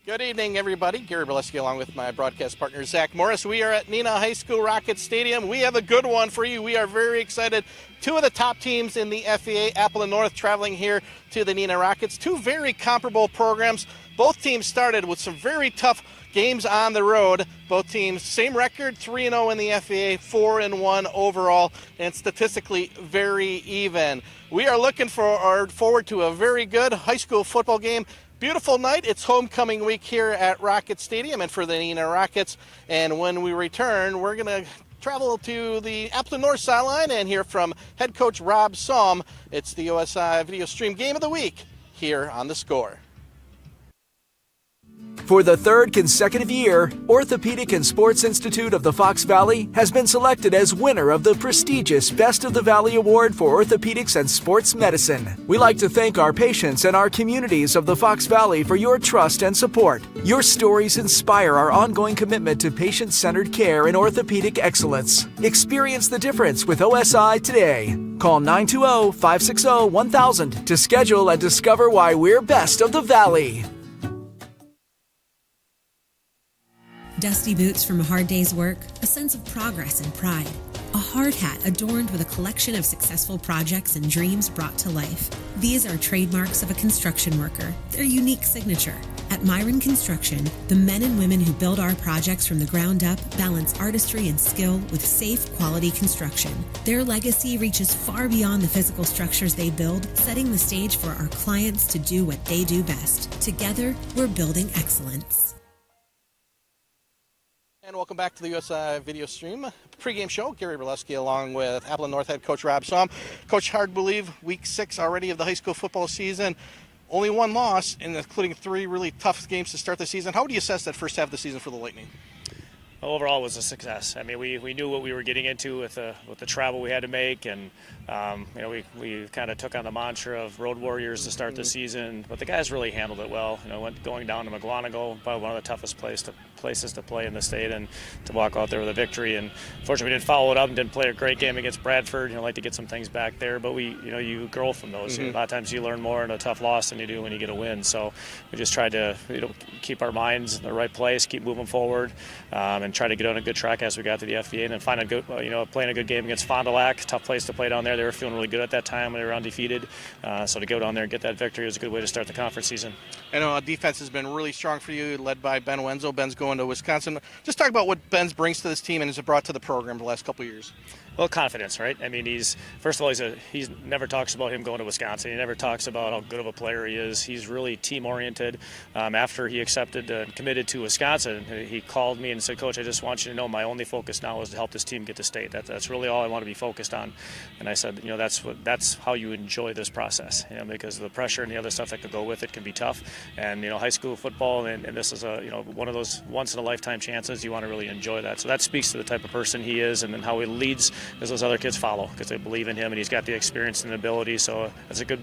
Good evening, everybody. Gary Bileski along with my broadcast partner, Zach Morris. We are at Neenah High School Rocket Stadium. We have a good one for you. We are very excited. Two of the top teams in the FEA, Appleton North, traveling here to the Neenah Rockets. Two very comparable programs. Both teams started with some very tough games on the road. Both teams, same record, 3-0 in the FEA, 4-1 overall, and statistically very even. We are looking forward to a very good high school football game. Beautiful night. It's homecoming week here at Rocket Stadium and for the Neenah Rockets. And when we return, we're going to travel to the Appleton North sideline and hear from head coach Rob Somm. It's the OSI Video Stream Game of the Week here on The Score. For the third consecutive year, Orthopedic and Sports Institute of the Fox Valley has been selected as winner of the prestigious Best of the Valley Award for Orthopedics and Sports Medicine. We like to thank our patients and our communities of the Fox Valley for your trust and support. Your stories inspire our ongoing commitment to patient-centered care and orthopedic excellence. Experience the difference with OSI today. Call 920-560-1000 to schedule and discover why we're best of the Valley. Dusty boots from a hard day's work, a sense of progress and pride. A hard hat adorned with a collection of successful projects and dreams brought to life. These are trademarks of a construction worker, their unique signature. At Myron Construction, the men and women who build our projects from the ground up balance artistry and skill with safe, quality construction. Their legacy reaches far beyond the physical structures they build, setting the stage for our clients to do what they do best. Together, we're building excellence. And welcome back to the USI Video Stream pregame show. Gary Bileski along with Appleton North head coach Rob Somm. Coach, hard to believe week 6 already of the high school football season. Only one loss, including 3 really tough games to start the season. How would you assess that first half of the season for the Lightning? Overall, it was a success. I mean, we knew what we were getting into with the travel we had to make, and we kind of took on the mantra of road warriors to start the season. But the guys really handled it well. Going down to McGuanago, probably one of the toughest places to play in the state, and to walk out there with a victory. And fortunately, we didn't follow it up and didn't play a great game against Bradford. Like to get some things back there, but you grow from those. A lot of times you learn more in a tough loss than you do when you get a win. So we just tried to keep our minds in the right place, keep moving forward, and try to get on a good track as we got to the FVA, and then find a good, playing a good game against Fond du Lac. Tough place to play down there. They were feeling really good at that time when they were undefeated. So to go down there and get that victory was a good way to start the conference season. I know defense has been really strong for you, led by Ben Wenzel. Ben's going to Wisconsin. Just talk about what Ben brings to this team and has brought to the program the last couple of years. Well, confidence, right? I mean, he's never talks about him going to Wisconsin. He never talks about how good of a player he is. He's really team-oriented. After he accepted and committed to Wisconsin, he called me and said, Coach, I just want you to know my only focus now is to help this team get to state. That's really all I want to be focused on. And I said, that's how you enjoy this process, because the pressure and the other stuff that could go with it can be tough. And high school football, and this is one of those once-in-a-lifetime chances. You want to really enjoy that. So that speaks to the type of person he is, and then how he leads. As those other kids follow because they believe in him, and he's got the experience and ability. So that's a good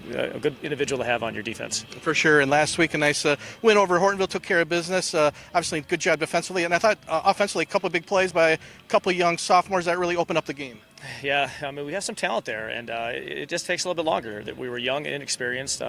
individual to have on your defense. For sure. And last week, a nice win over Hortonville, took care of business. Obviously, good job defensively. And I thought offensively, a couple of big plays by a couple of young sophomores that really opened up the game. Yeah, I mean, we have some talent there, and it just takes a little bit longer. That we were young and inexperienced.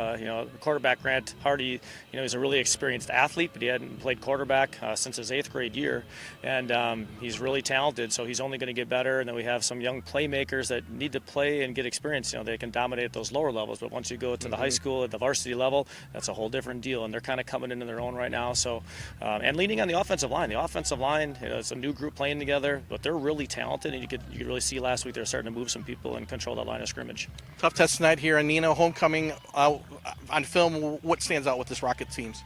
Quarterback Grant Hardy, he's a really experienced athlete, but he hadn't played quarterback since his 8th grade year, and he's really talented, so he's only going to get better. And then we have some young playmakers that need to play and get experience. They can dominate at those lower levels, but once you go to the high school at the varsity level, that's a whole different deal, and they're kind of coming into their own right now. So, and leaning on the offensive line. The offensive line, it's a new group playing together, but they're really talented, and you could really see last week they're starting to move some people and control that line of scrimmage. Tough test tonight here in Neenah. Homecoming on film. What stands out with this Rocket teams?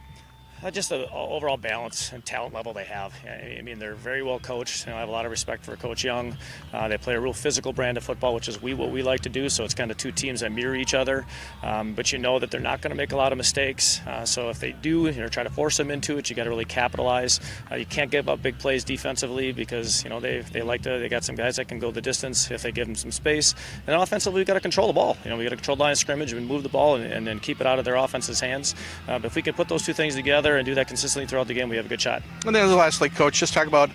Just the overall balance and talent level they have. I mean, they're very well coached. I have a lot of respect for Coach Young. They play a real physical brand of football, which is what we like to do. So it's kind of two teams that mirror each other. But that they're not going to make a lot of mistakes. So if they do, try to force them into it, you got to really capitalize. You can't give up big plays defensively because they got some guys that can go the distance if they give them some space. And then offensively, we got to control the ball. We got to control the line of scrimmage and move the ball and then keep it out of their offense's hands. But if we can put those two things together and do that consistently throughout the game, we have a good shot. And then lastly, Coach, just talk about,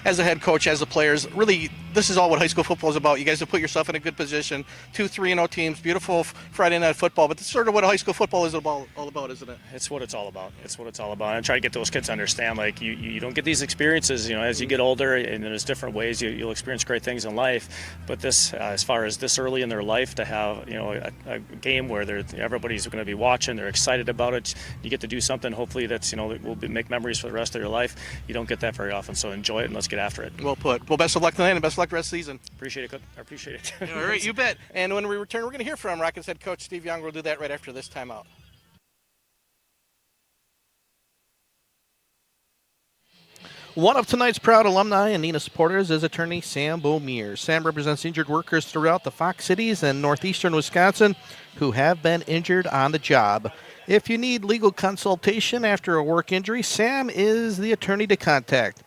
as a head coach, as the players, really this is all what high school football is about. You guys have put yourself in a good position. 2 3-0 teams, beautiful Friday night football. But that's sort of what high school football is all about, isn't it? It's what it's all about. It's what it's all about. And try to get those kids to understand, like, you don't get these experiences, as you get older, and there's different ways you'll experience great things in life. But this, as far as this early in their life, to have a game where everybody's going to be watching, they're excited about it. You get to do something, hopefully that's that will make memories for the rest of your life. You don't get that very often, so enjoy it and let's get after it. Well put. Well, best of luck tonight and best of luck the rest of the season. Appreciate it, Coach. I appreciate it. All right, you bet. And when we return, we're going to hear from Rockets head coach Steve Young. We'll do that right after this timeout. One of tonight's proud alumni and Neenah supporters is attorney Sam Beaumier. Sam represents injured workers throughout the Fox cities and northeastern Wisconsin who have been injured on the job. If you need legal consultation after a work injury, Sam is the attorney to contact.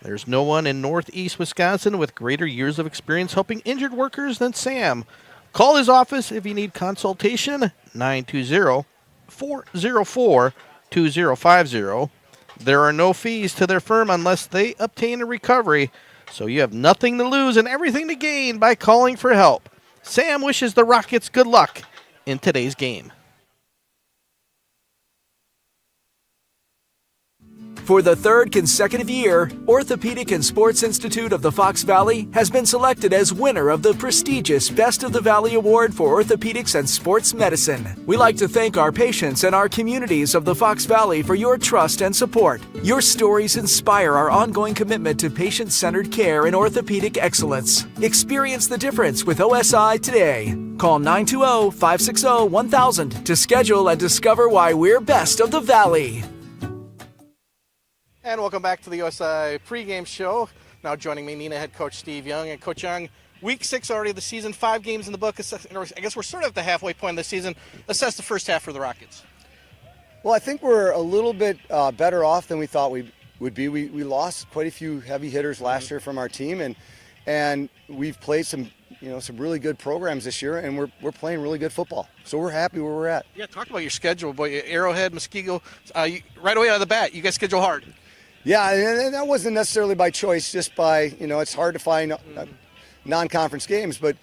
There's no one in northeast Wisconsin with greater years of experience helping injured workers than Sam. Call his office if you need consultation, 920-404-2050. There are no fees to their firm unless they obtain a recovery, so you have nothing to lose and everything to gain by calling for help. Sam wishes the Rockets good luck in today's game. For the third consecutive year, Orthopedic and Sports Institute of the Fox Valley has been selected as winner of the prestigious Best of the Valley Award for Orthopedics and Sports Medicine. We like to thank our patients and our communities of the Fox Valley for your trust and support. Your stories inspire our ongoing commitment to patient-centered care and orthopedic excellence. Experience the difference with OSI today. Call 920-560-1000 to schedule and discover why we're best of the Valley. And welcome back to the USI pregame show. Now joining me, Neenah head coach Steve Young. And Coach Young, week 6 already of the season, 5 games in the book. I guess we're sort of at the halfway point of the season. Assess the first half for the Rockets. Well, I think we're a little bit better off than we thought we would be. We lost quite a few heavy hitters last year from our team, and we've played some really good programs this year, and we're playing really good football. So we're happy where we're at. Yeah, talk about your schedule, boy. Arrowhead, Muskego, right away out of the bat, you guys schedule hard. Yeah, and that wasn't necessarily by choice, just by, it's hard to find non-conference games. But,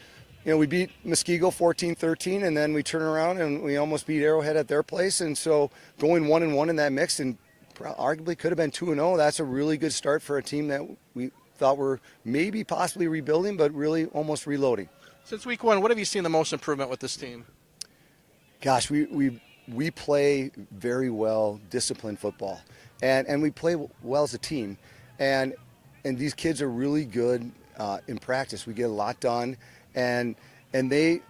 we beat Muskego 14-13, and then we turn around and we almost beat Arrowhead at their place. And so going 1-1 in that mix and arguably could have been 2-0, that's a really good start for a team that we thought were maybe possibly rebuilding, but really almost reloading. Since week 1, what have you seen the most improvement with this team? Gosh, we play very well disciplined football. And we play well as a team, and these kids are really good in practice. We get a lot done, and they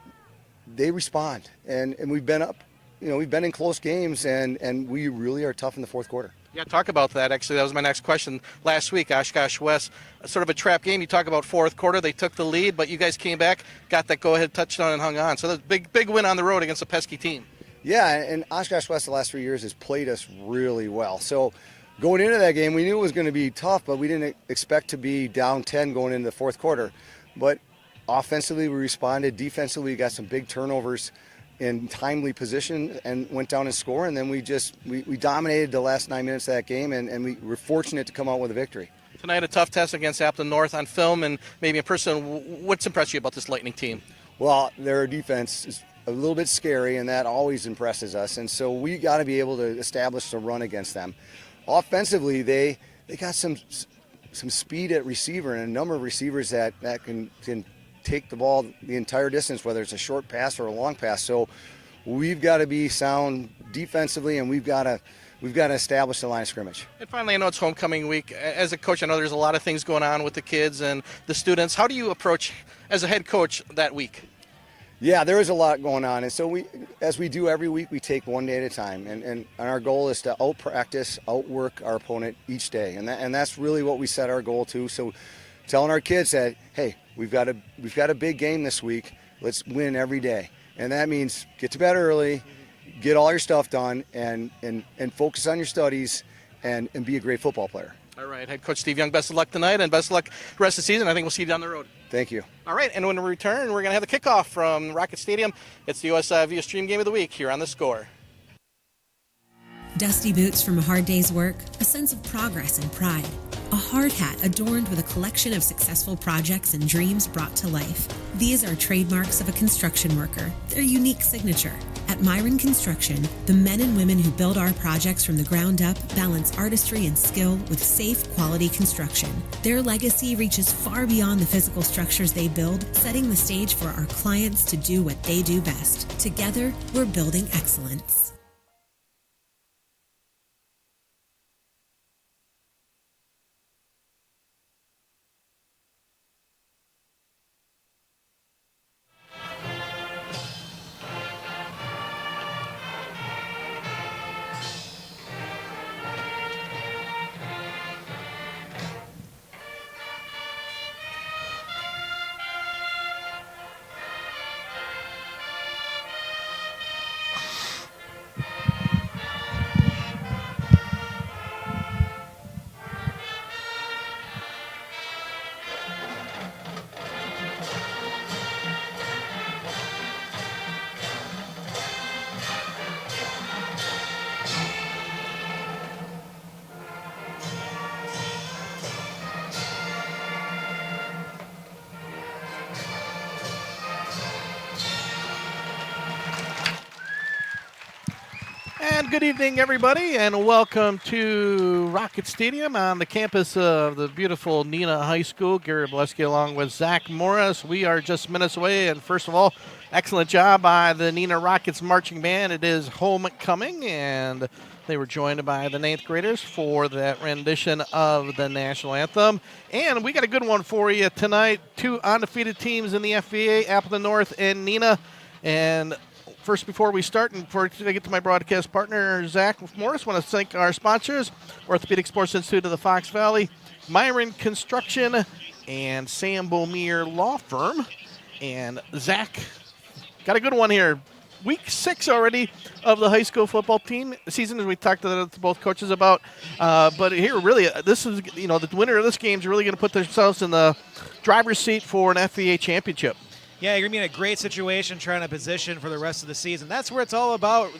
respond. And we've been up, we've been in close games, and we really are tough in the fourth quarter. Yeah, talk about that. Actually, that was my next question. Last week, Oshkosh West, sort of a trap game. You talk about fourth quarter, they took the lead, but you guys came back, got that go-ahead touchdown, and hung on. So that's a big win on the road against a pesky team. Yeah, and Oshkosh West the last 3 years has played us really well. So going into that game, we knew it was going to be tough, but we didn't expect to be down 10 going into the fourth quarter. But offensively, we responded. Defensively, we got some big turnovers in timely position and went down and scored. And then we dominated the last 9 minutes of that game, and we were fortunate to come out with a victory. Tonight, a tough test against Appleton North on film and maybe in person. What's impressed you about this Lightning team? Well, their defense is a little bit scary, and that always impresses us. And so we got to be able to establish a run against them. Offensively, they got some speed at receiver and a number of receivers that can take the ball the entire distance, whether it's a short pass or a long pass. So we've got to be sound defensively, and we've got to establish the line of scrimmage. And finally, I know it's homecoming week. As a coach, I know there's a lot of things going on with the kids and the students. How do you approach, as a head coach, that week? Yeah, there is a lot going on, and so as we do every week, we take one day at a time, and our goal is to out-practice, outwork our opponent each day, and that's really what we set our goal to. So telling our kids that, hey, we've got a big game this week, let's win every day, and that means get to bed early, get all your stuff done, and focus on your studies, and be a great football player. All right, head coach Steve Young, best of luck tonight, and best of luck the rest of the season. I think we'll see you down the road. Thank you. All right, and when we return, we're going to have the kickoff from Rocket Stadium. It's the USI Via Stream Game of the Week here on The Score. Dusty boots from a hard day's work, a sense of progress and pride, a hard hat adorned with a collection of successful projects and dreams brought to life. These are trademarks of a construction worker, their unique signature. At Myron Construction, the men and women who build our projects from the ground up balance artistry and skill with safe, quality construction. Their legacy reaches far beyond the physical structures they build, setting the stage for our clients to do what they do best. Together, we're building excellence. And good evening, everybody, and welcome to Rocket Stadium on the campus of the beautiful Neenah High School. Gary Boleski along with Zach Morris. We are just minutes away, and first of all, excellent job by the Neenah Rockets marching band. It is homecoming, and they were joined by the 9th graders for that rendition of the national anthem. And we got a good one for you tonight. 2 undefeated teams in the FVA, Appleton North and Neenah. And first, before we start, and before I get to my broadcast partner, Zach Morris, I want to thank our sponsors, Orthopedic Sports Institute of the Fox Valley, Myron Construction, and Sam Bomir Law Firm. And Zach, got a good one here. Week 6 already of the high school football team season, as we talked to both coaches about. But here, really, this is, the winner of this game is really going to put themselves in the driver's seat for an FVA championship. Yeah, you're going to be in a great situation trying to position for the rest of the season. That's where it's all about.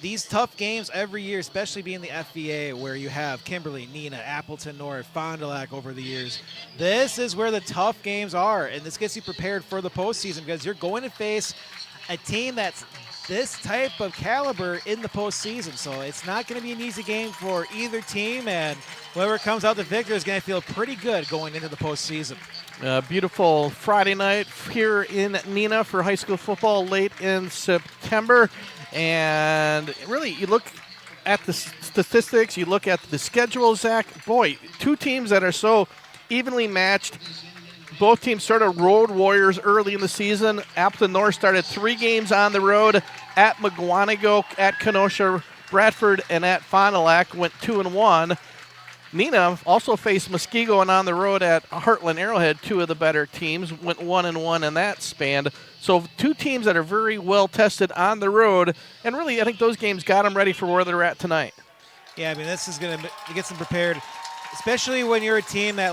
These tough games every year, especially being the FVA, where you have Kimberly, Neenah, Appleton North, Fond du Lac over the years. This is where the tough games are, and this gets you prepared for the postseason because you're going to face a team that's this type of caliber in the postseason. So it's not going to be an easy game for either team, and whoever comes out the victor is going to feel pretty good going into the postseason. Beautiful Friday night here in Neenah for high school football late in September. And really, you look at the statistics, you look at the schedule, Zach. Boy, 2 teams that are so evenly matched. Both teams sort of road warriors early in the season. Appleton North started 3 games on the road at McGuanago, at Kenosha, Bradford, and at Fond du Lac. Went 2-1. Neenah also faced Muskego and on the road at Heartland Arrowhead, 2 of the better teams. Went 1-1 in that span. So 2 teams that are very well tested on the road. And really, I think those games got them ready for where they're at tonight. Yeah, I mean, this is going to get them prepared, especially when you're a team that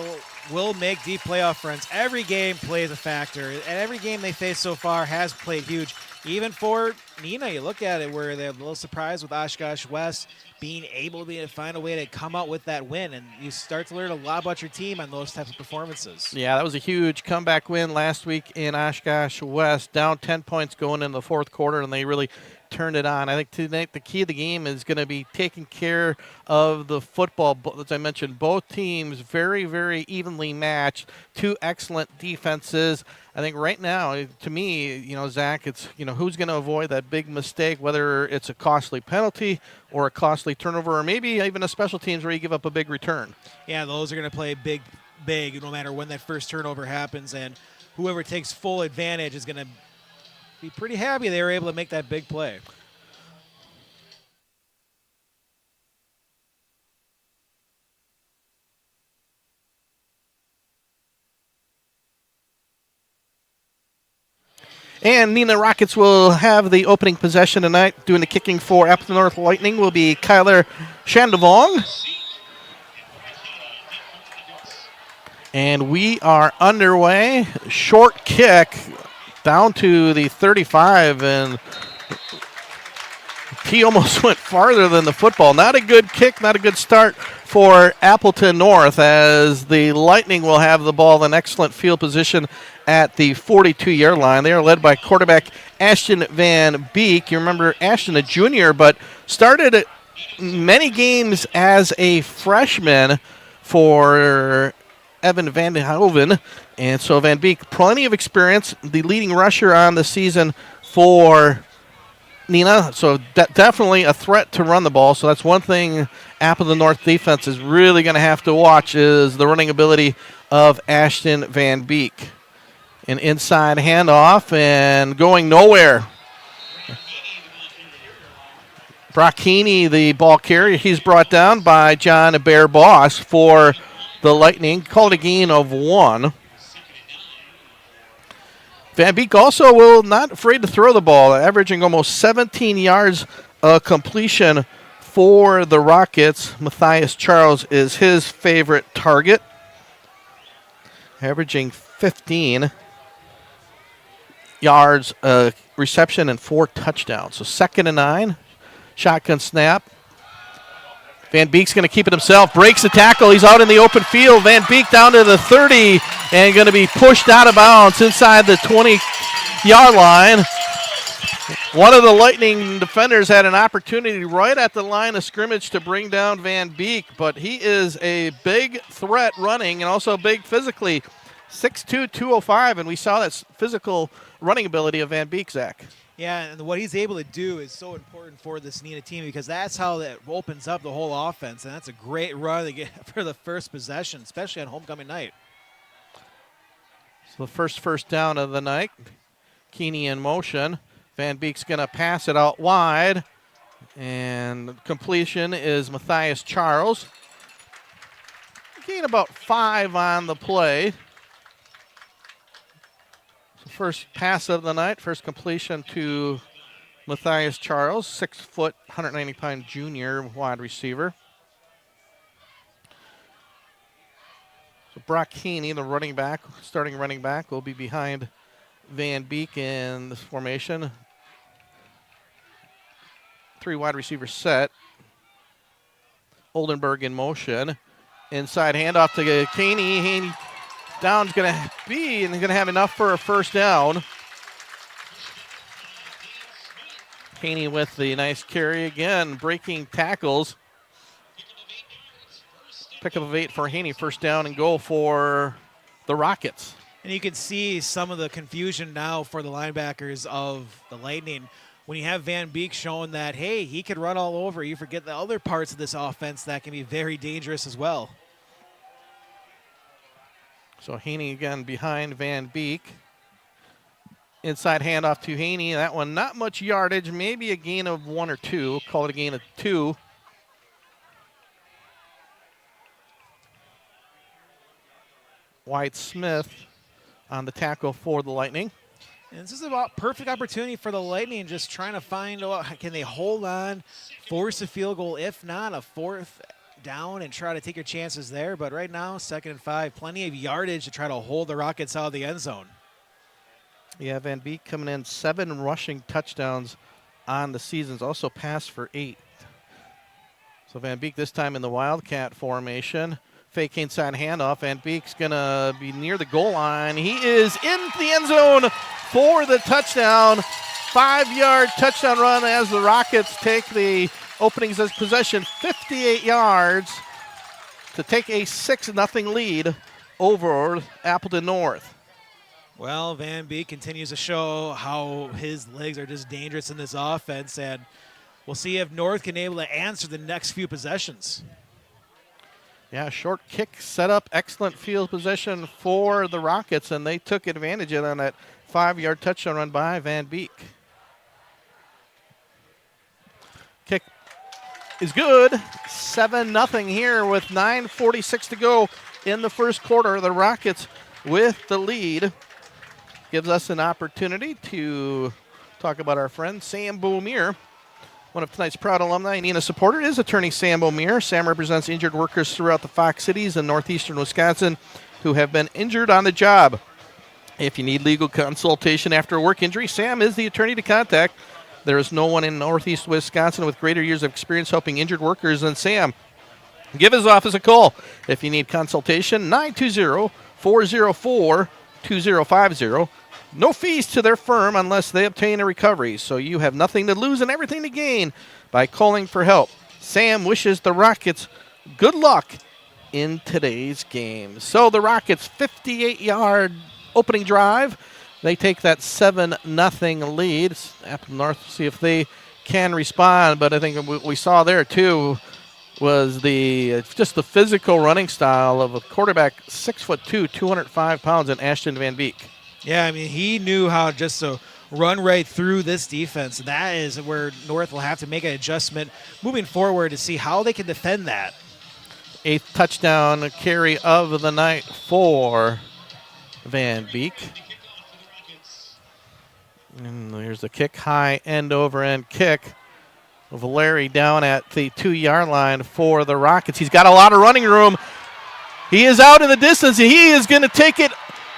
will make deep playoff runs. Every game plays a factor, and every game they face so far has played huge. Even for Neenah, you look at it where they're a little surprised with Oshkosh West being able to find a way to come out with that win, and you start to learn a lot about your team on those types of performances. Yeah, that was a huge comeback win last week in Oshkosh West, down 10 points going into the fourth quarter, and they really turned it on. I think tonight the key of the game is going to be taking care of the football. As I mentioned, both teams very, very evenly matched, 2 excellent defenses. I think right now, to me, Zach, it's, who's going to avoid that big mistake, whether it's a costly penalty or a costly turnover, or maybe even a special teams where you give up a big return. Yeah, those are going to play big, no matter when that first turnover happens, and whoever takes full advantage is going to be pretty happy they were able to make that big play. And Neenah Rockets will have the opening possession tonight. Doing the kicking for Appleton North Lightning will be Kyler Shandavong. And we are underway. Short kick down to the 35, and he almost went farther than the football. Not a good kick, not a good start for Appleton North, as the Lightning will have the ball in excellent field position at the 42-yard line. They are led by quarterback Ashton Van Beek. You remember Ashton, a junior, but started many games as a freshman for Evan Van Hoven. And so Van Beek, plenty of experience, the leading rusher on the season for Neenah. So definitely a threat to run the ball. So that's one thing Appleton North defense is really going to have to watch, is the running ability of Ashton Van Beek. An inside handoff and going nowhere. Brock Heaney, the ball carrier, he's brought down by John Bear Boss for the Lightning. Called a gain of 1. Van Beek also not afraid to throw the ball, averaging almost 17 yards completion for the Rockets. Matthias Charles is his favorite target, averaging 15 yards reception and 4 touchdowns. So 2nd and 9, shotgun snap. Van Beek's going to keep it himself, breaks the tackle. He's out in the open field. Van Beek down to the 30 and going to be pushed out of bounds inside the 20-yard line. One of the Lightning defenders had an opportunity right at the line of scrimmage to bring down Van Beek, but he is a big threat running and also big physically. 6'2", 205, and we saw that physical running ability of Van Beek, Zach. Yeah, and what he's able to do is so important for this Neenah team, because that's how that opens up the whole offense, and that's a great run to get for the first possession, especially on homecoming night. So the first down of the night. Keeney in motion. Van Beek's going to pass it out wide, and completion is Matthias Charles. Gain about 5 on the play. First pass of the night, first completion to Matthias Charles, 6 foot, 190-pound junior wide receiver. So Brock Heaney, the running back, starting running back, will be behind Van Beek in this formation. 3 wide receiver set. Oldenburg in motion. Inside handoff to Heaney. Heaney down's going to be, and going to have enough for a first down. Haney with the nice carry again, breaking tackles. Pickup of 8 for Haney, first down and goal for the Rockets. And you can see some of the confusion now for the linebackers of the Lightning. When you have Van Beek showing that, hey, he could run all over, you forget the other parts of this offense that can be very dangerous as well. So Haney again behind Van Beek. Inside handoff to Haney. That one not much yardage, maybe a gain of 1 or 2. Call it a gain of 2. White Smith on the tackle for the Lightning. And this is about perfect opportunity for the Lightning, just trying to find out, can they hold on, force a field goal, if not a 4th down, and try to take your chances there. But right now, 2nd and 5, plenty of yardage to try to hold the Rockets out of the end zone. Yeah, Van Beek coming in 7 rushing touchdowns on the seasons, also passed for 8. So Van Beek this time in the Wildcat formation. Fake inside handoff. Van Beek's going to be near the goal line. He is in the end zone for the touchdown. 5-yard touchdown run as the Rockets take the openings as possession, 58 yards to take a 6-0 lead over Appleton North. Well, Van Beek continues to show how his legs are just dangerous in this offense, and we'll see if North can be able to answer the next few possessions. Yeah, short kick set up, excellent field position for the Rockets, and they took advantage of it on that 5-yard touchdown run by Van Beek. Kick is good. 7-0 here with 9:46 to go in the first quarter. The Rockets with the lead. Gives us an opportunity to talk about our friend Sam Beaumier. One of tonight's proud alumni, Neenah supporter, is attorney Sam Beaumier. Sam represents injured workers throughout the Fox Cities and northeastern Wisconsin who have been injured on the job. If you need legal consultation after a work injury, Sam is the attorney to contact. There is no one in northeast Wisconsin with greater years of experience helping injured workers than Sam. Give his office a call if you need consultation, 920-404-2050. No fees to their firm unless they obtain a recovery, so you have nothing to lose and everything to gain by calling for help. Sam wishes the Rockets good luck in today's game. So the Rockets 58-yard opening drive. They take that 7-0 lead. Appleton North, see if they can respond, but I think what we saw there too was just the physical running style of a quarterback, 6'2", 205 pounds, in Ashton Van Beek. Yeah, I mean, he knew how just to run right through this defense. And that is where North will have to make an adjustment moving forward to see how they can defend that. 8th touchdown carry of the night for Van Beek. And here's the kick, high end over end kick. Valeri down at the 2-yard line for the Rockets. He's got a lot of running room. He is out in the distance, and he is going to take it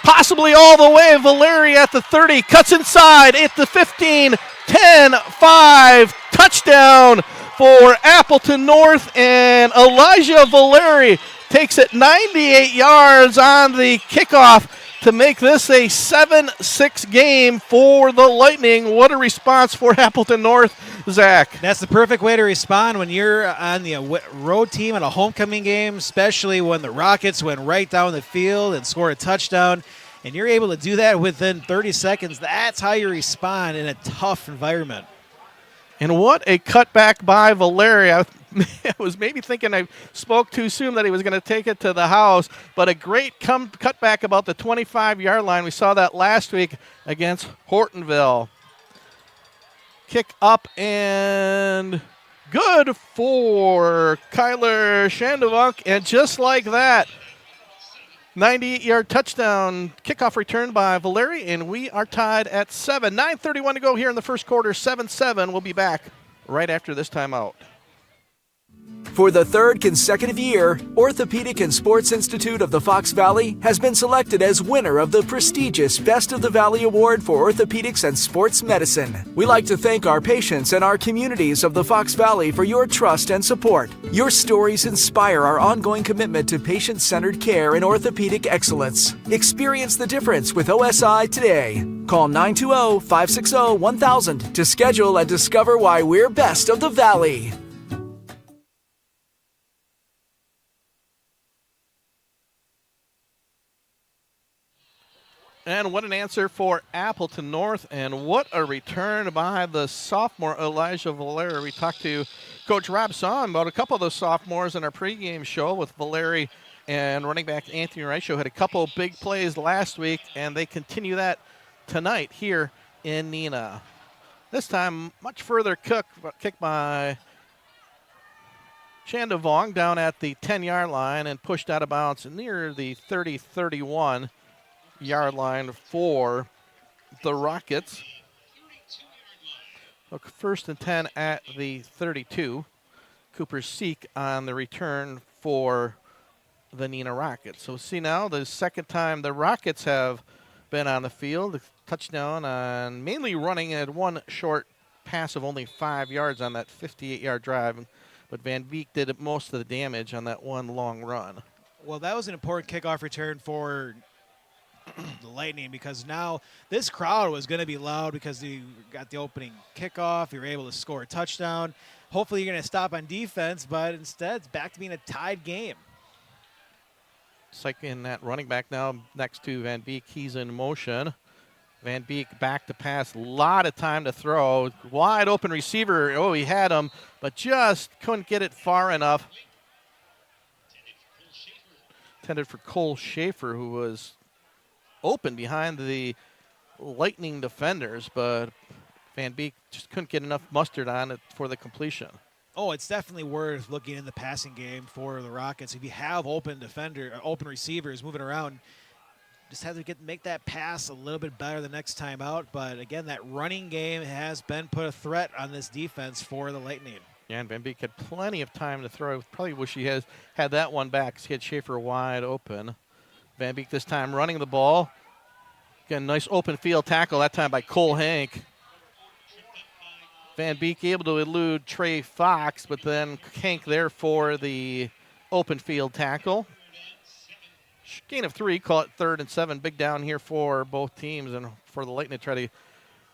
possibly all the way. Valeri at the 30, cuts inside at the 15, 10, 5, touchdown for Appleton North, and Elijah Valeri takes it 98 yards on the kickoff to make this a 7-6 game for the Lightning. What a response for Appleton North, Zach. That's the perfect way to respond when you're on the road team at a homecoming game, especially when the Rockets went right down the field and scored a touchdown, and you're able to do that within 30 seconds. That's how you respond in a tough environment. And what a cutback by Valeri. I was maybe thinking I spoke too soon that he was going to take it to the house, but a great cutback about the 25-yard line. We saw that last week against Hortonville. Kick up and good for Kyler Shandovunk, and just like that, 98-yard touchdown, kickoff return by Valeri, and we are tied at 7. 9:31 to go here in the first quarter, 7-7. We'll be back right after this timeout. For the third consecutive year, Orthopedic and Sports Institute of the Fox Valley has been selected as winner of the prestigious Best of the Valley Award for Orthopedics and Sports Medicine. We like to thank our patients and our communities of the Fox Valley for your trust and support. Your stories inspire our ongoing commitment to patient-centered care and orthopedic excellence. Experience the difference with OSI today. Call 920-560-1000 to schedule and discover why we're best of the Valley. And what an answer for Appleton North, and what a return by the sophomore Elijah Valeri. We talked to Coach Rob Son about a couple of those sophomores in our pregame show with Valeri and running back Anthony Reicho. Had a couple of big plays last week, and they continue that tonight here in Neenah. This time, much further kick by Shandovong down at the 10-yard line and pushed out of bounds near the 30-31 yard line for the Rockets. Look, 1st and 10 at the 32. Cooper Seek on the return for the Neenah Rockets. So see now the second time the Rockets have been on the field. A touchdown on mainly running, and one short pass of only 5 yards on that 58-yard drive. But Van Beek did most of the damage on that one long run. Well, that was an important kickoff return for the Lightning, because now this crowd was going to be loud because you got the opening kickoff. You were able to score a touchdown. Hopefully you're going to stop on defense, but instead it's back to being a tied game. It's like in that running back now next to Van Beek. He's in motion. Van Beek back to pass. A lot of time to throw. Wide open receiver. Oh, he had him, but just couldn't get it far enough. Intended for Cole Schaefer, who was open behind the Lightning defenders, but Van Beek just couldn't get enough mustard on it for the completion. Oh, it's definitely worth looking in the passing game for the Rockets. If you have open receivers moving around, just have to make that pass a little bit better the next time out. But again, that running game has been put a threat on this defense for the Lightning. Yeah, and Van Beek had plenty of time to throw. Probably wish he had that one back because he had Schaefer wide open. Van Beek this time running the ball. Again, nice open field tackle that time by Cole Hank. Van Beek able to elude Trey Fox, but then Hank there for the open field tackle. Gain of 3, call it 3rd and 7. Big down here for both teams and for the Lightning to try to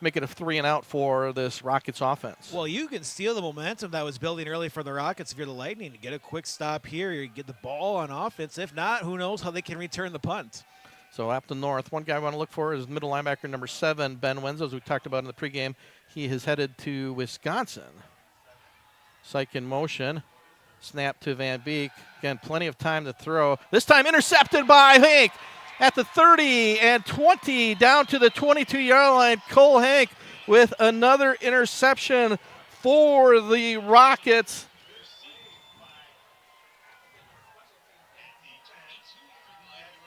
make it a 3 and out for this Rockets offense. Well, you can steal the momentum that was building early for the Rockets if you're the Lightning. Get a quick stop here, you get the ball on offense. If not, who knows how they can return the punt. So Appleton North, one guy I want to look for is middle linebacker number 7, Ben Wenzel, as we talked about in the pregame. He has headed to Wisconsin. Psych in motion. Snap to Van Beek. Again, plenty of time to throw. This time intercepted by Hank at the 30 and 20 down to the 22-yard line. Cole Hank with another interception for the Rockets.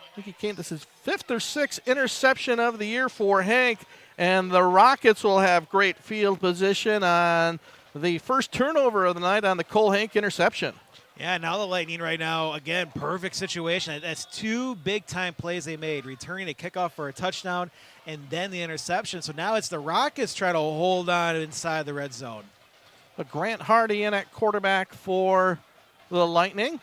I think he came, this is 5th or 6th interception of the year for Hank, and the Rockets will have great field position on the first turnover of the night on the Cole Hank interception. Yeah, now the Lightning right now, again, perfect situation. That's 2 big-time plays they made, returning a kickoff for a touchdown and then the interception. So now it's the Rockets trying to hold on inside the red zone. But Grant Hardy in at quarterback for the Lightning.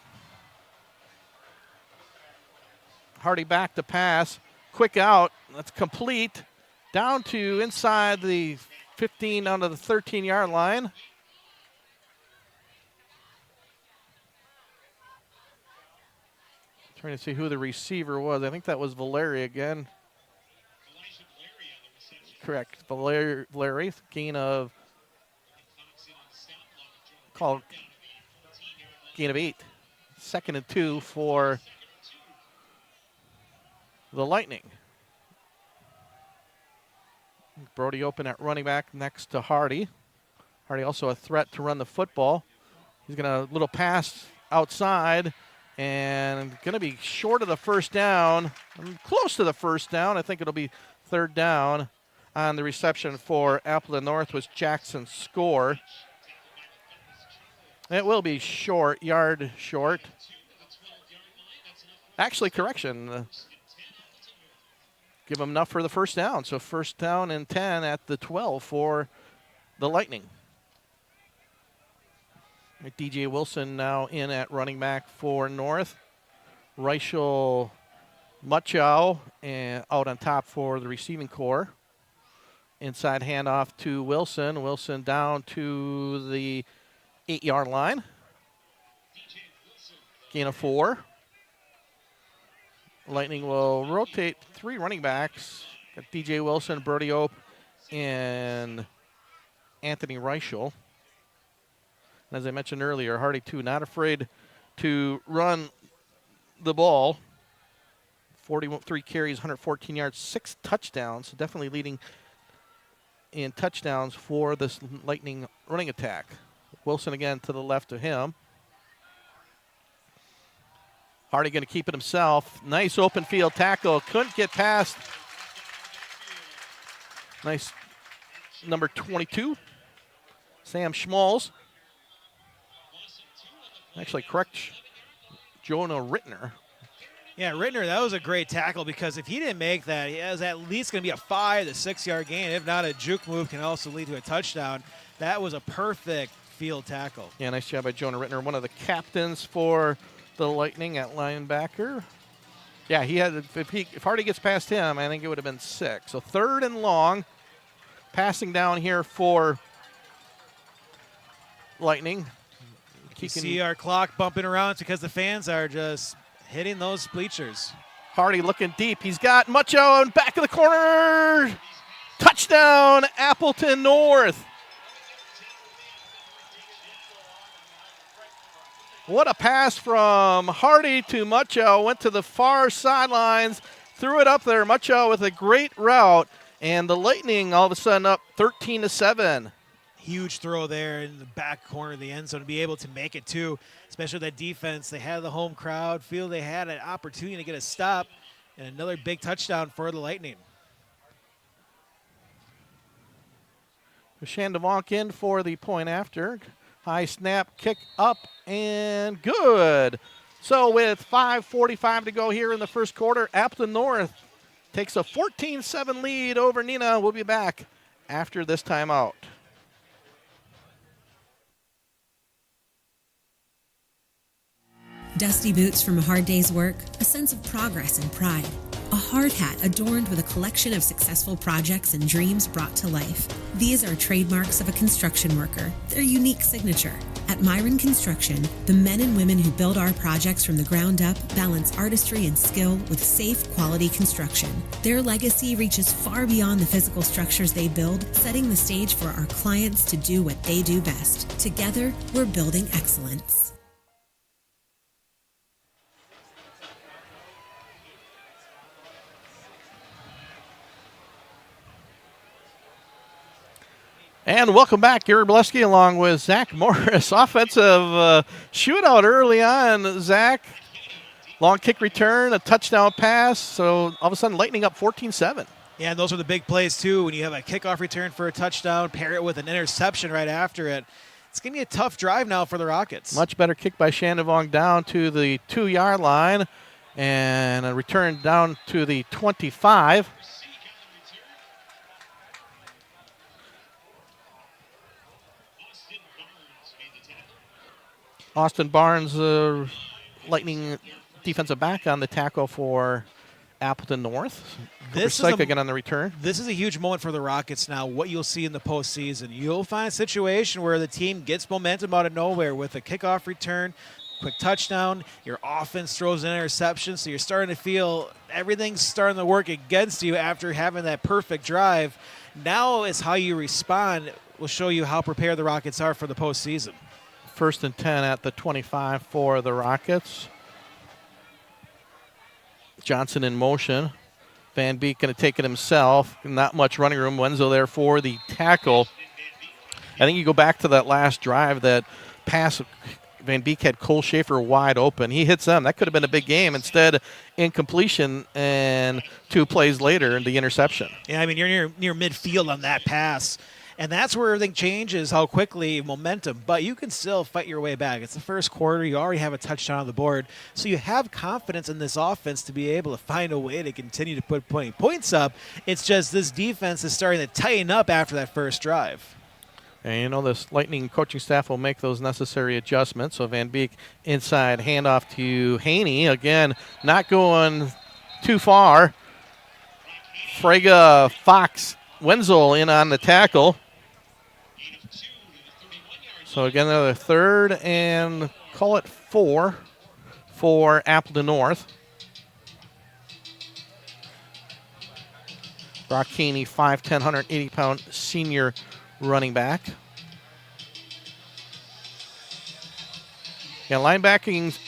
Hardy back to pass. Quick out. That's complete. Down to inside the 15 onto the 13-yard line. Trying to see who the receiver was. I think that was Valeri again. Correct. Valeri. Gain of 8. 2nd and 2 for the Lightning. Brody open at running back next to Hardy. Hardy also a threat to run the football. He's going to little pass outside and going to be short of the first down. Close to the first down. I think it'll be 3rd down on the reception for Appleton North was Jackson's score. It will be short, yard short. Actually, correction. Give them enough for the first down. So 1st down and 10 at the 12 for the Lightning. DJ Wilson now in at running back for North. Reichel Muchow and out on top for the receiving core. Inside handoff to Wilson. Wilson down to the 8-yard line. Gain of 4. Lightning will rotate 3 running backs. Got DJ Wilson, Brody Ope, and Anthony Reichel. And as I mentioned earlier, Hardy, too, not afraid to run the ball. 43 carries, 114 yards, 6 touchdowns. So definitely leading in touchdowns for this Lightning running attack. Wilson again to the left of him. Hardy going to keep it himself. Nice open field tackle. Couldn't get past. Nice number 22, Sam Schmalz. Actually, correct, Jonah Rittner. Yeah, Rittner, that was a great tackle because if he didn't make that, he was at least going to be a 5 to 6 yard gain. If not, a juke move can also lead to a touchdown. That was a perfect field tackle. Yeah, nice job by Jonah Rittner, one of the captains for the Lightning at linebacker. Yeah, he had. If Hardy gets past him, I think it would have been 6. So 3rd and long, passing down here for Lightning. You see our clock bumping around because the fans are just hitting those bleachers. Hardy looking deep. He's got Mucho in back of the corner. Touchdown, Appleton North. What a pass from Hardy to Mucho. Went to the far sidelines, threw it up there. Mucho with a great route, and the Lightning all of a sudden up 13-7. Huge throw there in the back corner of the end zone to be able to make it too, especially that defense. They had the home crowd, feel they had an opportunity to get a stop, and another big touchdown for the Lightning. Shandavonk in for the point after. High snap, kick up, and good. So with 5:45 to go here in the first quarter, Appleton North takes a 14-7 lead over Neenah. We'll be back after this timeout. Dusty boots from a hard day's work, a sense of progress and pride. A hard hat adorned with a collection of successful projects and dreams brought to life. These are trademarks of a construction worker, their unique signature. At Myron Construction, the men and women who build our projects from the ground up balance artistry and skill with safe, quality construction. Their legacy reaches far beyond the physical structures they build, setting the stage for our clients to do what they do best. Together, we're building excellence. And welcome back, Gary Bileski along with Zach Morris. Offensive shootout early on, Zach. Long kick return, a touchdown pass. So all of a sudden, Lightning up 14-7. Yeah, and those are the big plays, too. When you have a kickoff return for a touchdown, pair it with an interception right after it. It's going to be a tough drive now for the Rockets. Much better kick by Shandevong down to the 2-yard line. And a return down to the 25. Austin Barnes, Lightning defensive back on the tackle for Appleton North. This Psych again on the return. This is a huge moment for the Rockets now, what you'll see in the postseason. You'll find a situation where the team gets momentum out of nowhere with a kickoff return, quick touchdown, your offense throws an interception, so you're starting to feel everything's starting to work against you after having that perfect drive. Now is how you respond will show you how prepared the Rockets are for the postseason. 1st and 10 at the 25 for the Rockets. Johnson in motion. Van Beek going to take it himself. Not much running room. Wenzel there for the tackle. I think you go back to that last drive, that pass. Van Beek had Cole Schaefer wide open. He hits them. That could have been a big game. Instead, incompletion, and 2 plays later, the interception. Yeah, I mean, you're near midfield on that pass. And that's where everything changes, how quickly momentum. But you can still fight your way back. It's the first quarter. You already have a touchdown on the board. So you have confidence in this offense to be able to find a way to continue to put points up. It's just this defense is starting to tighten up after that first drive. And you know this Lightning coaching staff will make those necessary adjustments. So Van Beek inside, handoff to Haney. Again, not going too far. Frega, Fox, Wenzel in on the tackle. So again, another 3rd and call it 4 for Appleton North. Brock Haney, 5'10", 180-pound senior running back. Yeah, linebacking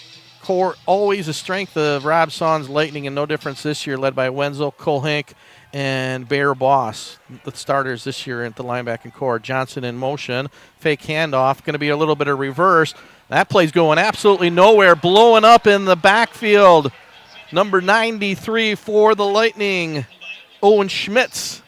core always a strength of Rob Sawn's Lightning, and no difference this year, led by Wenzel, Cole Hink, and Bear Boss, the starters this year at the linebacking core. Johnson in motion, fake handoff, going to be a little bit of reverse. That play's going absolutely nowhere, blowing up in the backfield. Number 93 for the Lightning, Owen Schmitz.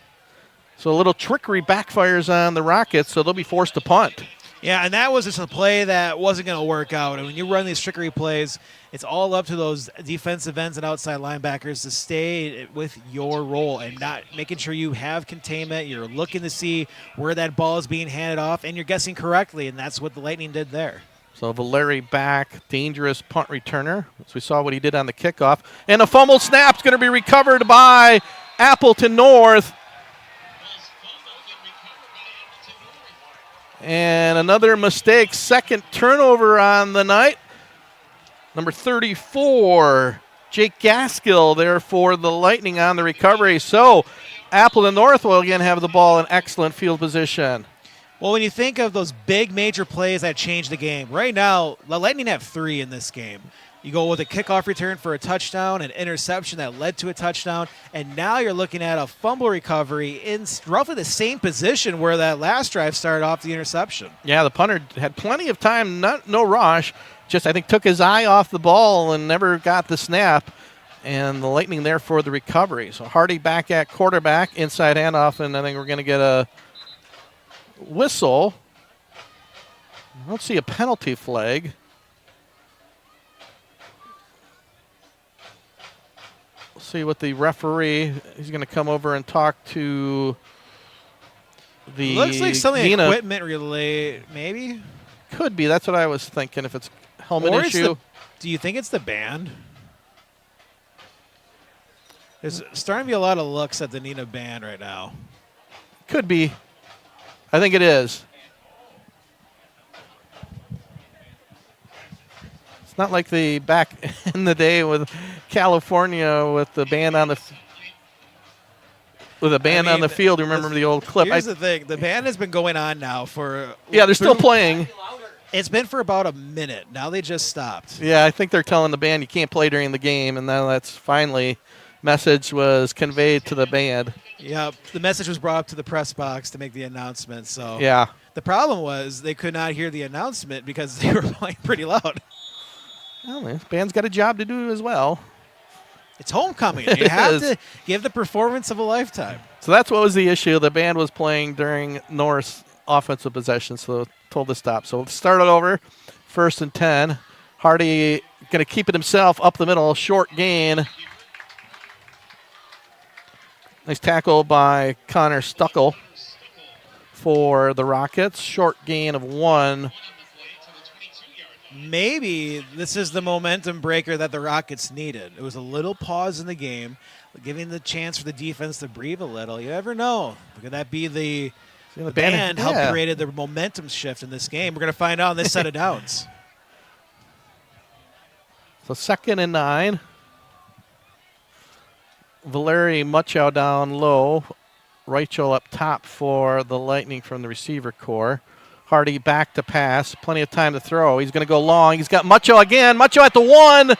So a little trickery backfires on the Rockets, so they'll be forced to punt. Yeah, and that was just a play that wasn't going to work out. And when you run these trickery plays, it's all up to those defensive ends and outside linebackers to stay with your role and not making sure you have containment. You're looking to see where that ball is being handed off, and you're guessing correctly, and that's what the Lightning did there. So Valeri back, dangerous punt returner. As we saw what he did on the kickoff. And a fumble snap's going to be recovered by Appleton North. And another mistake, 2nd turnover on the night. Number 34, Jake Gaskill there for the Lightning on the recovery. So Appleton North will again have the ball in excellent field position. Well, when you think of those big major plays that change the game, right now, the Lightning have 3 in this game. You go with a kickoff return for a touchdown, an interception that led to a touchdown, and now you're looking at a fumble recovery in roughly the same position where that last drive started off the interception. Yeah, the punter had plenty of time, no rush, just I think took his eye off the ball and never got the snap, and the Lightning there for the recovery. So Hardy back at quarterback, inside handoff, and I think we're going to get a whistle. I don't see a penalty flag. See what the referee, he's going to come over and talk to the looks like something Neenah. Equipment related, maybe? Could be. That's what I was thinking. If it's helmet or issue. Do you think it's the band? There's starting to be a lot of looks at the Neenah band right now. Could be. I think it is. It's not like the back in the day with California with the band on the on the field. Remember the old clip? Here's the thing: the band has been going on now for. Yeah, they're still playing. It's been for about a minute. Now they just stopped. Yeah, I think they're telling the band you can't play during the game, and now that's finally message was conveyed to the band. Yeah, the message was brought up to the press box to make the announcement. So yeah, the problem was they could not hear the announcement because they were playing pretty loud. Well, the band's got a job to do as well. It's homecoming. You have to give the performance of a lifetime. So that's what was the issue. The band was playing during North's offensive possession, so told to stop. So we'll start it over. 1st and 10. Hardy going to keep it himself up the middle. Short gain. Nice tackle by Connor Stuckel for the Rockets. Short gain of 1. Maybe this is the momentum breaker that the Rockets needed. It was a little pause in the game, giving the chance for the defense to breathe a little. You never know. Could that be the band helped created the momentum shift in this game? We're going to find out in this set of downs. So 2nd and 9. Valeri Muchow down low. Rachel up top for the Lightning from the receiver core. Hardy back to pass. Plenty of time to throw. He's going to go long. He's got Muchow again. Muchow at the 1.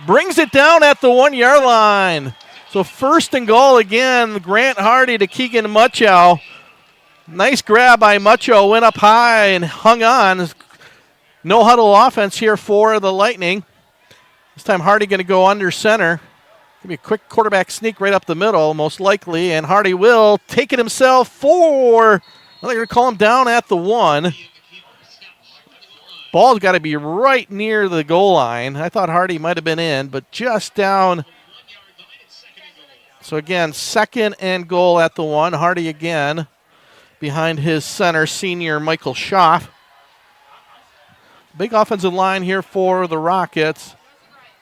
Brings it down at the 1-yard line. So 1st and goal again. Grant Hardy to Keegan Muchow. Nice grab by Muchow. Went up high and hung on. No huddle offense here for the Lightning. This time Hardy going to go under center. Going to be a quick quarterback sneak right up the middle, most likely. And Hardy will take it himself for, they're going to call him down at the 1. Ball's got to be right near the goal line. I thought Hardy might have been in, but just down. So again, 2nd and goal at the 1. Hardy again behind his center, senior Michael Schaff. Big offensive line here for the Rockets.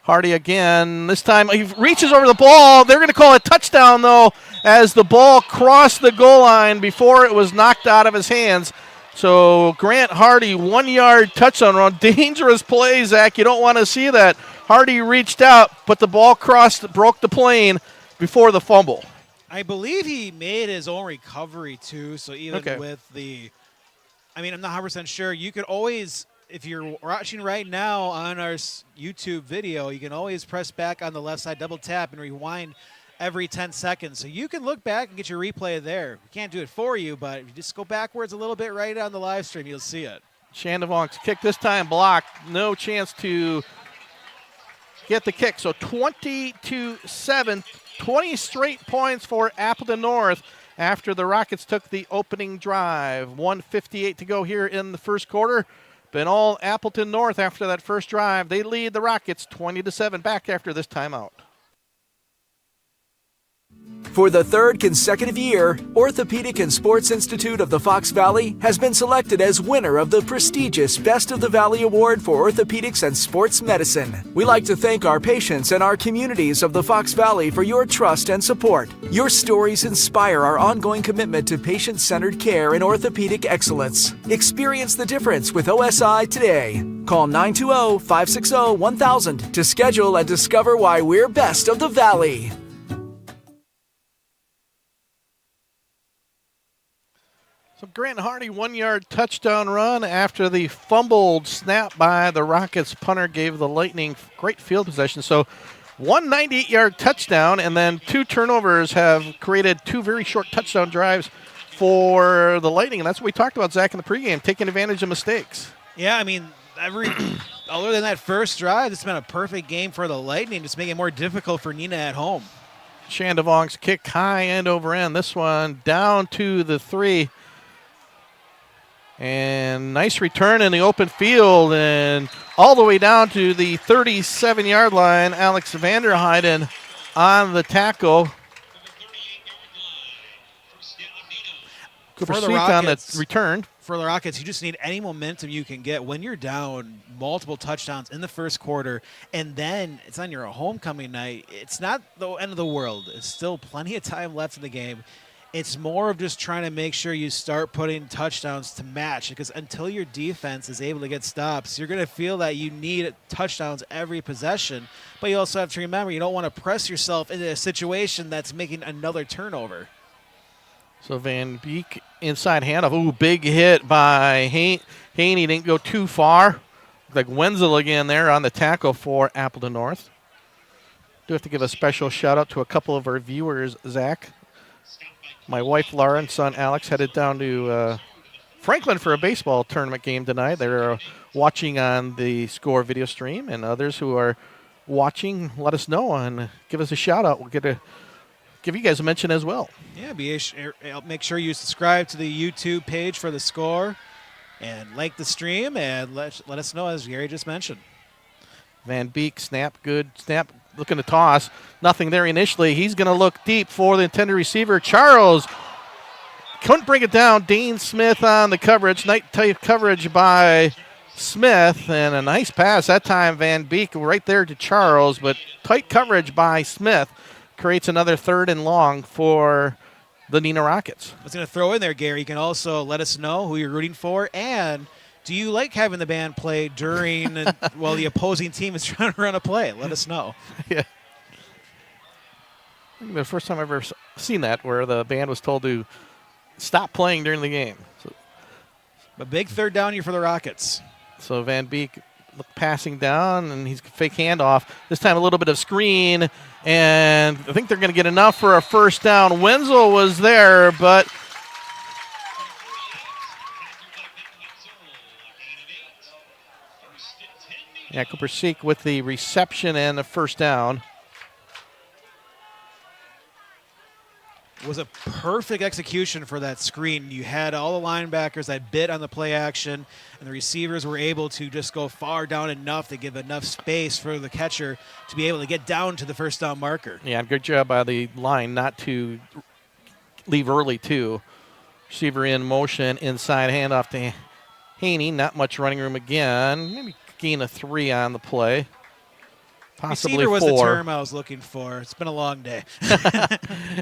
Hardy again. This time he reaches over the ball. They're going to call it touchdown, though, as the ball crossed the goal line before it was knocked out of his hands. So Grant Hardy, 1-yard touchdown run. Dangerous play, Zach. You don't want to see that. Hardy reached out, but the ball broke the plane before the fumble. I believe he made his own recovery, too. So even with I'm not 100% sure. You could always, if you're watching right now on our YouTube video, you can always press back on the left side, double tap, and rewind every 10 seconds. So you can look back and get your replay there. We can't do it for you, but if you just go backwards a little bit right on the live stream, you'll see it. Shandevonk's kick this time blocked. No chance to get the kick. So 20-7, 20 straight points for Appleton North after the Rockets took the opening drive. 1:58 to go here in the first quarter. Been all Appleton North after that first drive. They lead the Rockets 20-7 back after this timeout. For the 3rd consecutive year, Orthopedic and Sports Institute of the Fox Valley has been selected as winner of the prestigious Best of the Valley Award for Orthopedics and Sports Medicine. We like to thank our patients and our communities of the Fox Valley for your trust and support. Your stories inspire our ongoing commitment to patient-centered care and orthopedic excellence. Experience the difference with OSI today. Call 920-560-1000 to schedule and discover why we're best of the Valley. So Grant Hardy, 1-yard touchdown run after the fumbled snap by the Rockets punter gave the Lightning great field possession. So 198-yard touchdown, and then 2 turnovers have created 2 very short touchdown drives for the Lightning. And that's what we talked about, Zach, in the pregame, taking advantage of mistakes. Yeah, other than that first drive, it's been a perfect game for the Lightning, just making it more difficult for Neenah at home. Shandevonk's kick high end over end. This one down to the 3. And nice return in the open field and all the way down to the 37-yard line. Alex Vanderheiden on the tackle. Cooper Sweet on the return. for the Rockets, you just need any momentum you can get when you're down multiple touchdowns in the first quarter, and then it's on your homecoming night. It's not the end of the world. It's still plenty of time left in the game. It's more of just trying to make sure you start putting touchdowns to match, because until your defense is able to get stops, you're going to feel that you need touchdowns every possession. But you also have to remember, you don't want to press yourself into a situation that's making another turnover. So Van Beek inside handoff. Ooh, big hit by Haney. Didn't go too far. Like Wenzel again there on the tackle for Appleton North. Do have to give a special shout out to a couple of our viewers, Zach. My wife Laura and son Alex headed down to Franklin for a baseball tournament game tonight. They're watching on the Score video stream, and others who are watching, let us know and give us a shout out. We'll give you guys a mention as well. Yeah, make sure you subscribe to the YouTube page for the Score and like the stream, and let us know, as Gary just mentioned. Van Beek, snap, good snap, looking to toss. Nothing there initially. He's going to look deep for the intended receiver. Charles couldn't bring it down. Dean Smith on the coverage. Night tight coverage by Smith, and a nice pass that time. Van Beek right there to Charles, but tight coverage by Smith creates another 3rd and long for the Neenah Rockets. I was going to throw in there, Gary, you can also let us know who you're rooting for, and do you like having the band play during while the opposing team is trying to run a play? Let us know. Yeah. I think the first time I've ever seen that, where the band was told to stop playing during the game. So, a big 3rd down here for the Rockets. So Van Beek passing down, and he's fake handoff. This time a little bit of screen, and I think they're going to get enough for a 1st down. Wenzel was there, but Cooper Seek with the reception and the 1st down. It was a perfect execution for that screen. You had all the linebackers that bit on the play action, and the receivers were able to just go far down enough to give enough space for the catcher to be able to get down to the 1st down marker. Yeah, good job by the line not to leave early, too. Receiver in motion, inside handoff to Haney. Not much running room again. Maybe gain a 3 on the play. Possibly receiver 4. Was the term I was looking for. It's been a long day.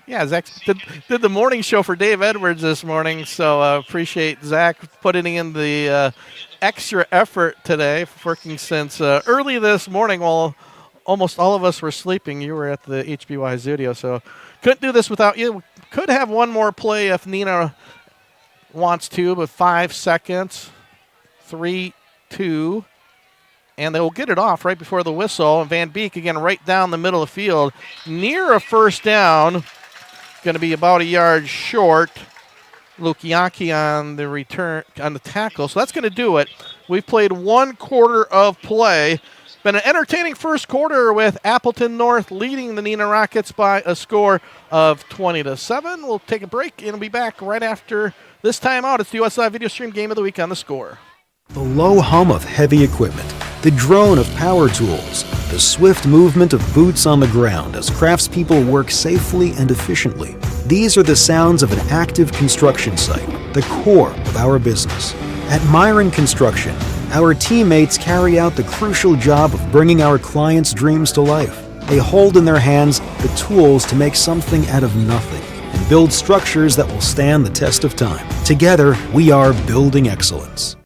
Yeah, Zach did the morning show for Dave Edwards this morning, so appreciate Zach putting in the extra effort today, working since early this morning while almost all of us were sleeping. You were at the HBY studio, so couldn't do this without you. Could have one more play if Neenah wants to, but 5 seconds. 3, 2. And they will get it off right before the whistle. And Van Beek, again, right down the middle of the field. Near a 1st down. Going to be about a yard short. Lukiaki on the return, on the tackle. So that's going to do it. We've played 1 quarter of play. Been an entertaining first quarter with Appleton North leading the Neenah Rockets by a score of 20-7. We'll take a break and we'll be back right after this timeout. It's the USI Video Stream Game of the Week on the Score. The low hum of heavy equipment, the drone of power tools, the swift movement of boots on the ground as craftspeople work safely and efficiently. These are the sounds of an active construction site, the core of our business. At Myron Construction, our teammates carry out the crucial job of bringing our clients' dreams to life. They hold in their hands the tools to make something out of nothing and build structures that will stand the test of time. Together, we are building excellence.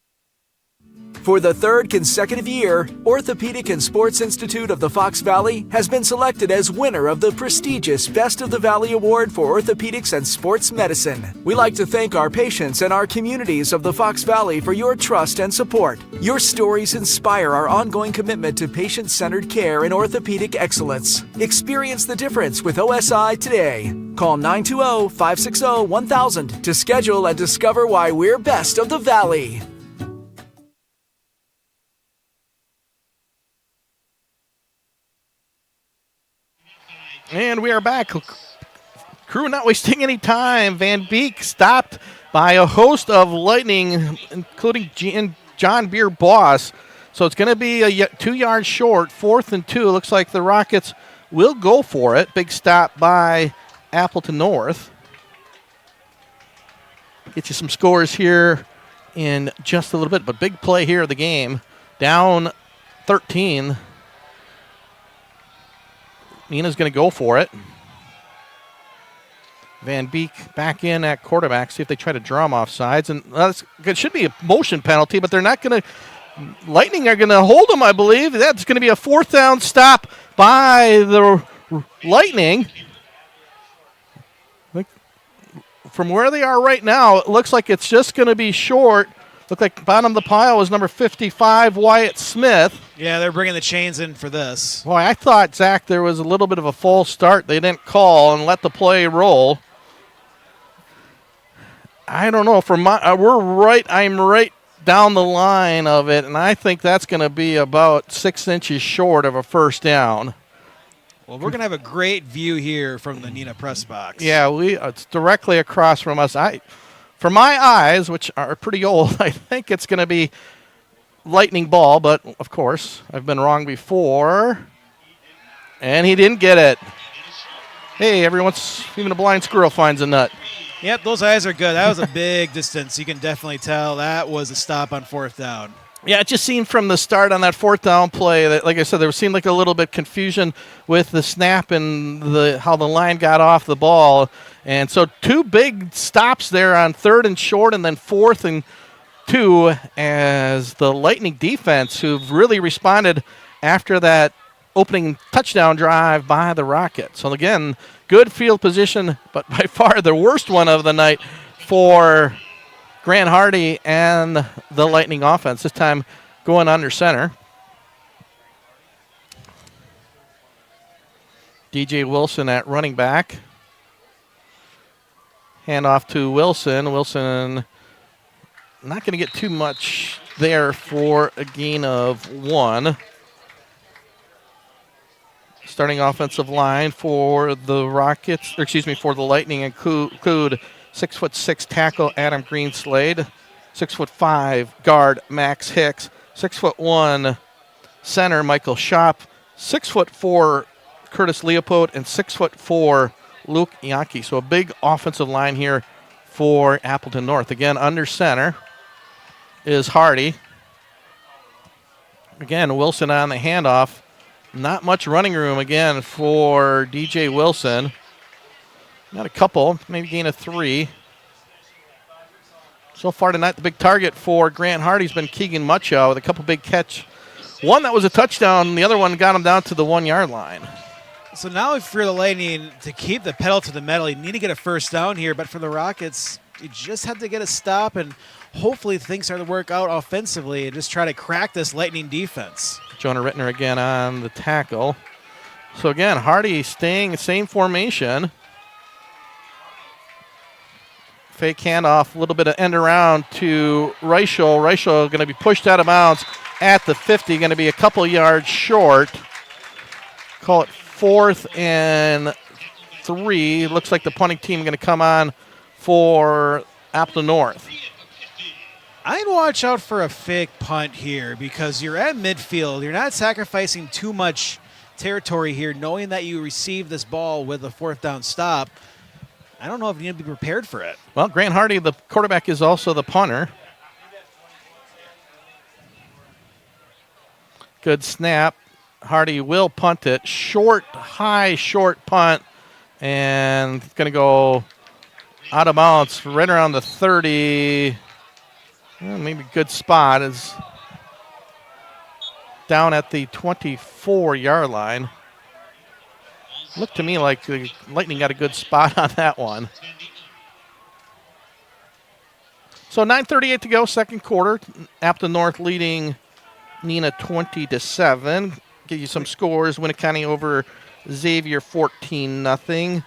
For the 3rd consecutive year, Orthopedic and Sports Institute of the Fox Valley has been selected as winner of the prestigious Best of the Valley Award for Orthopedics and Sports Medicine. We like to thank our patients and our communities of the Fox Valley for your trust and support. Your stories inspire our ongoing commitment to patient-centered care and orthopedic excellence. Experience the difference with OSI today. Call 920-560-1000 to schedule and discover why we're best of the Valley. And we are back. Crew not wasting any time. Van Beek stopped by a host of lightning, including John Beer Boss. So it's going to be 2 yards short, 4th and 2. Looks like the Rockets will go for it. Big stop by Appleton North. Get you some scores here in just a little bit. But big play here of the game. Down 13. Neenah's going to go for it. Van Beek back in at quarterback. See if they try to draw him off sides. And it should be a motion penalty, but they're not going to. Lightning are going to hold him, I believe. That's going to be a 4th down stop by the Lightning. From where they are right now, it looks like it's just going to be short. Look like bottom of the pile is number 55, Wyatt Smith. Yeah, they're bringing the chains in for this. Boy, I thought, Zach, there was a little bit of a false start. They didn't call and let the play roll. I don't know. I'm right down the line of it, and I think that's going to be about 6 inches short of a 1st down. Well, we're going to have a great view here from the Neenah press box. Yeah, it's directly across from us. For my eyes, which are pretty old, I think it's going to be Lightning ball, but of course, I've been wrong before. And he didn't get it. Hey, even a blind squirrel finds a nut. Yep, those eyes are good. That was a big distance. You can definitely tell that was a stop on 4th down. Yeah, it just seemed from the start on that 4th down play that, like I said, there seemed like a little bit confusion with the snap and how the line got off the ball. And so 2 big stops there on 3rd and short and then 4th and 2 as the Lightning defense, who've really responded after that opening touchdown drive by the Rockets. So, again, good field position, but by far the worst one of the night for Grant Hardy and the Lightning offense, this time going under center. DJ Wilson at running back. Handoff to Wilson. Wilson not going to get too much there for a gain of 1. Starting offensive line for the Rockets, for the Lightning include 6'6" tackle Adam Greenslade, 6'5" guard Max Hicks, 6'1" center Michael Schopp, 6'4" Curtis Leopold, and 6'4" Luke Ianchi. So a big offensive line here for Appleton North. Again, under center is Hardy. Again, Wilson on the handoff. Not much running room again for DJ Wilson. Not a couple, maybe gain of 3. So far tonight, the big target for Grant Hardy's been Keegan Muchow with a couple big catch. One that was a touchdown, the other one got him down to the 1-yard line. So now if you're the Lightning, to keep the pedal to the metal, you need to get a 1st down here. But for the Rockets, you just have to get a stop, and hopefully things start to work out offensively and just try to crack this Lightning defense. Jonah Rittner again on the tackle. So again, Hardy staying the same formation. Fake handoff, a little bit of end around to Reichel. Reichel going to be pushed out of bounds at the 50, going to be a couple yards short. Call it 4th and 3. Looks like the punting team going to come on for Appleton North. I'd watch out for a fake punt here because you're at midfield. You're not sacrificing too much territory here, knowing that you received this ball with a 4th down stop. I don't know if you need to be prepared for it. Well, Grant Hardy, the quarterback, is also the punter. Good snap. Hardy will punt it. Short punt. And it's going to go out of bounds right around the 30. Well, maybe a good spot is down at the 24-yard line. Looked to me like the Lightning got a good spot on that one. So 9:38 to go, 2nd quarter. Appleton North leading Neenah 20-7. Give you some scores. Winnicott over Xavier 14-0.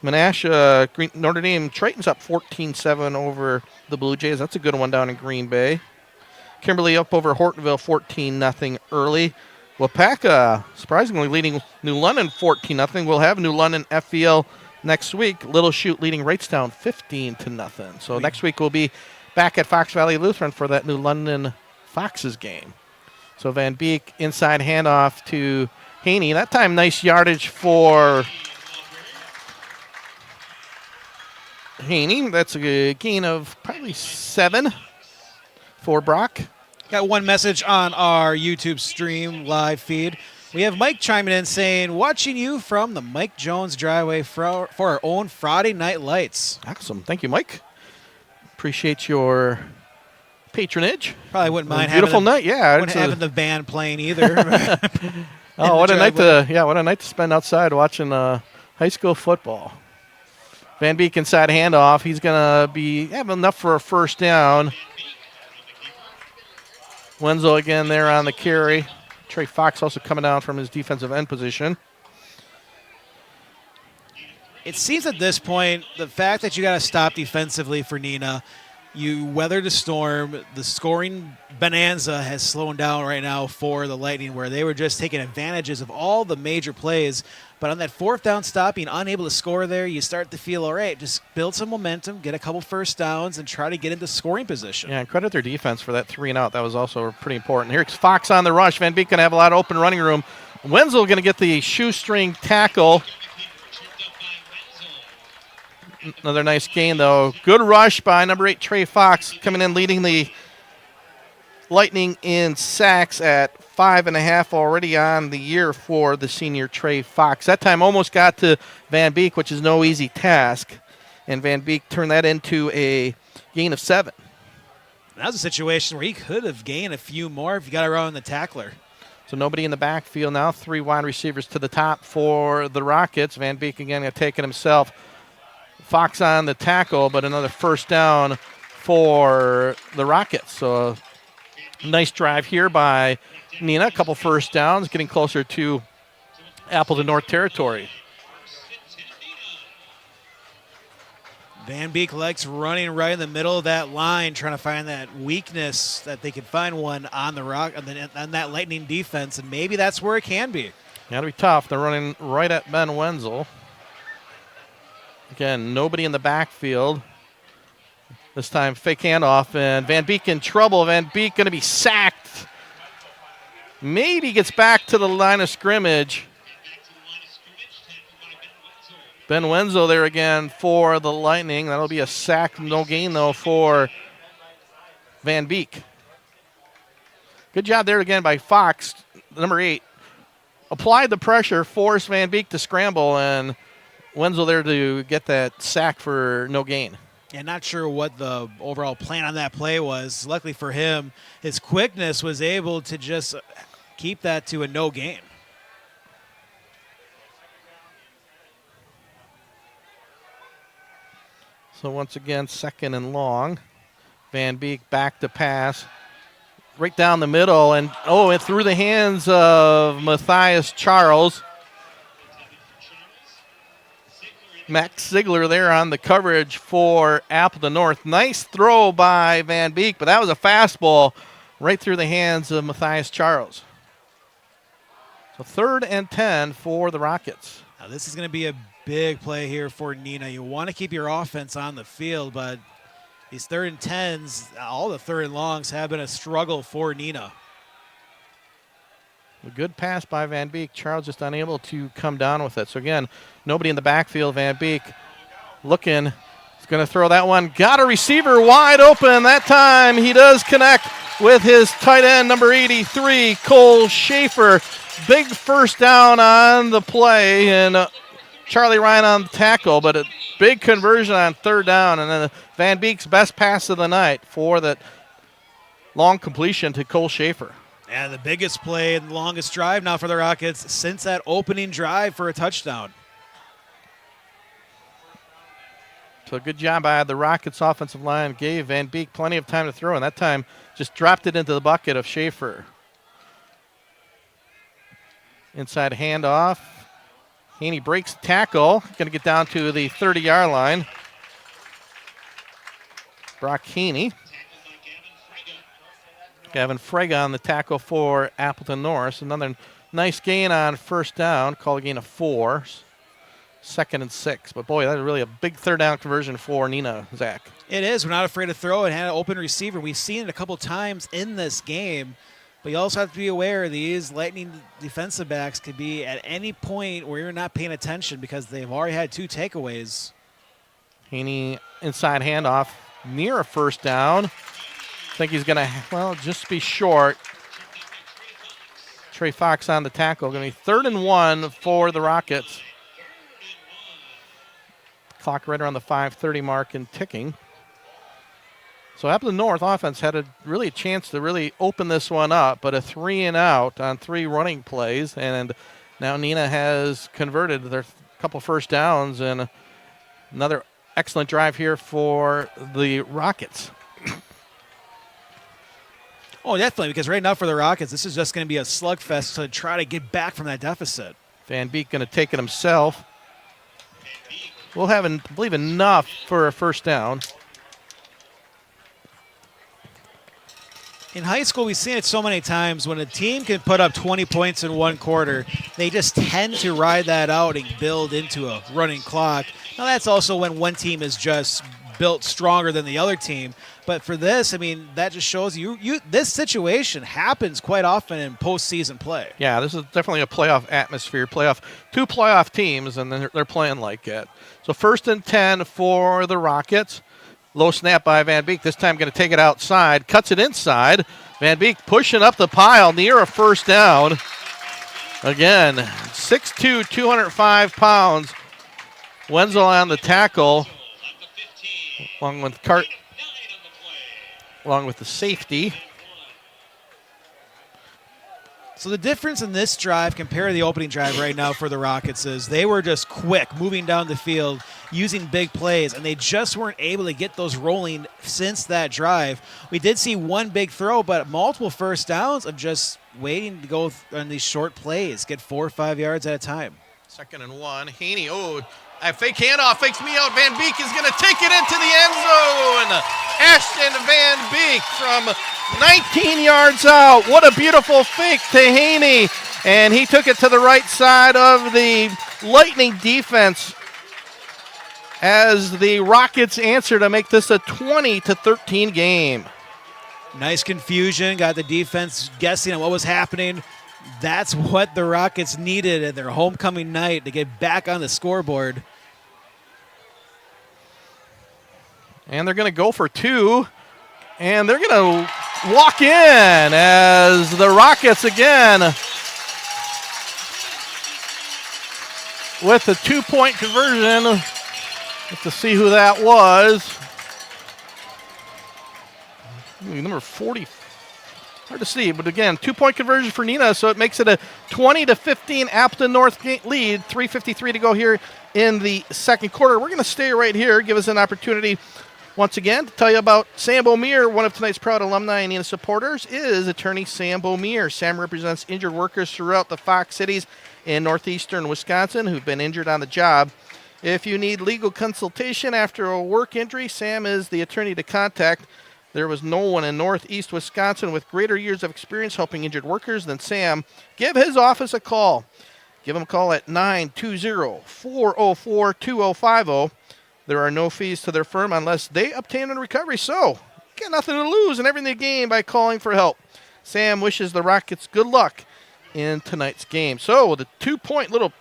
Menasha, Notre Dame, Triton's up 14-7 over the Blue Jays. That's a good one down in Green Bay. Kimberly up over Hortonville 14-0 early. Wapaka, surprisingly, leading New London 14-0. We'll have New London FVL next week. Little Chute leading Wrightstown 15-0. So next week we'll be back at Fox Valley Lutheran for that New London Foxes game. So Van Beek, inside handoff to Haney. That time, nice yardage for Haney. That's a gain of probably 7 for Brock. Got one message on our YouTube stream live feed. We have Mike chiming in saying, watching you from the Mike Jones driveway for our own Friday night lights. Awesome. Thank you, Mike. Appreciate your patronage. Probably wouldn't mind beautiful night. Yeah. Wouldn't having the band playing either. Oh, what a night what a night to spend outside watching high school football. Van Beek inside handoff. He's going to have enough for a first down. Wenzel again there on the carry. Trey Fox also coming down from his defensive end position. It seems at this point, the fact that you got to stop defensively for Neenah, you weathered the storm. The scoring bonanza has slowed down right now for the Lightning, where they were just taking advantages of all the major plays. But on that fourth down stop, being unable to score there, you start to feel, all right, just build some momentum, get a couple first downs, and try to get into scoring position. Yeah, and credit their defense for that 3-and-out. That was also pretty important. Here's Fox on the rush. Van Beek going to have a lot of open running room. Wenzel going to get the shoestring tackle. Another nice gain, though. Good rush by number 8, Trey Fox, coming in leading the Lightning in sacks at 5.5 already on the year for the senior Trey Fox. That time almost got to Van Beek, which is no easy task. And Van Beek turned that into a gain of 7. That was a situation where he could have gained a few more if you got around the tackler. So nobody in the backfield now. 3 wide receivers to the top for the Rockets. Van Beek again going to take it himself. Fox on the tackle, but another first down for the Rockets. So a nice drive here by Neenah. A couple first downs, getting closer to Appleton North territory. Van Beek likes running right in the middle of that line, trying to find that weakness that they could find one on the rock on that Lightning defense, and maybe that's where it can be. Got to be tough. They're running right at Ben Wenzel. Again, nobody in the backfield. This time, fake handoff, and Van Beek in trouble. Van Beek going to be sacked. Maybe gets back to the line of scrimmage. Ben Wenzel there again for the Lightning. That'll be a sack, no gain, though, for Van Beek. Good job there again by Fox, number 8. Applied the pressure, forced Van Beek to scramble, and Wenzel there to get that sack for no gain. Yeah, not sure what the overall plan on that play was. Luckily for him, his quickness was able to just keep that to a no gain. So once again, 2nd and long. Van Beek back to pass. Right down the middle, and it through the hands of Matthias Charles. Max Ziegler there on the coverage for Appleton North. Nice throw by Van Beek, but that was a fastball right through the hands of Matthias Charles. So 3rd and 10 for the Rockets. Now this is going to be a big play here for Neenah. You want to keep your offense on the field, but these 3rd and 10s, all the 3rd and longs have been a struggle for Neenah. A good pass by Van Beek. Charles just unable to come down with it. So again, nobody in the backfield. Van Beek looking. He's going to throw that one. Got a receiver wide open. That time he does connect with his tight end, number 83, Cole Schaefer. Big first down on the play, and Charlie Ryan on the tackle, but a big conversion on 3rd down. And then Van Beek's best pass of the night for that long completion to Cole Schaefer. And the biggest play and the longest drive now for the Rockets since that opening drive for a touchdown. So good job by the Rockets offensive line. Gave Van Beek plenty of time to throw, and that time just dropped it into the bucket of Schaefer. Inside handoff. Haney breaks the tackle. Going to get down to the 30-yard line. Brock Haney. Gavin Frega on the tackle for Appleton North. Another nice gain on first down. Call a gain of 4. 2nd and 6. But, boy, that is really a big 3rd down conversion for Neenah, Zach. It is. We're not afraid to throw it. Had an open receiver. We've seen it a couple times in this game. But you also have to be aware these Lightning defensive backs could be at any point where you're not paying attention because they've already had 2 takeaways. Haney inside handoff near a first down. I think he's going to, just be short. Trey Fox on the tackle. Going to be 3rd and 1 for the Rockets. Clock right around the 5:30 mark and ticking. So Appleton North offense had a chance to really open this one up, but a 3-and-out on 3 running plays, and now Neenah has converted their couple first downs, and another excellent drive here for the Rockets. Oh, definitely, because right now for the Rockets, this is just going to be a slugfest to try to get back from that deficit. Van Beek going to take it himself. We'll have, I believe, enough for a first down. In high school, we've seen it so many times when a team can put up 20 points in one quarter, they just tend to ride that out and build into a running clock. Now, that's also when one team is just built stronger than the other team. But for this, I mean, that just shows you this situation happens quite often in postseason play. Yeah, this is definitely a playoff atmosphere. Two playoff teams, and they're playing like it. So 1st and 10 for the Rockets. Low snap by Van Beek. This time going to take it outside. Cuts it inside. Van Beek pushing up the pile near a first down. Again, 6'2", 205 pounds. Wenzel on the tackle. Along with the safety. So the difference in this drive compared to the opening drive right now for the Rockets is they were just quick, moving down the field, using big plays, and they just weren't able to get those rolling since that drive. We did see one big throw, but multiple first downs of just waiting to go on these short plays, get 4 or 5 yards at a time. 2nd and 1. Haney, a fake handoff, fakes me out. Van Beek is going to take it into the end zone. Ashton Van Beek from 19 yards out. What a beautiful fake to Haney. And he took it to the right side of the Lightning defense as the Rockets answer to make this a 20-13 game. Nice confusion, got the defense guessing on what was happening. That's what the Rockets needed at their homecoming night to get back on the scoreboard. And they're going to go for 2. And they're going to walk in as the Rockets again with the 2-point conversion. Have to see who that was. Number 40. Hard to see, but again, 2-point conversion for Neenah, so it makes it a 20-15 Appleton North lead. 3:53 to go here in the second quarter. We're going to stay right here, give us an opportunity once again to tell you about Sam Beaumier. One of tonight's proud alumni and Neenah supporters is attorney Sam Beaumier. Sam represents injured workers throughout the Fox cities in northeastern Wisconsin who've been injured on the job. If you need legal consultation after a work injury, Sam is the attorney to contact. There was no one in northeast Wisconsin with greater years of experience helping injured workers than Sam. Give his office a call. Give him a call at 920-404-2050. There are no fees to their firm unless they obtain a recovery. So, got nothing to lose and everything to gain by calling for help. Sam wishes the Rockets good luck in tonight's game. So, the 2-point little...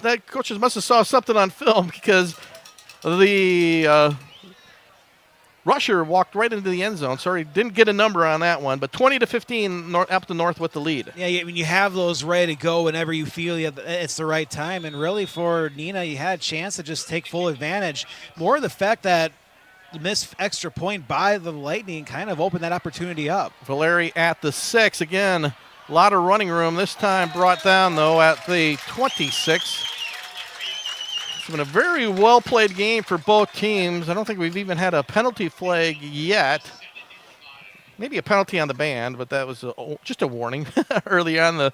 That coaches must have saw something on film because the... rusher walked right into the end zone. Sorry, didn't get a number on that one, but 20-15, Appleton North with the lead. Yeah, I mean, you have those ready to go whenever you feel it's the right time, and really for Neenah, you had a chance to just take full advantage. More the fact that the missed extra point by the Lightning kind of opened that opportunity up. Valeri at the 6. Again, a lot of running room. This time brought down, though, at the 26. It's been a very well-played game for both teams. I don't think we've even had a penalty flag yet. Maybe a penalty on the band, but that was just a warning early on.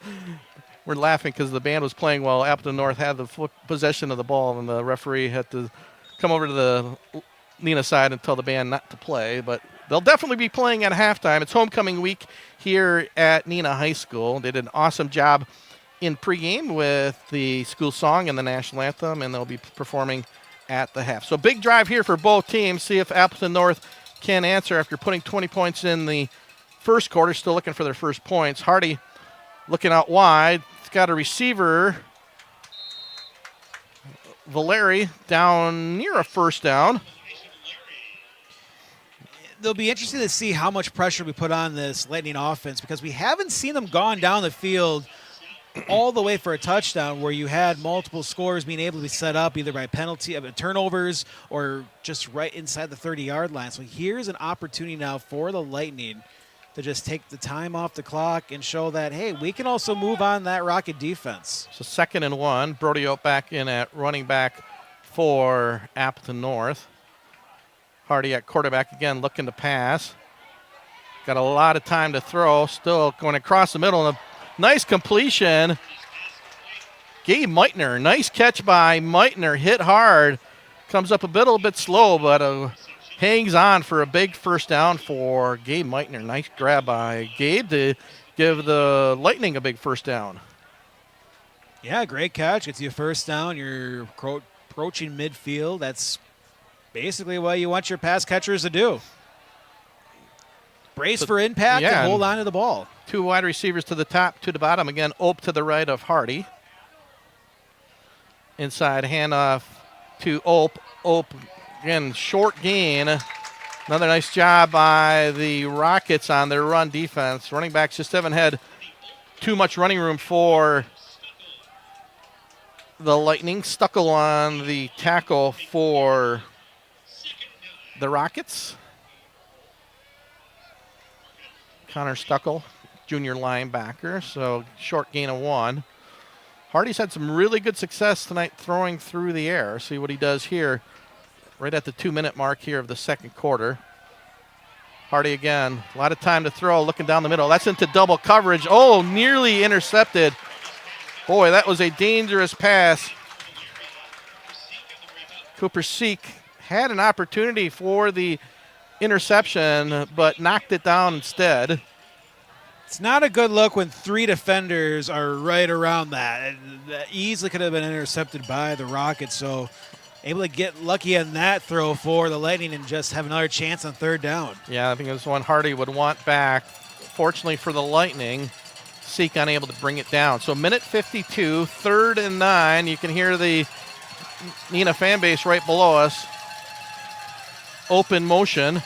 We're laughing because the band was playing while Appleton North had the possession of the ball, and the referee had to come over to the Neenah side and tell the band not to play. But they'll definitely be playing at halftime. It's homecoming week here at Neenah High School. They did an awesome job in pregame with the school song and the national anthem, and they'll be performing at the half. So big drive here for both teams. See if Appleton North can answer after putting 20 points in the first quarter. Still looking for their first points. Hardy looking out wide. It's got a receiver Valeri down near a first down. They'll be interesting to see how much pressure we put on this Lightning offense because we haven't seen them gone down the field all the way for a touchdown where you had multiple scores being able to be set up either by turnovers or just right inside the 30-yard line. So here's an opportunity now for the Lightning to just take the time off the clock and show that, hey, we can also move on that Rocket defense. So 2nd and 1. Brody Oak back in at running back for Appleton North. Hardy at quarterback again, looking to pass. Got a lot of time to throw. Still going across the middle. And a nice completion. Gabe Meitner. Nice catch by Meitner. Hit hard. Comes up a little bit slow, but hangs on for a big first down for Gabe Meitner. Nice grab by Gabe to give the Lightning a big first down. Yeah, great catch. Gets you a first down. You're approaching midfield. That's basically what you want your pass catchers to do. Brace for impact and hold on to the ball. 2 wide receivers to the top, to the bottom. Again, Ope to the right of Hardy. Inside handoff to Ope. Ope, again, short gain. Another nice job by the Rockets on their run defense. Running backs just haven't had too much running room for the Lightning. Stuckle on the tackle for the Rockets. Connor Stuckle, junior linebacker, so short gain of 1. Hardy's had some really good success tonight throwing through the air. See what he does here right at the 2-minute mark here of the second quarter. Hardy again, a lot of time to throw, looking down the middle. That's into double coverage. Oh, nearly intercepted. Boy, that was a dangerous pass. Cooper Seek had an opportunity for the interception, but knocked it down instead. It's not a good look when 3 defenders are right around that. That easily could have been intercepted by the Rockets, so able to get lucky on that throw for the Lightning and just have another chance on 3rd down. Yeah, I think it was one Hardy would want back. Fortunately for the Lightning, Seek unable to bring it down. So minute 52, 3rd and 9. You can hear the Neenah fan base right below us. Open motion.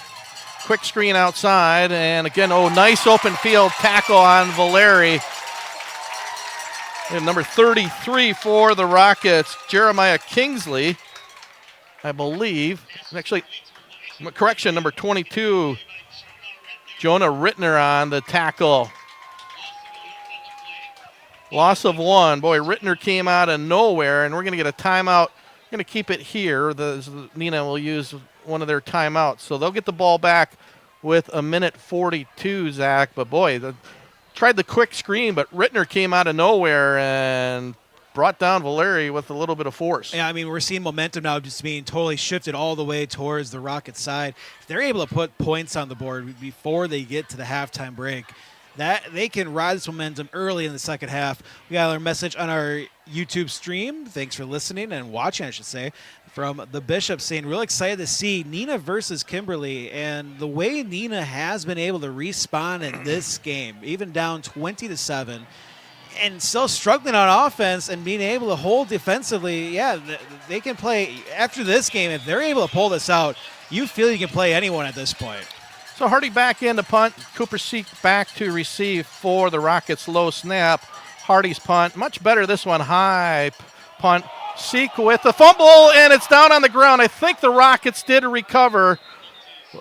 Quick screen outside. And again, nice open field tackle on Valeri. And number 33 for the Rockets, Jeremiah Kingsley, I believe. Actually, correction, number 22, Jonah Rittner on the tackle. Loss of 1. Boy, Rittner came out of nowhere, and we're going to get a timeout. We're going to keep it here. Neenah will use one of their timeouts. So they'll get the ball back with a minute 42, Zach. But, boy, tried the quick screen, but Rittner came out of nowhere and brought down Valeri with a little bit of force. Yeah, I mean, we're seeing momentum now just being totally shifted all the way towards the Rockets side. If they're able to put points on the board before they get to the halftime break, that they can ride this momentum early in the second half. We got our message on our YouTube stream. Thanks for listening and watching, I should say, from the Bishop saying, real excited to see Neenah versus Kimberly, and the way Neenah has been able to respond in this game, even down 20-7, and still struggling on offense and being able to hold defensively. Yeah, they can play after this game. If they're able to pull this out, you feel you can play anyone at this point. So Hardy back in to punt. Cooper Seek back to receive for the Rockets. Low snap. Hardy's punt. Much better this one. High punt. Seek with the fumble, and it's down on the ground. I think the Rockets did recover.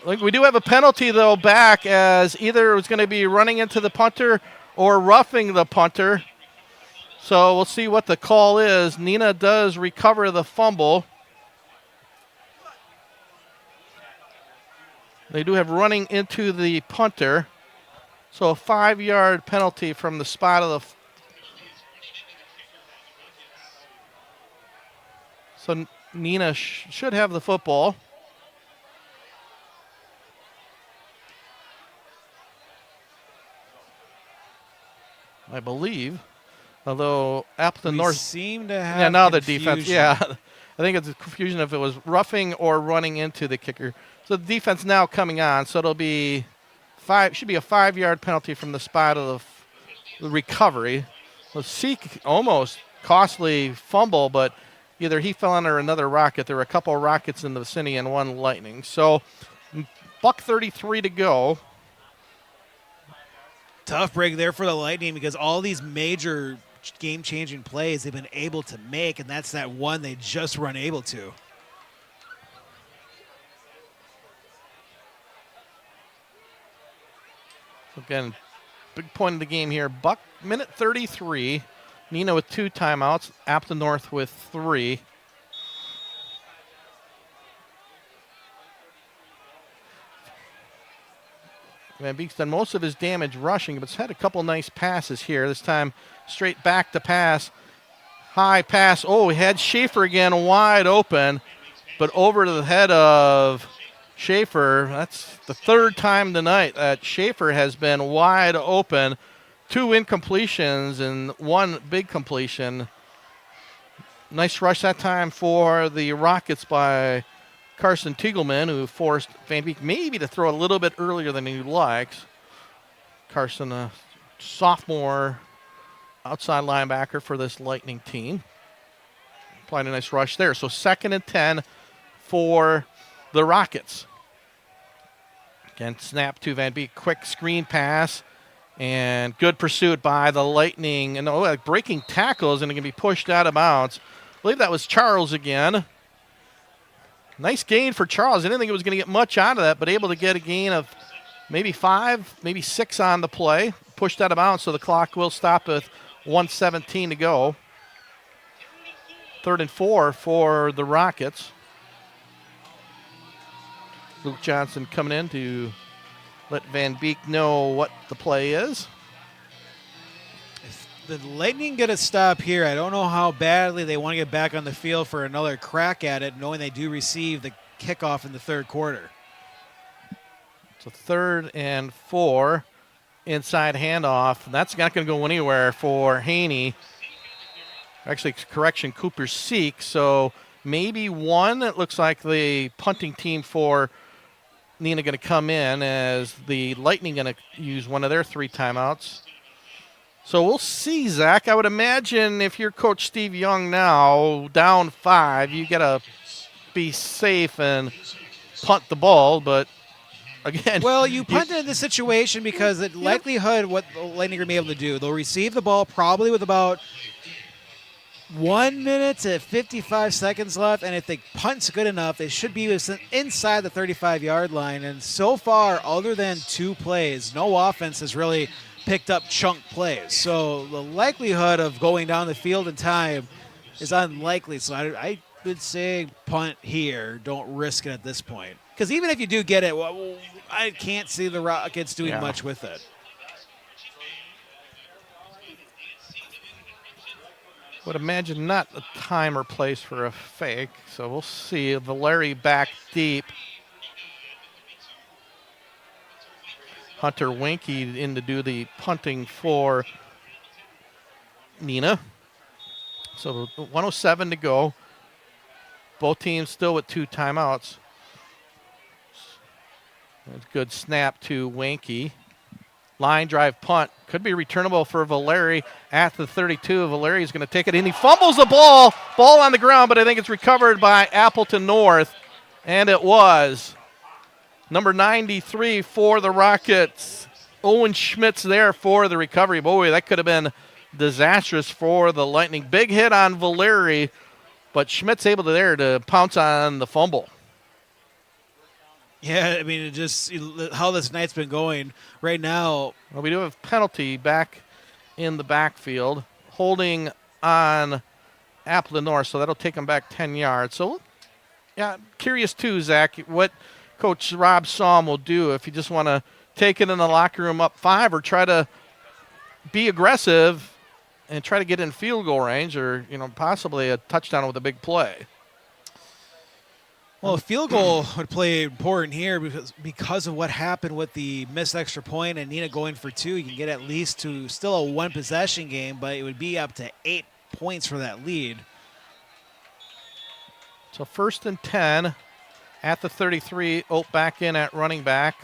We do have a penalty, though, back, as either it was going to be running into the punter or roughing the punter. So we'll see what the call is. Neenah does recover the fumble. They do have running into the punter. So a 5-yard penalty from the spot of the. So Neenah should have the football. I believe. Although Appleton North seem to have. Yeah, now confusion. the defense. Yeah. I think it's a confusion if it was roughing or running into the kicker. So the defense now coming on. So it'll be should be a 5-yard penalty from the spot of the recovery. So Seek almost costly fumble, but either he fell under another rocket. There were a couple of rockets in the vicinity and one lightning. So $1:33 to go. Tough break there for the Lightning because all these major game-changing plays they've been able to make, and that's that one they just were unable to. Again, big point of the game here. Minute 33. Neenah with 2 timeouts. Appleton North with 3. Van Beek's done most of his damage rushing, but he's had a couple nice passes here. This time straight back to pass. High pass. Oh, he had Schaefer again wide open, but over to the head of Schaefer. That's the 3rd time tonight that Schaefer has been wide open. 2 incompletions and 1 big completion. Nice rush that time for the Rockets by Carson Tiegelman, who forced Van Beek maybe to throw a little bit earlier than he likes. Carson, a sophomore outside linebacker for this Lightning team. Applied a nice rush there. So 2nd and 10 for the Rockets. Again, snap to Van Beek. Quick screen pass. And good pursuit by the Lightning. And breaking tackles and it can be pushed out of bounds. I believe that was Charles again. Nice gain for Charles. I didn't think it was going to get much out of that, but able to get a gain of maybe 5, maybe 6 on the play. Pushed out of bounds, so the clock will stop with 1:17 to go. 3rd and 4 for the Rockets. Luke Johnson coming in to let Van Beek know what the play is. If the Lightning get a stop here, I don't know how badly they want to get back on the field for another crack at it, knowing they do receive the kickoff in the 3rd quarter. So 3rd and 4, inside handoff. That's not going to go anywhere for Haney. Actually, correction, Cooper Seek. So maybe 1. It looks like the punting team for Neenah going to come in as the Lightning going to use one of their 3 timeouts. So we'll see, Zach. I would imagine if you're Coach Steve Young now, down 5, you got to be safe and punt the ball. But again, well, you punt it in this situation because the likelihood what the Lightning are going to be able to do, they'll receive the ball probably with about 1 minute to 55 seconds left, and if the punt's good enough, they should be inside the 35-yard line. And so far, other than 2 plays, no offense has really picked up chunk plays. So the likelihood of going down the field in time is unlikely. So I would say punt here. Don't risk it at this point. Because even if you do get it, well, I can't see the Rockets doing much with it. Would imagine not a time or place for a fake. So we'll see. Valeri back deep. Hunter Winky in to do the punting for Neenah. So 1:07 to go. Both teams still with 2 timeouts. Good snap to Winky. Line drive punt. Could be returnable for Valeri at the 32. Valeri is going to take it in. He fumbles the ball. Ball on the ground, but I think it's recovered by Appleton North. And it was. Number 93 for the Rockets. Owen Schmitz there for the recovery. Boy, that could have been disastrous for the Lightning. Big hit on Valeri, but Schmitz able to pounce on the fumble. Yeah, I mean, just how this night's been going right now. Well, we do have penalty back in the backfield, holding on Appleton North, so that'll take them back 10 yards. So, yeah, curious too, Zach, what Coach Rob Saum will do if you just want to take it in the locker room up 5 or try to be aggressive and try to get in field goal range or, possibly a touchdown with a big play. Well, a field goal would play important here because of what happened with the missed extra point and Neenah going for 2. You can get at least to still a 1-possession game, but it would be up to 8 points for that lead. So 1st and 10 at the 33. Oak back in at running back.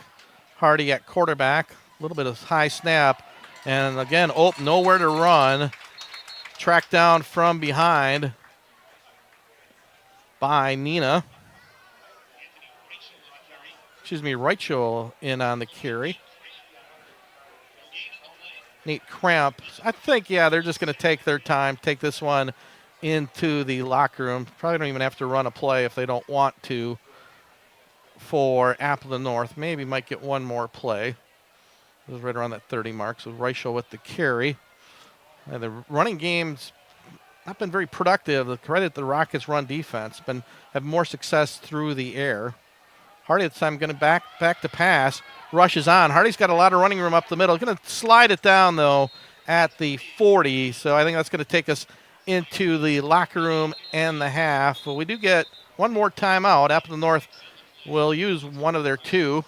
Hardy at quarterback. A little bit of high snap. And again, Oak nowhere to run. Tracked down from behind. by Neenah. Reichel in on the carry. Nate Cramp. I think, they're just going to take their time, take this one into the locker room. Probably don't even have to run a play if they don't want to for Appleton North. Maybe might get one more play. It was right around that 30 mark. So Reichel with the carry. And the running game's not been very productive. The credit the Rockets' run defense have more success through the air. Hardy this time going to back to pass. Rushes on. Hardy's got a lot of running room up the middle. Going to slide it down, though, at the 40. So I think that's going to take us into the locker room and the half. But we do get one more timeout. Appleton North will use one of their two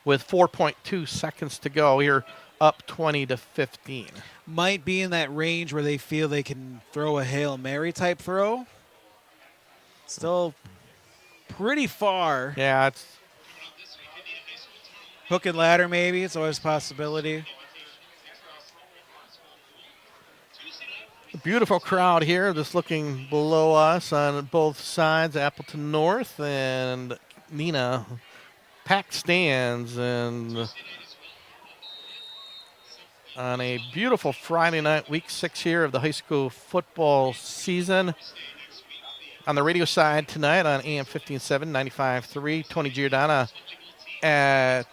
with 4.2 seconds to go here, up 20-15. Might be in that range where they feel they can throw a Hail Mary type throw. Still pretty far. Yeah, it's hook and ladder maybe. It's always a possibility. A beautiful crowd here, just looking below us on both sides, Appleton North and Neenah. Packed stands, and on a beautiful Friday night, week 6 here of the high school football season. On the radio side tonight on AM 1570, 95.3, Tony Giordana at,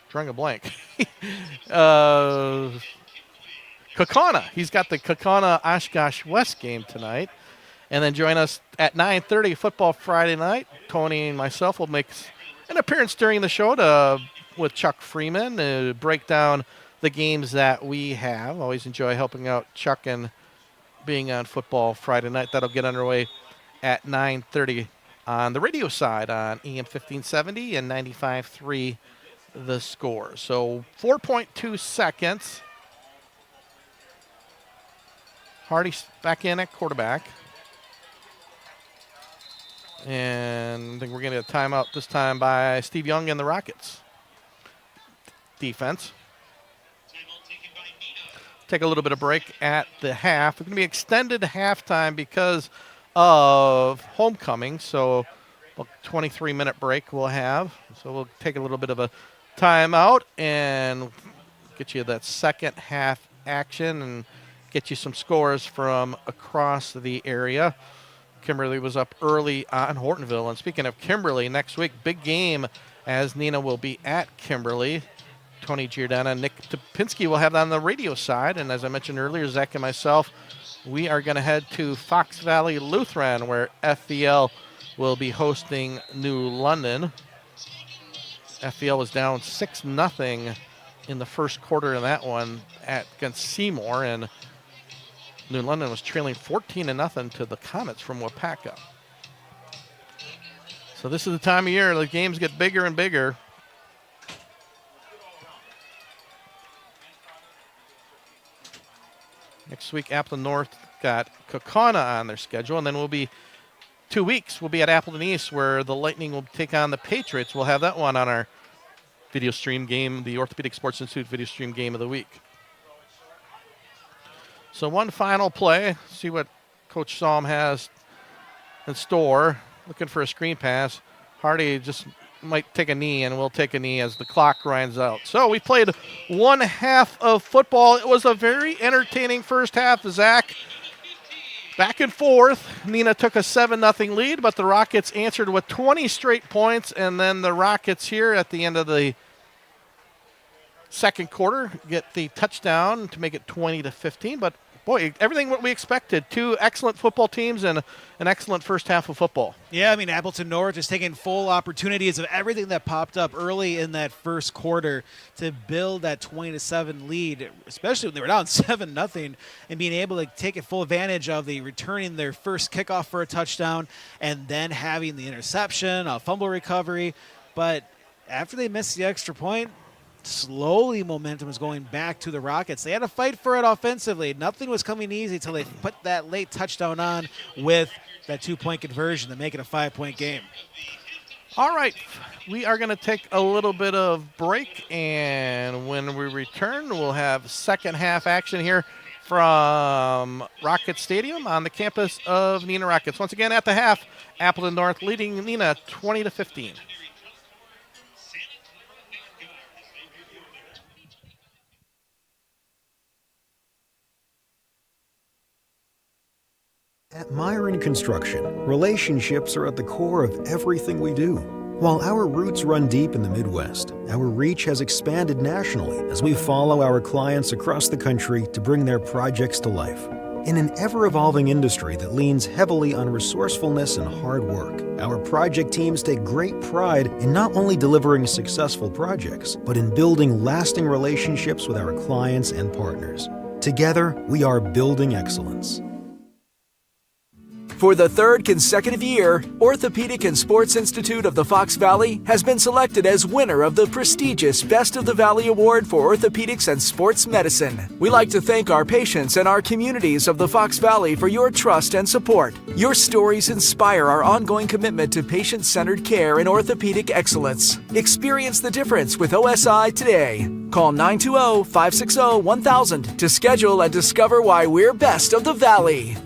drawing a blank, Kaukauna. He's got the Kaukauna Oshkosh West game tonight. And then join us at 9:30 Football Friday night. Tony and myself will make an appearance during the show with Chuck Freeman to break down the games that we have. Always enjoy helping out Chuck and being on Football Friday night. That'll get underway at 9:30 on the radio side on AM 1570 and 95.3 The Score. So 4.2 seconds. Hardy's back in at quarterback. And I think we're going to get a timeout this time by Steve Young and the Rockets. Defense. Take a little bit of break at the half. It's going to be extended halftime because of homecoming. So a 23-minute break we'll have. So we'll take a little bit of a timeout and get you that second half action and get you some scores from across the area. Kimberly was up early on Hortonville. And speaking of Kimberly, next week, big game as Neenah will be at Kimberly. Tony Giordana, Nick Topinski will have that on the radio side. And as I mentioned earlier, Zach and myself, we are going to head to Fox Valley Lutheran, where FVL will be hosting New London. FVL was down 6-0 in the first quarter in that one against Seymour. And New London was trailing 14-0 to the Comets from Wapaka. So this is the time of year the games get bigger and bigger. Next week, Appleton North got Kaukauna on their schedule, and then we'll be 2 weeks. We'll be at Appleton East, where the Lightning will take on the Patriots. We'll have that one on our video stream game, the Orthopedic Sports Institute video stream game of the week. So one final play, see what Coach Salm has in store. Looking for a screen pass. Hardy just might take a knee, and we'll take a knee as the clock runs out. So we played one half of football. It was a very entertaining first half. Zach, back and forth. Neenah took a 7-0 lead, but the Rockets answered with 20 straight points, and then the Rockets here at the end of the second quarter get the touchdown to make it 20-15. But boy, everything what we expected. Two excellent football teams and an excellent first half of football. Yeah, I mean, Appleton North is taking full opportunities of everything that popped up early in that first quarter to build that 20-7 lead, especially when they were down 7-0, and being able to take a full advantage of the returning their first kickoff for a touchdown and then having the interception, a fumble recovery. But after they missed the extra point, slowly momentum was going back to the Rockets. They had to fight for it offensively. Nothing was coming easy until they put that late touchdown on with that 2-point conversion to make it a 5-point game. All right, we are going to take a little bit of break, and when we return, we'll have second half action here. from Rocket Stadium on the campus of Neenah Rockets. Once again, at the half, Appleton North leading Neenah 20-15. At Myron Construction, relationships are at the core of everything we do. While our roots run deep in the Midwest, our reach has expanded nationally as we follow our clients across the country to bring their projects to life. In an ever-evolving industry that leans heavily on resourcefulness and hard work, our project teams take great pride in not only delivering successful projects, but in building lasting relationships with our clients and partners. Together, we are building excellence. For the third consecutive year, Orthopedic and Sports Institute of the Fox Valley has been selected as winner of the prestigious Best of the Valley Award for Orthopedics and Sports Medicine. We like to thank our patients and our communities of the Fox Valley for your trust and support. Your stories inspire our ongoing commitment to patient-centered care and orthopedic excellence. Experience the difference with OSI today. Call 920-560-1000 to schedule and discover why we're best of the Valley.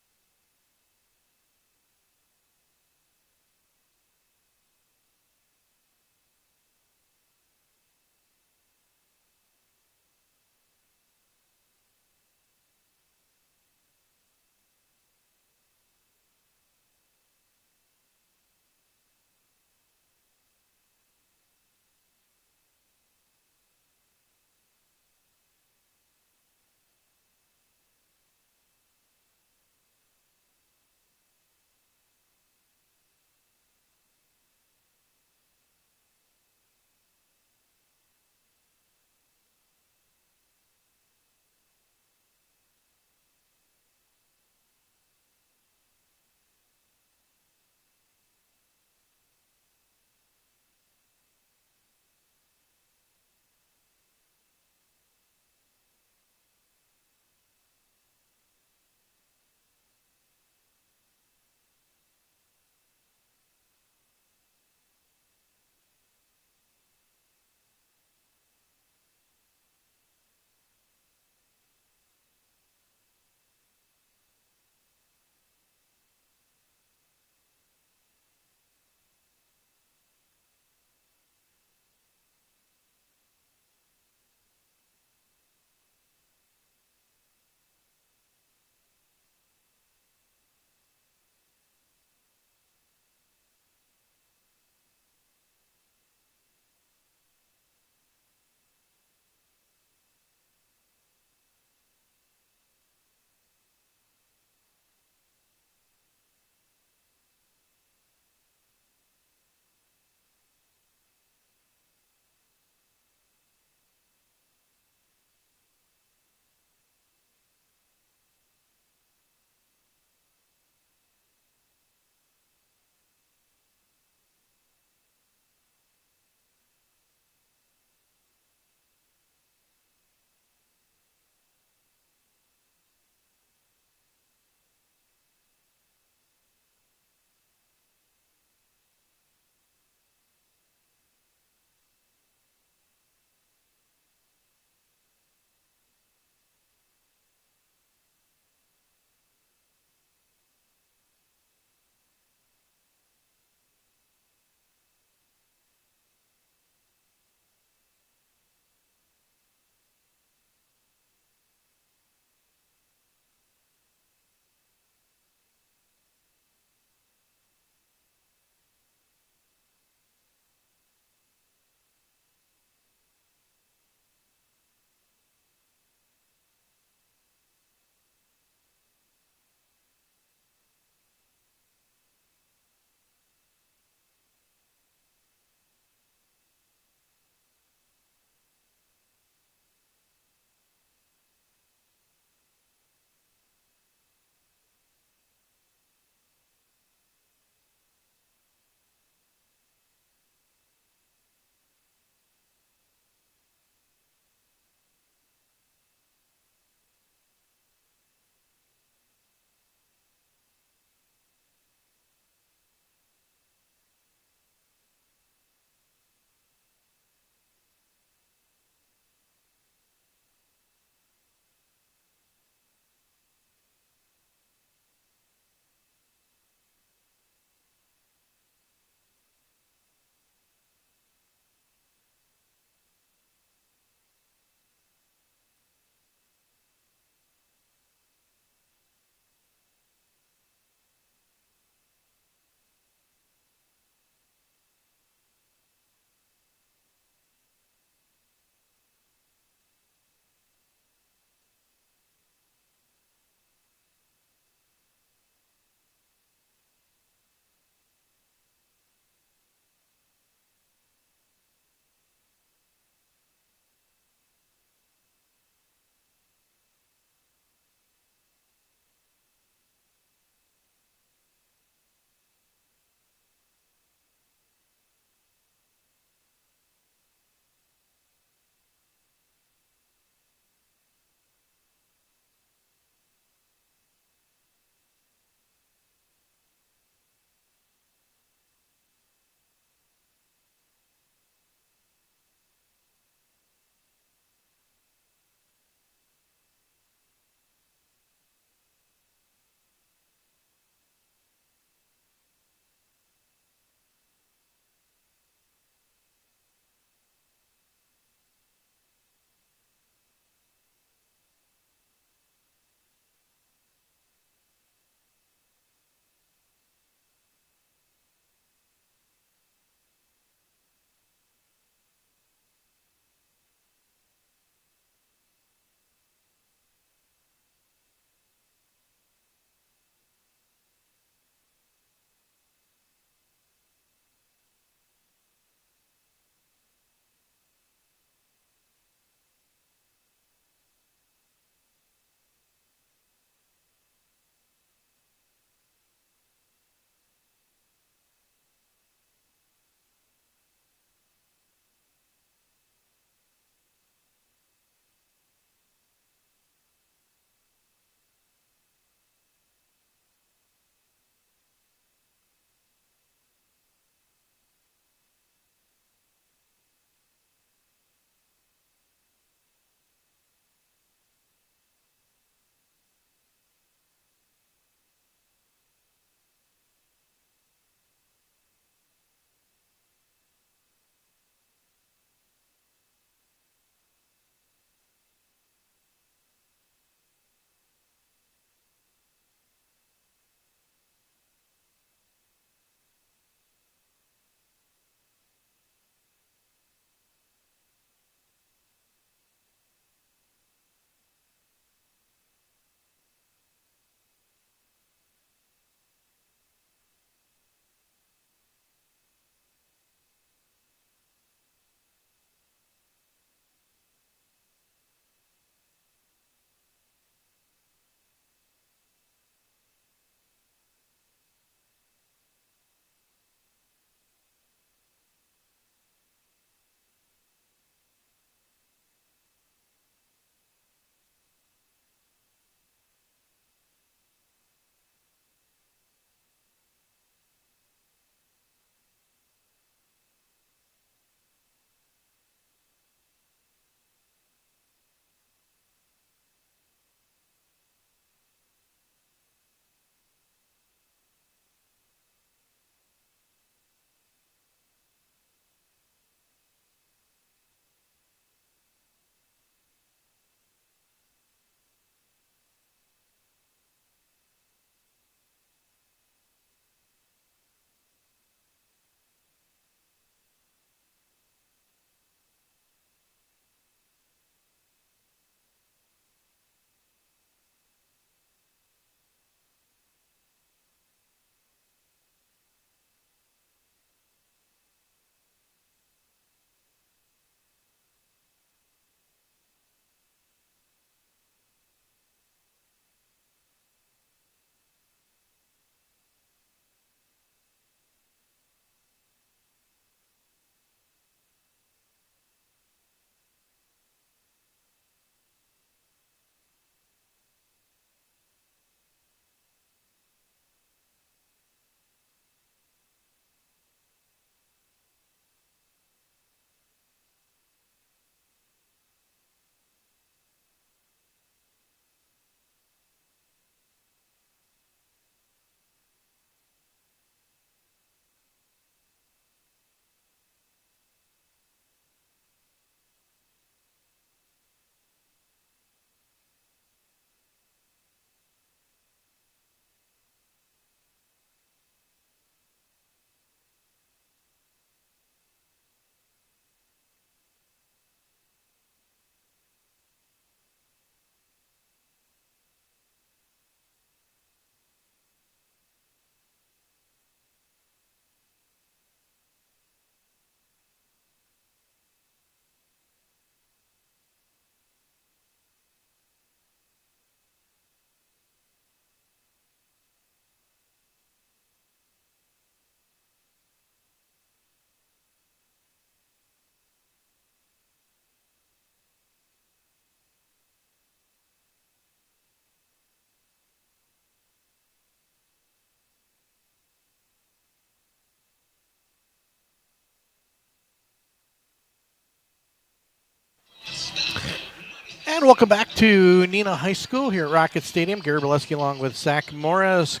And welcome back to Neenah High School here at Rocket Stadium. Gary Berleski along with Zach Morris.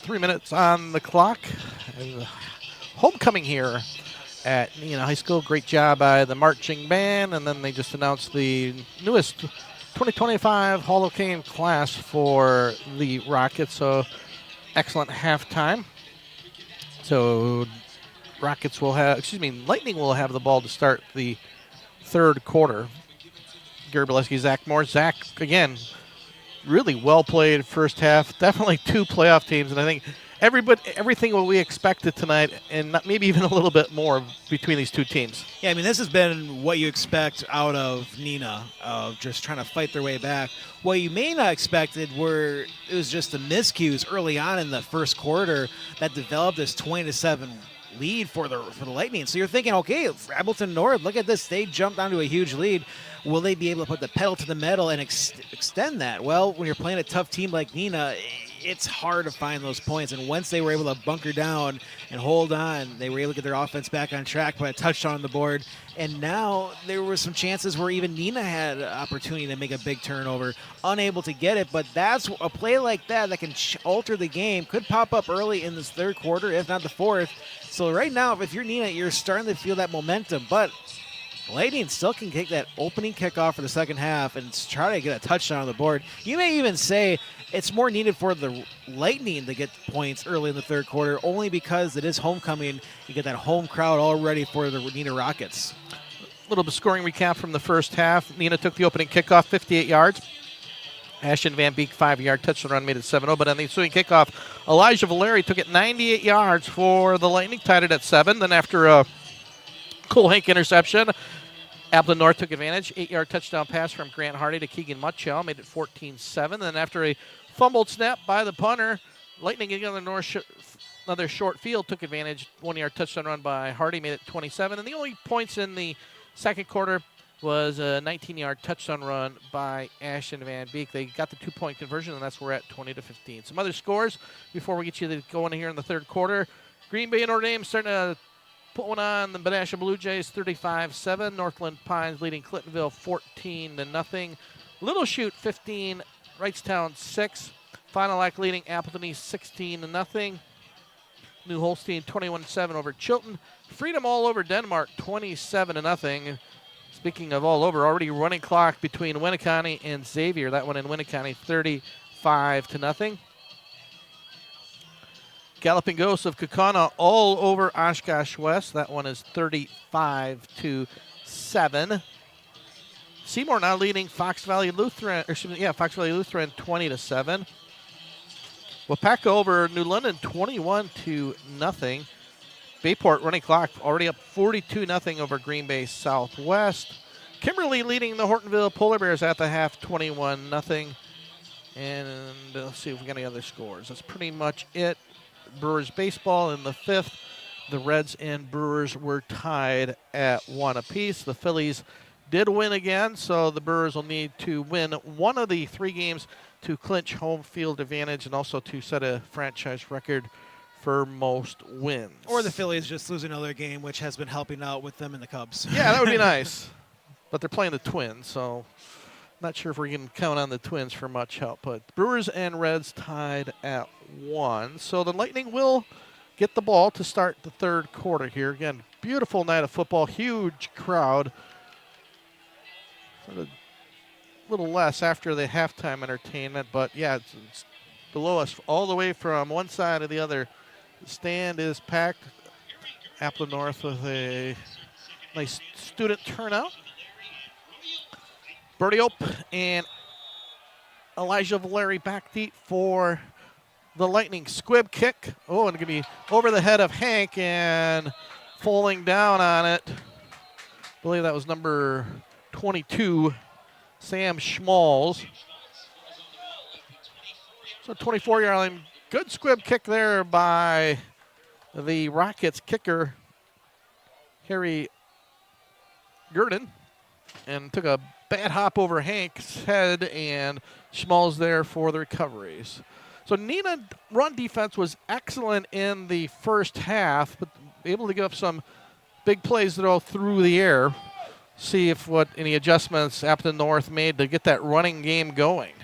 3 minutes on the clock. And homecoming here at Neenah High School. Great job by the marching band. And then they just announced the newest 2025 Hall of Fame class for the Rockets. So excellent halftime. So Lightning will have the ball to start the third quarter. Gary Berleski, Zach Moore. Zach, again, really well played first half. Definitely two playoff teams, and I think everything what we expected tonight, and maybe even a little bit more between these two teams. Yeah, I mean, this has been what you expect out of Neenah, of just trying to fight their way back. What you may not expected it was just the miscues early on in the first quarter that developed this 20-7 lead for the Lightning. So you're thinking, okay, Appleton North, look at this. They jumped onto a huge lead. Will they be able to put the pedal to the metal and extend that? Well, when you're playing a tough team like Neenah, it's hard to find those points. And once they were able to bunker down and hold on, they were able to get their offense back on track, put a touchdown on the board. And now there were some chances where even Neenah had an opportunity to make a big turnover, unable to get it. But that's a play like that can alter the game, could pop up early in this third quarter, if not the fourth. So right now, if you're Neenah, you're starting to feel that momentum. But Lightning still can take that opening kickoff for the second half and try to get a touchdown on the board. You may even say it's more needed for the Lightning to get points early in the third quarter, only because it is homecoming. You get that home crowd all ready for the Neenah Rockets. A little bit scoring recap from the first half. Neenah took the opening kickoff, 58 yards. Ashton Van Beek, 5-yard touchdown run, made it 7-0. But on the ensuing kickoff, Elijah Valeri took it 98 yards for the Lightning, tied it at 7. Then after a Cole Hank interception, Appleton North took advantage. 8-yard touchdown pass from Grant Hardy to Keegan Mutchell, made it 14-7. Then after a fumbled snap by the punter, Lightning getting another short field, took advantage. 1-yard touchdown run by Hardy, made it 27. And the only points in the second quarter was a 19-yard touchdown run by Ashton Van Beek. They got the 2-point conversion, and that's where we're at 20-15. Some other scores before we get you going here in the third quarter. Green Bay and Notre Dame starting to put one on the Benasha Blue Jays, 35-7. Northland Pines leading Clintonville 14-0. Little Chute 15, Wrightstown 6. Fond du Lac leading Appleton East 16-0. New Holstein 21-7 over Chilton. Freedom all over Denmark 27-0. Speaking of all over, already running clock between Winneconne and Xavier. That one in Winneconne 35-0. Galloping Ghosts of Kaukauna all over Oshkosh West. That one is 35-7. Seymour now leading Fox Valley Lutheran 20-7. Wapaka over New London 21-0. Bayport running clock already up 42-0 over Green Bay Southwest. Kimberly leading the Hortonville Polar Bears at the half 21-0. And let's see if we got any other scores. That's pretty much it. Brewers baseball in the fifth. The Reds and Brewers were tied at 1 apiece. The Phillies did win again, so the Brewers will need to win one of the 3 games to clinch home field advantage and also to set a franchise record for most wins. Or the Phillies just lose another game, which has been helping out with them and the Cubs. Yeah, that would be nice. But they're playing the Twins, so not sure if we can count on the Twins for much help. But Brewers and Reds tied at 1. So the Lightning will get the ball to start the third quarter here. Again, beautiful night of football, huge crowd. Sort of a little less after the halftime entertainment, but yeah, it's below us all the way from one side to the other. The stand is packed. Appleton North with a nice student turnout. Birdie Ope and Elijah Valeri back deep for the Lightning. Squib kick. Oh, and going to be over the head of Hank and falling down on it. I believe that was number 22, Sam Schmalls. So 24-yard line. Good squib kick there by the Rockets kicker, Harry Gurdon, and took a bad hop over Hank's head, and Schmalls there for the recoveries. So Neenah run defense was excellent in the first half, but able to give up some big plays though through the air. see if what any adjustments Appleton North made to get that running game going.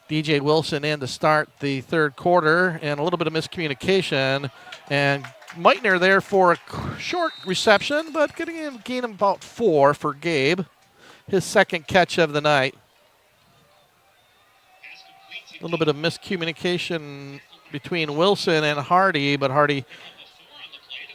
DJ Wilson in to start the third quarter, and a little bit of miscommunication. And Meitner there for a short reception, but gain about 4 for Gabe. His second catch of the night. A little bit of miscommunication between Wilson and Hardy, but Hardy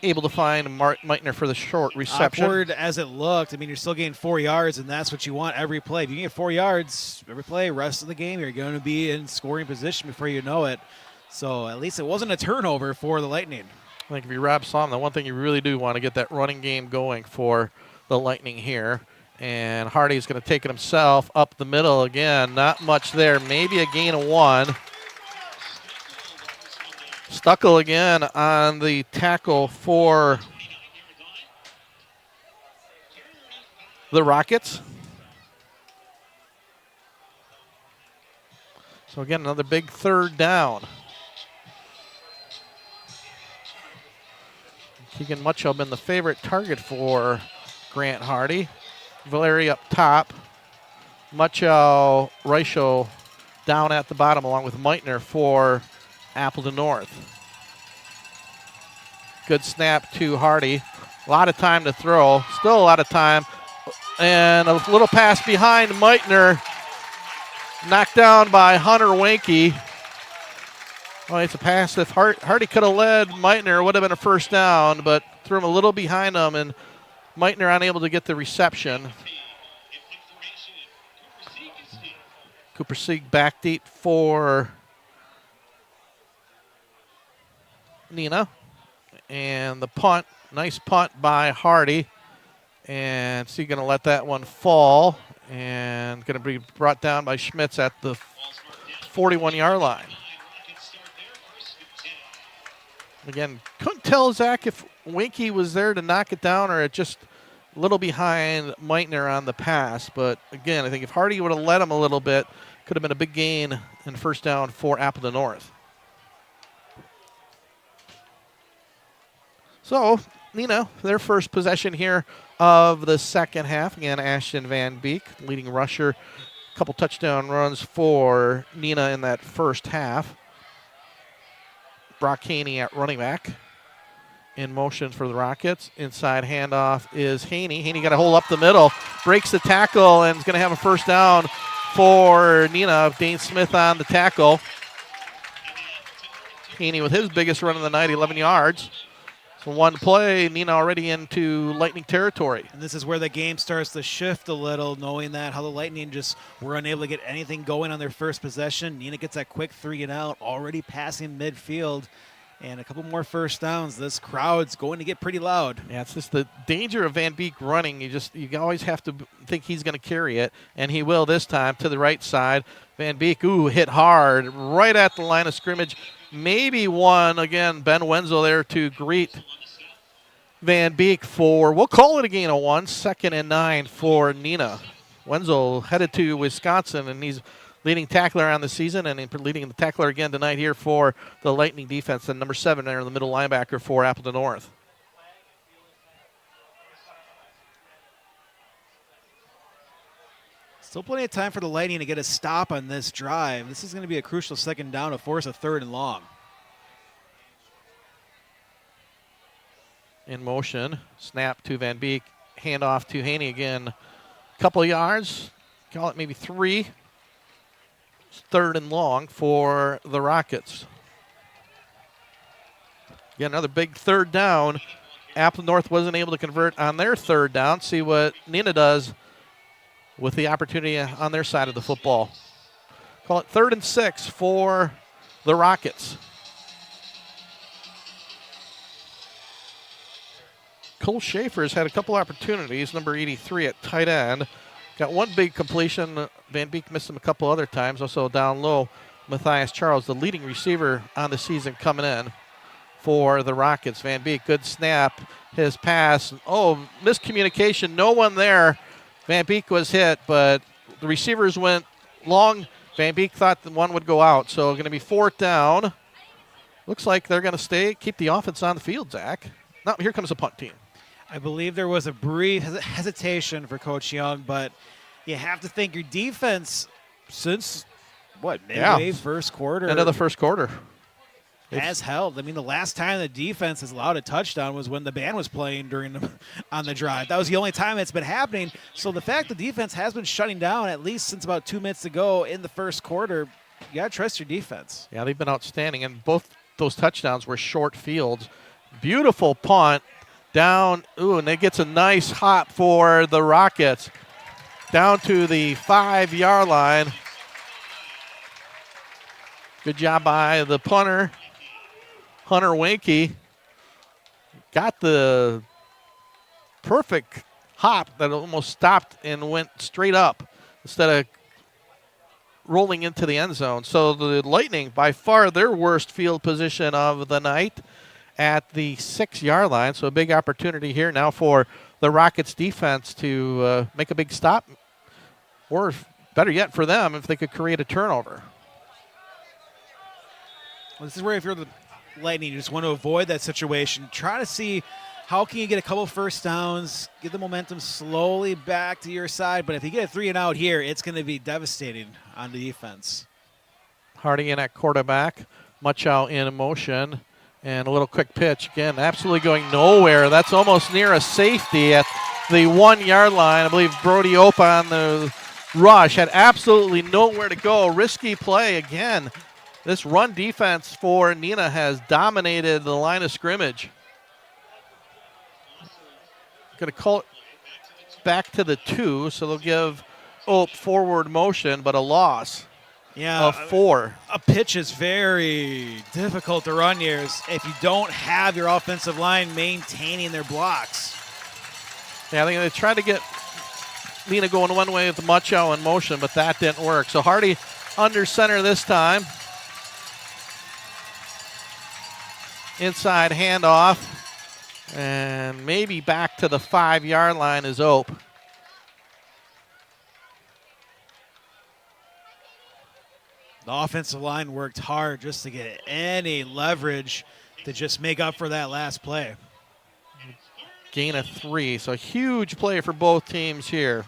able to find Meitner for the short reception. Awkward as it looked. I mean, you're still getting 4 yards, and that's what you want every play. If you get 4 yards every play, rest of the game, you're going to be in scoring position before you know it. So at least it wasn't a turnover for the Lightning. I think if you wrap some, the one thing you really do want to get that running game going for the Lightning here. And Hardy's going to take it himself up the middle again. Not much there. Maybe a gain of 1. Stuckel again on the tackle for the Rockets. So again, another big third down. Keegan Mucho been the favorite target for Grant Hardy. Valeri up top. Mucho, Reichel down at the bottom along with Meitner for Appleton North. Good snap to Hardy. A lot of time to throw. Still a lot of time. And a little pass behind Meitner. Knocked down by Hunter Winke. Oh, it's a pass. If Hardy could have led Meitner, it would have been a first down, but threw him a little behind him, and Meitner unable to get the reception. Cooper Sieg back deep for Neenah. And the punt, nice punt by Hardy. And Sieg going to let that one fall. And going to be brought down by Schmitz at the 41-yard line. Again, couldn't tell, Zach, if Winke was there to knock it down or it just a little behind Meitner on the pass. But again, I think if Hardy would have let him a little bit, could have been a big gain and first down for Appleton North. So, Neenah, their first possession here of the second half. Again, Ashton Van Beek, leading rusher. A couple touchdown runs for Neenah in that first half. Brock Haney at running back. In motion for the Rockets. Inside handoff is Haney. Haney got a hole up the middle. Breaks the tackle and is going to have a first down for Neenah. Dane Smith on the tackle. Haney with his biggest run of the night, 11 yards. So one play, Neenah already into Lightning territory. And this is where the game starts to shift a little, knowing that how the Lightning just were unable to get anything going on their first possession. Neenah gets that quick 3 and out, already passing midfield. And a couple more first downs. This crowd's going to get pretty loud. Yeah, it's just the danger of Van Beek running. You always have to think he's going to carry it, and he will this time to the right side. Van Beek, hit hard right at the line of scrimmage. Maybe one. Again, Ben Wenzel there to greet Van Beek for, we'll call it a gain of 1, 2nd and 9 for Neenah. Wenzel headed to Wisconsin, and he's leading tackler on the season and leading the tackler again tonight here for the Lightning defense. And number 7 there in the middle linebacker for Appleton North. Still plenty of time for the Lightning to get a stop on this drive. This is going to be a crucial second down to force a 3rd and long. In motion, snap to Van Beek, handoff to Haney again. Couple of yards, call it maybe 3. 3rd and long for the Rockets. Again, another big 3rd down. Appleton North wasn't able to convert on their 3rd down. See what Neenah does with the opportunity on their side of the football. Call it 3rd and 6 for the Rockets. Cole Schaefer's had a couple opportunities, number 83 at tight end. Got one big completion. Van Beek missed him a couple other times. Also down low, Matthias Charles, the leading receiver on the season, coming in for the Rockets. Van Beek, good snap. His pass. Miscommunication. No one there. Van Beek was hit, but the receivers went long. Van Beek thought the one would go out. So going to be 4th down. Looks like they're going to keep the offense on the field, Zach. No, here comes the punt team. I believe there was a brief hesitation for Coach Young, but you have to think your defense since, midway first quarter? End of the first quarter. Has held. I mean, the last time the defense has allowed a touchdown was when the band was playing on the drive. That was the only time it's been happening. So the fact the defense has been shutting down at least since about 2 minutes ago in the first quarter, you got to trust your defense. Yeah, they've been outstanding, and both those touchdowns were short fields. Beautiful punt down. Ooh, and it gets a nice hop for the Rockets down to the 5-yard line. Good job by the punter, Hunter Winky. Got the perfect hop that almost stopped and went straight up instead of rolling into the end zone. So the Lightning, by far their worst field position of the night at the 6-yard line. So a big opportunity here now for the Rockets defense to make a big stop, or better yet for them if they could create a turnover. Well, this is where if you're the Lightning, you just want to avoid that situation. Try to see how can you get a couple first downs, get the momentum slowly back to your side. But if you get a 3 and out here, it's going to be devastating on the defense. Hardy in at quarterback, Muchow in motion, and a little quick pitch. Again, absolutely going nowhere. That's almost near a safety at the 1-yard line. I believe Brody Ope on the rush had absolutely nowhere to go. Risky play again. This run defense for Neenah has dominated the line of scrimmage. Going to call it back to the 2, so they'll give Ope forward motion, but a loss of 4. A pitch is very difficult to run here if you don't have your offensive line maintaining their blocks. Yeah, I think they tried to get Neenah going one way with Muchow in motion, but that didn't work. So Hardy under center this time. Inside handoff, and maybe back to the 5-yard line is Ope. The offensive line worked hard just to get any leverage to just make up for that last play. Gain of 3, so huge play for both teams here.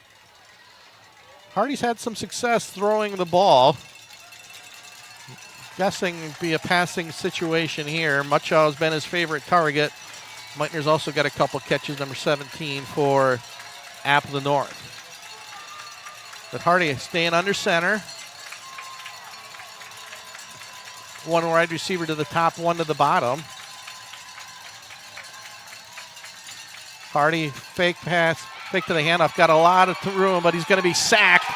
Hardy's had some success throwing the ball. Guessing be a passing situation here. Muchow has been his favorite target. Meitner's also got a couple catches, number 17 for Appleton North. But Hardy staying under center. One wide receiver to the top, one to the bottom. Hardy, fake pass, fake to the handoff. Got a lot of room, but he's going to be sacked.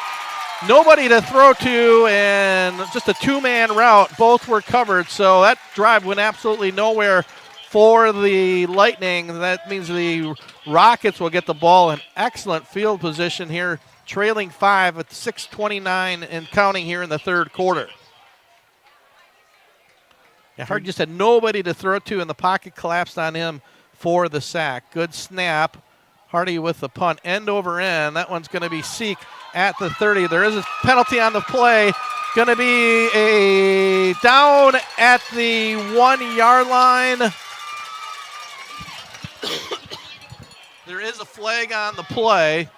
Nobody to throw to, and just a 2-man route. Both were covered, so that drive went absolutely nowhere for the Lightning. That means the Rockets will get the ball in excellent field position here, trailing 5 at 6:29 and counting here in the third quarter. Yeah, Hardy just had nobody to throw to, and the pocket collapsed on him for the sack. Good snap. Hardy with the punt, end over end. That one's going to be Seek at the 30. There is a penalty on the play. Going to be a down at the 1-yard line. There is a flag on the play. I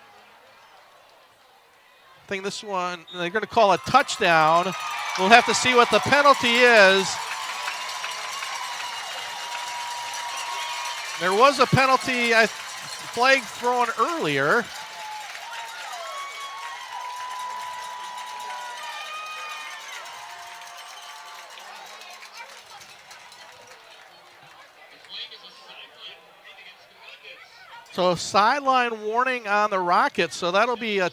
think this one, they're going to call a touchdown. We'll have to see what the penalty is. There was a penalty, flag thrown earlier. So sideline warning on the Rockets, so that'll be a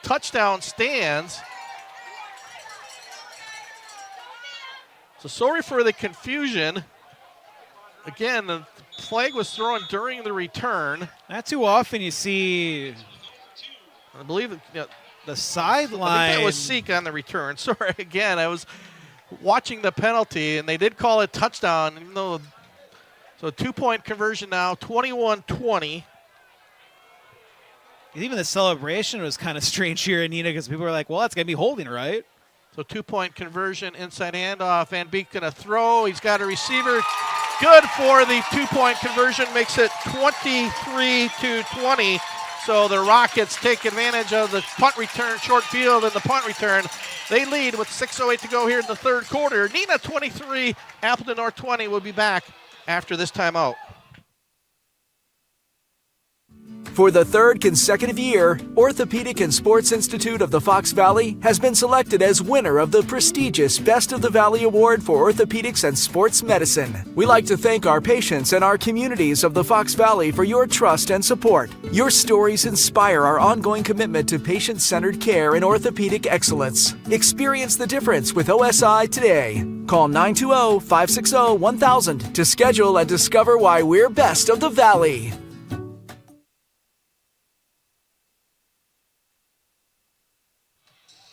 touchdown stands. So sorry for the confusion. Again, the flag was thrown during the return. Not too often you see, I believe the sideline. I think that was Seek on the return. Sorry, again, I was watching the penalty, and they did call it touchdown, even though, so 2-point conversion now, 21-20. Even the celebration was kind of strange here in Neenah because people were like, well, that's going to be holding, right? So 2-point conversion, inside handoff. Van Beek going to throw. He's got a receiver. Good for the 2-point conversion, makes it 23-20. So the Rockets take advantage of the punt return, short field, and the punt return. They lead with 6:08 to go here in the third quarter. Neenah 23, Appleton North 20. We'll be back after this timeout. For the third consecutive year, Orthopedic and Sports Institute of the Fox Valley has been selected as winner of the prestigious Best of the Valley Award for Orthopedics and Sports Medicine. We like to thank our patients and our communities of the Fox Valley for your trust and support. Your stories inspire our ongoing commitment to patient-centered care and orthopedic excellence. Experience the difference with OSI today. Call 920-560-1000 to schedule and discover why we're best of the Valley.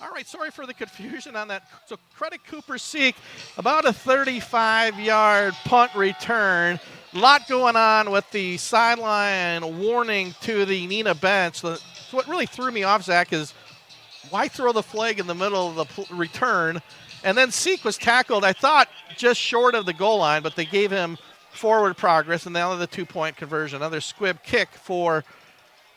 All right, sorry for the confusion on that. So credit Cooper Seek, about a 35-yard punt return. A lot going on with the sideline warning to the Neenah bench. So what really threw me off, Zach, is why throw the flag in the middle of the return? And then Seek was tackled, I thought, just short of the goal line, but they gave him forward progress, and now the 2-point conversion. Another squib kick for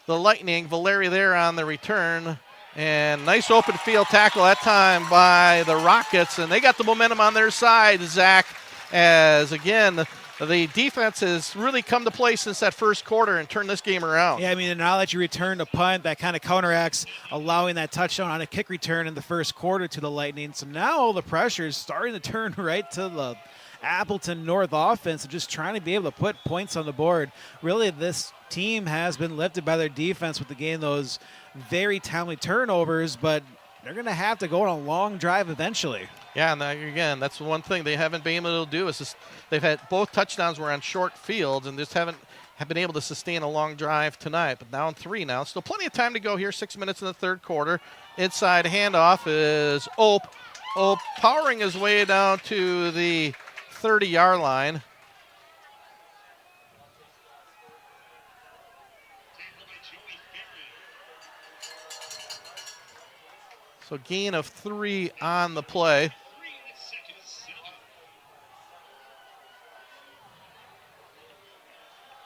the Lightning. Valeri there on the return. And nice open field tackle that time by the Rockets, and they got the momentum on their side, Zach, as again, the defense has really come to play since that first quarter and turned this game around. Yeah, I mean, now that you return a punt, that kind of counteracts allowing that touchdown on a kick return in the first quarter to the Lightning. So now the pressure is starting to turn right to the Appleton North offense and just trying to be able to put points on the board. Really, this team has been lifted by their defense with, again, those very timely turnovers, but they're going to have to go on a long drive eventually. Yeah, and again, that's the one thing they haven't been able to do is just, they've had both touchdowns were on short fields and just haven't been able to sustain a long drive tonight. But now in 3 now. Still plenty of time to go here, 6 minutes in the third quarter. Inside handoff is Ope. Ope powering his way down to the 30-yard line. So gain of 3 on the play.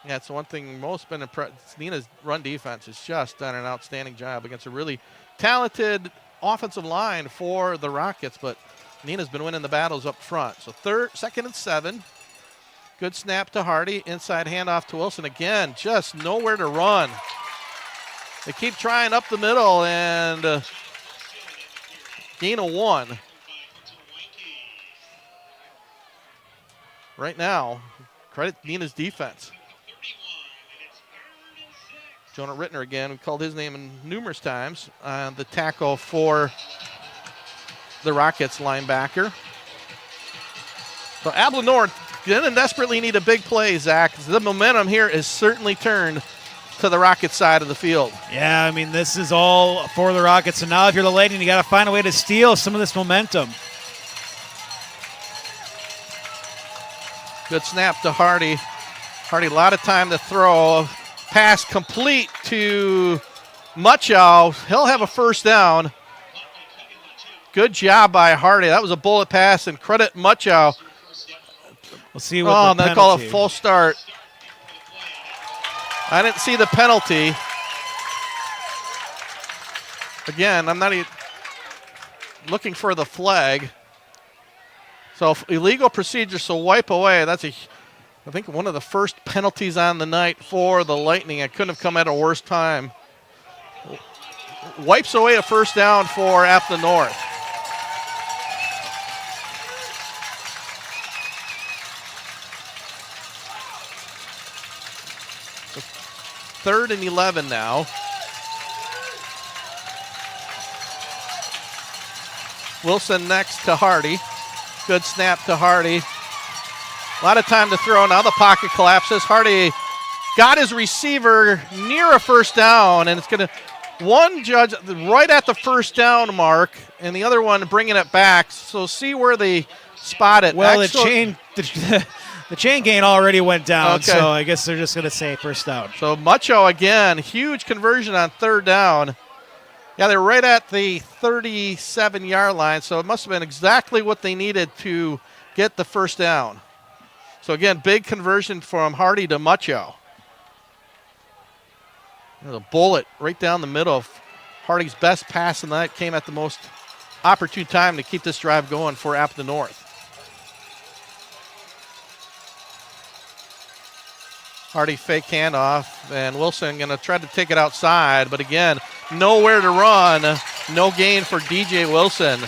Yeah, it's one thing most been impressed. Neenah's run defense has just done an outstanding job against a really talented offensive line for the Rockets, but Neenah's been winning the battles up front. So 2nd and 7. Good snap to Hardy. Inside handoff to Wilson. Again, just nowhere to run. They keep trying up the middle, and gain of 1. Right now, credit Neenah's defense. Jonah Rittner again, we called his name in numerous times. The tackle for the Rockets linebacker. So Appleton North didn't desperately need a big play, Zach. The momentum here is certainly turned to the Rockets side of the field. Yeah, I mean, this is all for the Rockets. And now if you're the Lightning, you got to find a way to steal some of this momentum. Good snap to Hardy. Hardy, a lot of time to throw. Pass complete to Muchow. He'll have a first down. Good job by Hardy. That was a bullet pass, and credit Muchow. We'll see what the they call a full start. I didn't see the penalty. Again, I'm not even looking for the flag. So illegal procedure, so wipe away. That's I think one of the first penalties on the night for the Lightning. I couldn't have come at a worse time. Wipes away a first down for Appleton North. So 3rd and 11 now. Wilson next to Hardy. Good snap to Hardy. A lot of time to throw. Now the pocket collapses. Hardy got his receiver near a first down, and it's going to one judge right at the first down mark, and the other one bringing it back. So see where they spot it. Well, the chain gain already went down, so I guess they're just going to say first down. So Muchow again, huge conversion on 3rd down. Yeah, they're right at the 37-yard line, so it must have been exactly what they needed to get the first down. So again, big conversion from Hardy to Mucho. There's a bullet right down the middle. Hardy's best pass in that came at the most opportune time to keep this drive going for Appleton North. Hardy fake handoff, and Wilson going to try to take it outside, but again, nowhere to run. No gain for DJ Wilson.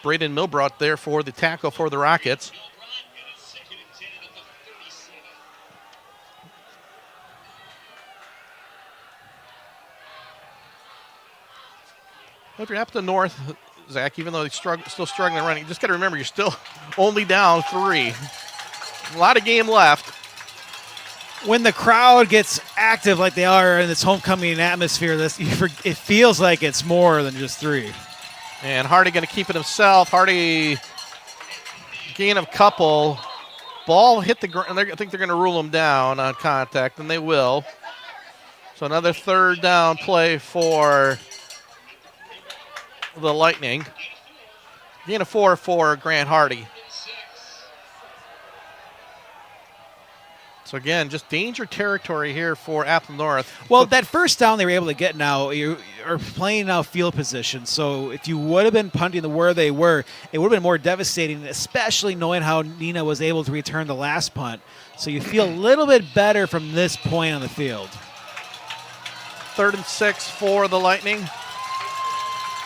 Braden Milbrot there for the tackle for the Rockets. If you're Appleton North, Zach, even though they're still struggling running, you just got to remember you're still only down 3. A lot of game left. When the crowd gets active like they are in this homecoming atmosphere, it feels like it's more than just 3. And Hardy going to keep it himself. Hardy gain of couple. Ball hit the ground. I think they're going to rule him down on contact, and they will. So another third down play for the Lightning. Gain of 4 for Grant Hardy. So again, just danger territory here for Appleton North. Well, that first down they were able to get now, you are playing now field position. So if you would have been punting the where they were, it would have been more devastating, especially knowing how Neenah was able to return the last punt. So you feel a little bit better from this point on the field. 3rd and 6 for the Lightning.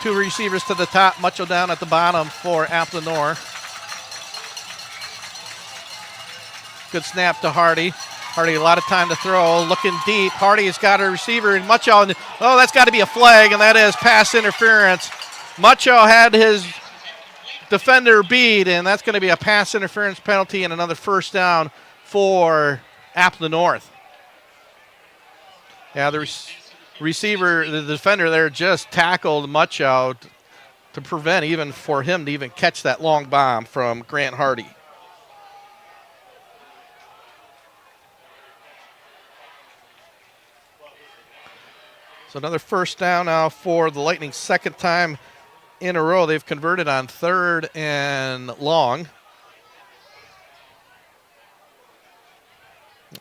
2 receivers to the top, Mucho down at the bottom for Appleton North. Good snap to Hardy. Hardy, a lot of time to throw, looking deep. Hardy has got a receiver, and Mucho, that's got to be a flag, and that is pass interference. Mucho had his defender beat, and that's going to be a pass interference penalty and another first down for Appleton North. Yeah, the receiver, the defender there just tackled Mucho to prevent even for him to even catch that long bomb from Grant Hardy. So another first down now for the Lightning, second time in a row. They've converted on 3rd and long.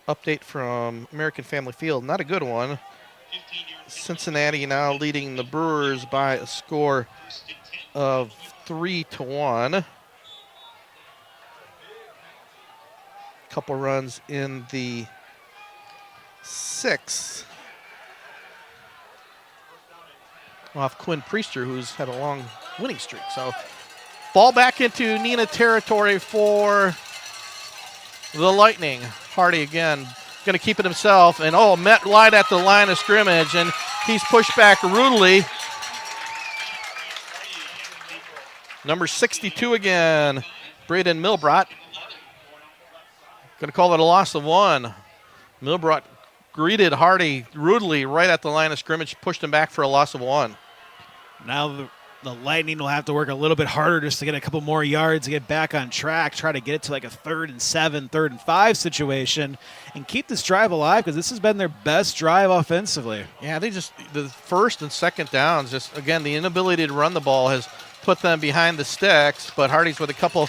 Update from American Family Field, not a good one. Cincinnati now leading the Brewers by a score of 3-1. Couple runs in the 6th. Off Quinn Priester, who's had a long winning streak. So ball back into Neenah territory for the Lightning. Hardy again going to keep it himself. And met light at the line of scrimmage, and he's pushed back rudely. Number 62 again, Braden Milbrot. Going to call it a loss of 1. Milbrot greeted Hardy rudely right at the line of scrimmage, pushed him back for a loss of 1. Now the Lightning will have to work a little bit harder just to get a couple more yards to get back on track, try to get it to like a 3rd and 7, 3rd and 5 situation, and keep this drive alive because this has been their best drive offensively. Yeah, the first and second downs, just again, the inability to run the ball has put them behind the sticks, but Hardy's with a couple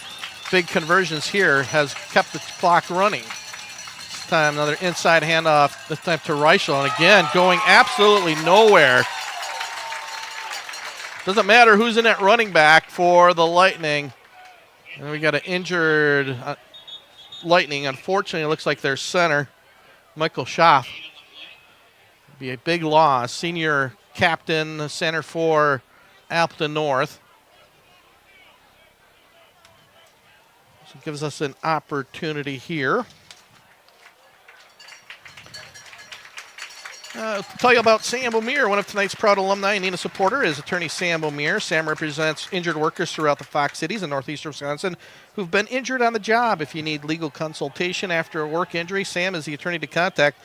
big conversions here has kept the clock running. This time another inside handoff, this time to Reichel, and again going absolutely nowhere. Doesn't matter who's in at running back for the Lightning. And we got an injured Lightning. Unfortunately, it looks like their center, Michael Schaff. Be a big loss. Senior captain, center for Appleton North. So it gives us an opportunity here. Tell you about Sam O'Meara, one of tonight's proud alumni and Neenah supporter is attorney Sam O'Meara. Sam represents injured workers throughout the Fox Cities in northeastern Wisconsin who've been injured on the job. If you need legal consultation after a work injury, Sam is the attorney to contact.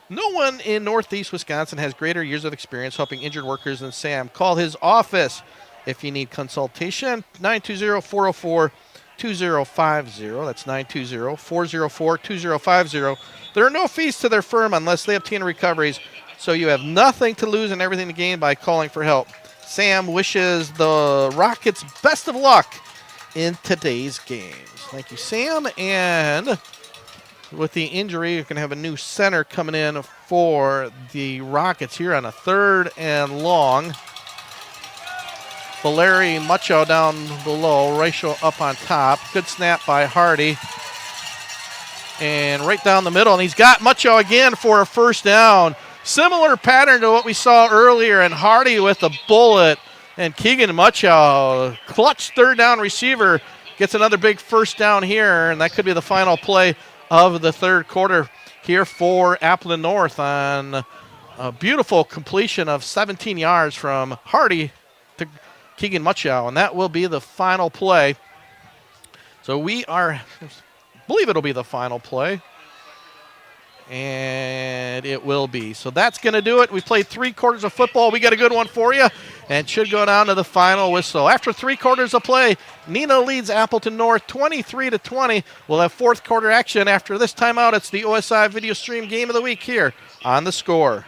No one in northeast Wisconsin has greater years of experience helping injured workers than Sam. Call his office if you need consultation, 920-404-2050. That's 920-404-2050. There are no fees to their firm unless they obtain recoveries, so you have nothing to lose and everything to gain by calling for help. Sam wishes the Rockets best of luck in today's games. Thank you, Sam. And with the injury, you're going to have a new center coming in for the Rockets here on a 3rd and long. Valeri Mucho down below, Rachel up on top. Good snap by Hardy. And right down the middle, and he's got Mucho again for a first down. Similar pattern to what we saw earlier, and Hardy with a bullet. And Keegan Mucho, clutch 3rd down receiver, gets another big first down here, and that could be the final play of the 3rd quarter here for Appleton North on a beautiful completion of 17 yards from Hardy to Keegan Mucho, and that will be the final play. So I believe it'll be the final play. And it will be. So that's going to do it. We played 3 quarters of football. We got a good one for you and should go down to the final whistle. After 3 quarters of play, Neenah leads Appleton North 23-20. We'll have 4th quarter action after this timeout. It's the OSI Video Stream Game of the Week here on The Score.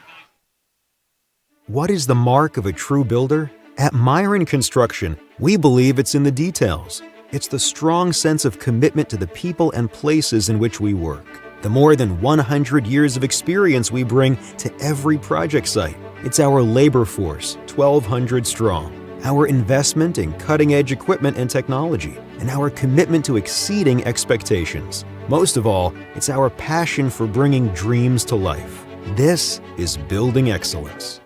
What is the mark of a true builder? At Myron Construction, we believe it's in the details. It's the strong sense of commitment to the people and places in which we work. The more than 100 years of experience we bring to every project site. It's our labor force, 1,200 strong, our investment in cutting-edge equipment and technology, and our commitment to exceeding expectations. Most of all, it's our passion for bringing dreams to life. This is building excellence.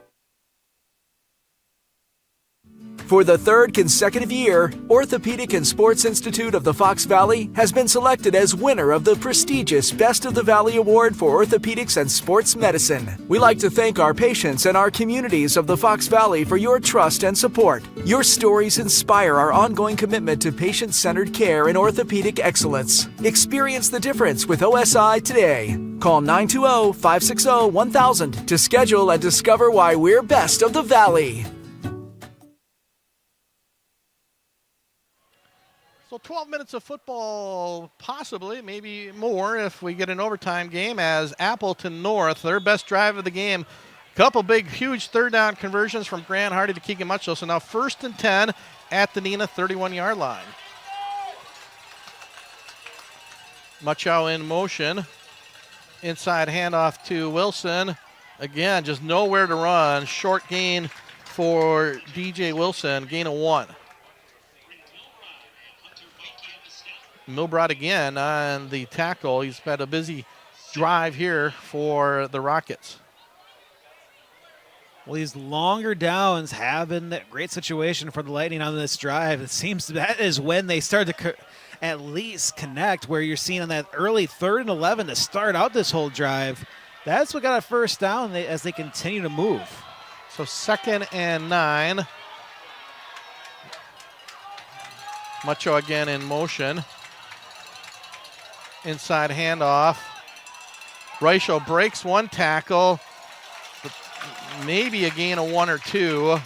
For the 3rd consecutive year, Orthopedic and Sports Institute of the Fox Valley has been selected as winner of the prestigious Best of the Valley Award for Orthopedics and Sports Medicine. We like to thank our patients and our communities of the Fox Valley for your trust and support. Your stories inspire our ongoing commitment to patient-centered care and orthopedic excellence. Experience the difference with OSI today. Call 920-560-1000 to schedule and discover why we're best of the Valley. So 12 minutes of football, possibly, maybe more if we get an overtime game, as Appleton North, their best drive of the game. Couple big, huge 3rd down conversions from Grant Hardy to Keegan Mucho. So now 1st and 10 at the Neenah 31-yard line. Mucho in motion. Inside handoff to Wilson. Again, just nowhere to run. Short gain for DJ Wilson, gain of 1. Milbrot again on the tackle. He's had a busy drive here for the Rockets. Well, these longer downs have been a great situation for the Lightning on this drive. It seems that is when they start to at least connect, where you're seeing on that early 3rd and 11 to start out this whole drive. That's what got a first down as they continue to move. So 2nd and 9. Mucho again in motion. Inside handoff. Reichel breaks 1 tackle. Maybe a gain of 1 or 2.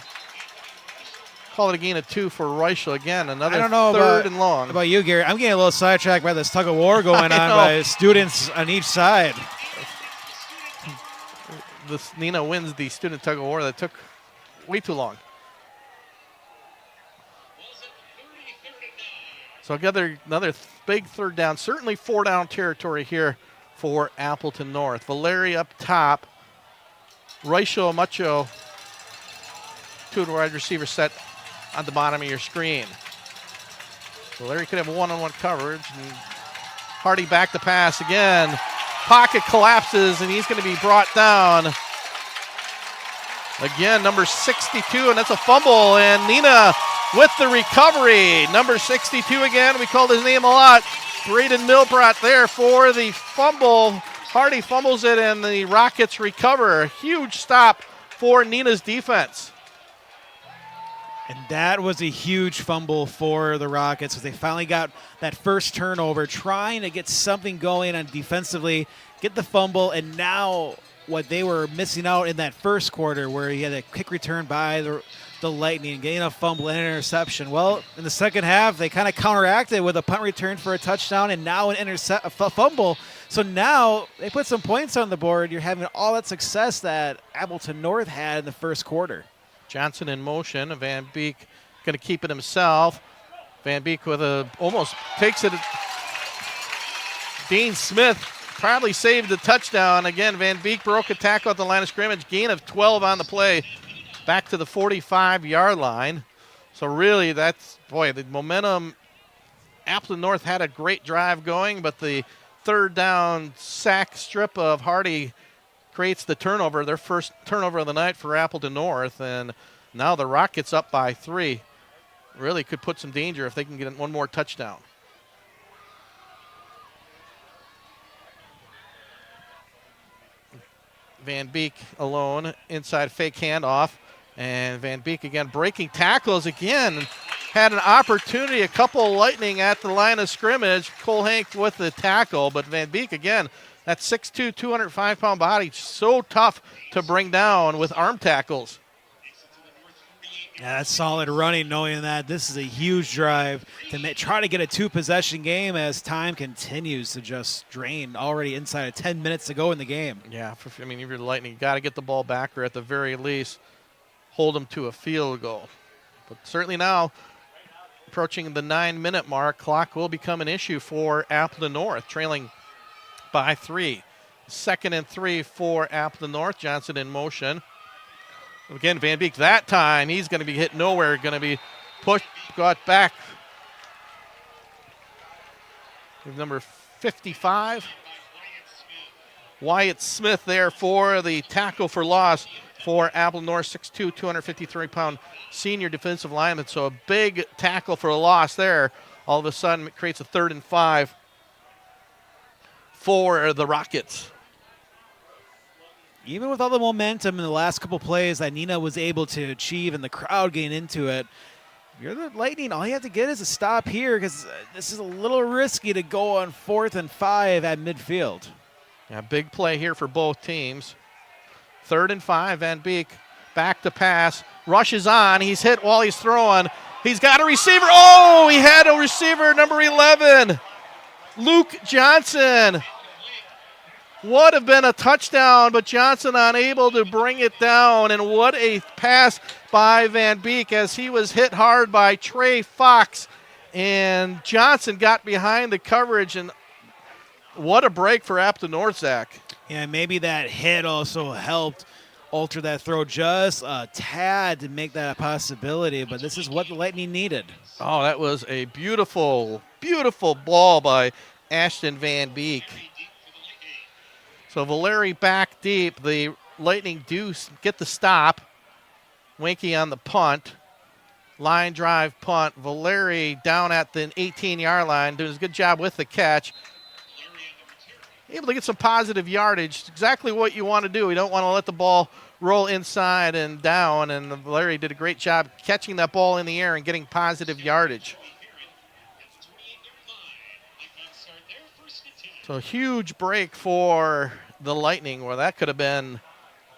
Call it a gain of 2 for Reichel again. Another 3rd and long. About you, Gary? I'm getting a little sidetracked by this tug of war going on by students on each side. This Neenah wins the student tug of war that took way too long. So another big 3rd down, certainly 4-down territory here for Appleton North. Valeri up top. Reichel Mucho, 2 wide receiver set on the bottom of your screen. Valeri could have one-on-one coverage. And Hardy back to pass again. Pocket collapses, and he's going to be brought down. Again, number 62, and that's a fumble, and Neenah with the recovery. Number 62 again, we called his name a lot. Braden Milbrot there for the fumble. Hardy fumbles it, and the Rockets recover. A huge stop for Neenah's defense. And that was a huge fumble for the Rockets as they finally got that first turnover, trying to get something going on defensively, get the fumble, and now what they were missing out in that first quarter where he had a kick return by the Lightning, getting a fumble and an interception. Well, in the second half, they kind of counteracted with a punt return for a touchdown and now a fumble. So now they put some points on the board. You're having all that success that Appleton North had in the first quarter. Johnson in motion. Van Beek going to keep it himself. Van Beek with almost takes it. Dean Smith probably saved the touchdown. Again, Van Beek broke a tackle at the line of scrimmage. Gain of 12 on the play. Back to the 45-yard line. So really, that's, boy, the momentum. Appleton North had a great drive going, but the third down sack strip of Hardy creates the turnover, their first turnover of the night for Appleton North. And now the Rockets up by 3. Really could put some danger if they can get one more touchdown. Van Beek alone, inside fake handoff. And Van Beek again breaking tackles again. Had an opportunity, a couple lightning at the line of scrimmage. Cole Hank with the tackle, but Van Beek again, that 6'2", 205-pound body, so tough to bring down with arm tackles. Yeah, that's solid running, knowing that this is a huge drive to try to get a 2-possession game as time continues to just drain already inside of 10 minutes to go in the game. Yeah, if you're the Lightning, you got to get the ball back, or at the very least, hold them to a field goal. But certainly now, approaching the 9-minute mark, clock will become an issue for Appleton North, trailing by 3. 2nd and 3 for Appleton North. Johnson in motion. Again, Van Beek that time, he's going to be hit nowhere, going to be pushed, got back. Number 55. Wyatt Smith there for the tackle for loss for Appleton North, 6'2", 253-pound senior defensive lineman. So a big tackle for a loss there. All of a sudden, it creates a 3rd and 5 for the Rockets. Even with all the momentum in the last couple plays that Neenah was able to achieve and the crowd getting into it, if you're the Lightning, all you have to get is a stop here, because this is a little risky to go on 4th and 5 at midfield. Yeah, big play here for both teams. 3rd and 5, Van Beek back to pass, rushes on, he's hit while he's throwing. He's got a receiver. Oh, he had a receiver, number 11, Luke Johnson. Would have been a touchdown, but Johnson unable to bring it down. And what a pass by Van Beek as he was hit hard by Trey Fox. And Johnson got behind the coverage, and what a break for Appleton North, Zach. Yeah, maybe that hit also helped alter that throw just a tad to make that a possibility, but this is what the Lightning needed. Oh, that was a beautiful, beautiful ball by Ashton Van Beek. So Valeri back deep. The Lightning do get the stop. Winky on the punt. Line drive punt. Valeri down at the 18-yard line. Doing a good job with the catch. Able to get some positive yardage. Exactly what you want to do. You don't want to let the ball roll inside and down. And Valeri did a great job catching that ball in the air and getting positive yardage. So huge break for the Lightning, where that could have been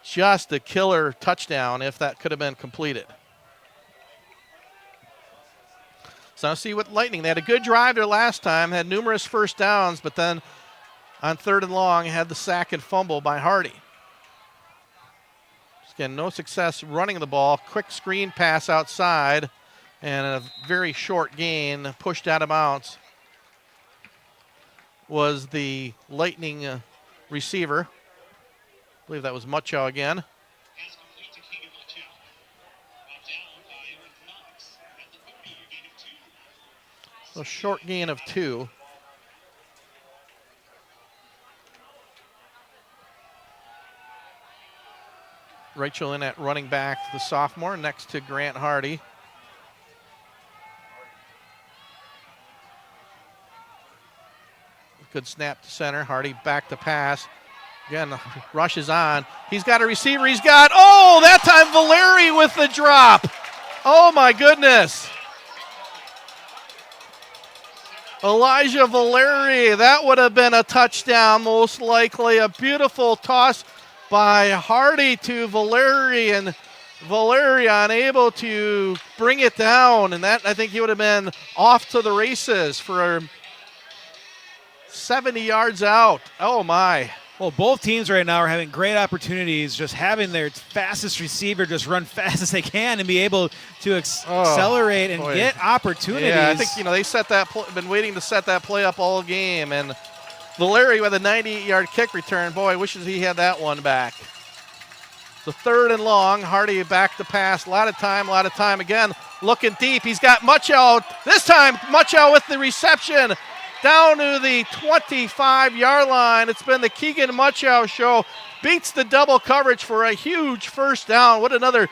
just a killer touchdown if that could have been completed. So now see what Lightning, they had a good drive there last time, had numerous first downs, but then on 3rd and long had the sack and fumble by Hardy. Again, no success running the ball. Quick screen pass outside and a very short gain pushed out of bounds was the Lightning receiver. I believe that was Mucho again. So short gain of 2. Rachel in at running back, the sophomore, next to Grant Hardy. Good snap to center. Hardy back to pass. Again, rushes on. He's got a receiver. He's got, oh, that time Valeri with the drop. Oh, my goodness. Elijah Valeri, that would have been a touchdown most likely. A beautiful toss by Hardy to Valeri, and Valeri unable to bring it down. And that, I think he would have been off to the races for 70 yards out. Oh, my. Well, both teams right now are having great opportunities, just having their fastest receiver just run fast as they can and be able to accelerate and get opportunities. Yeah, I think, they set that been waiting to set that play up all game. And Valeri with a 98-yard kick return. Boy, wishes he had that one back. The 3rd and long. Hardy back to pass. A lot of time. Again, looking deep. He's got Muchow. This time, Muchow with the reception. Down to the 25-yard line. It's been the Keegan Muchow show. Beats the double coverage for a huge first down. What another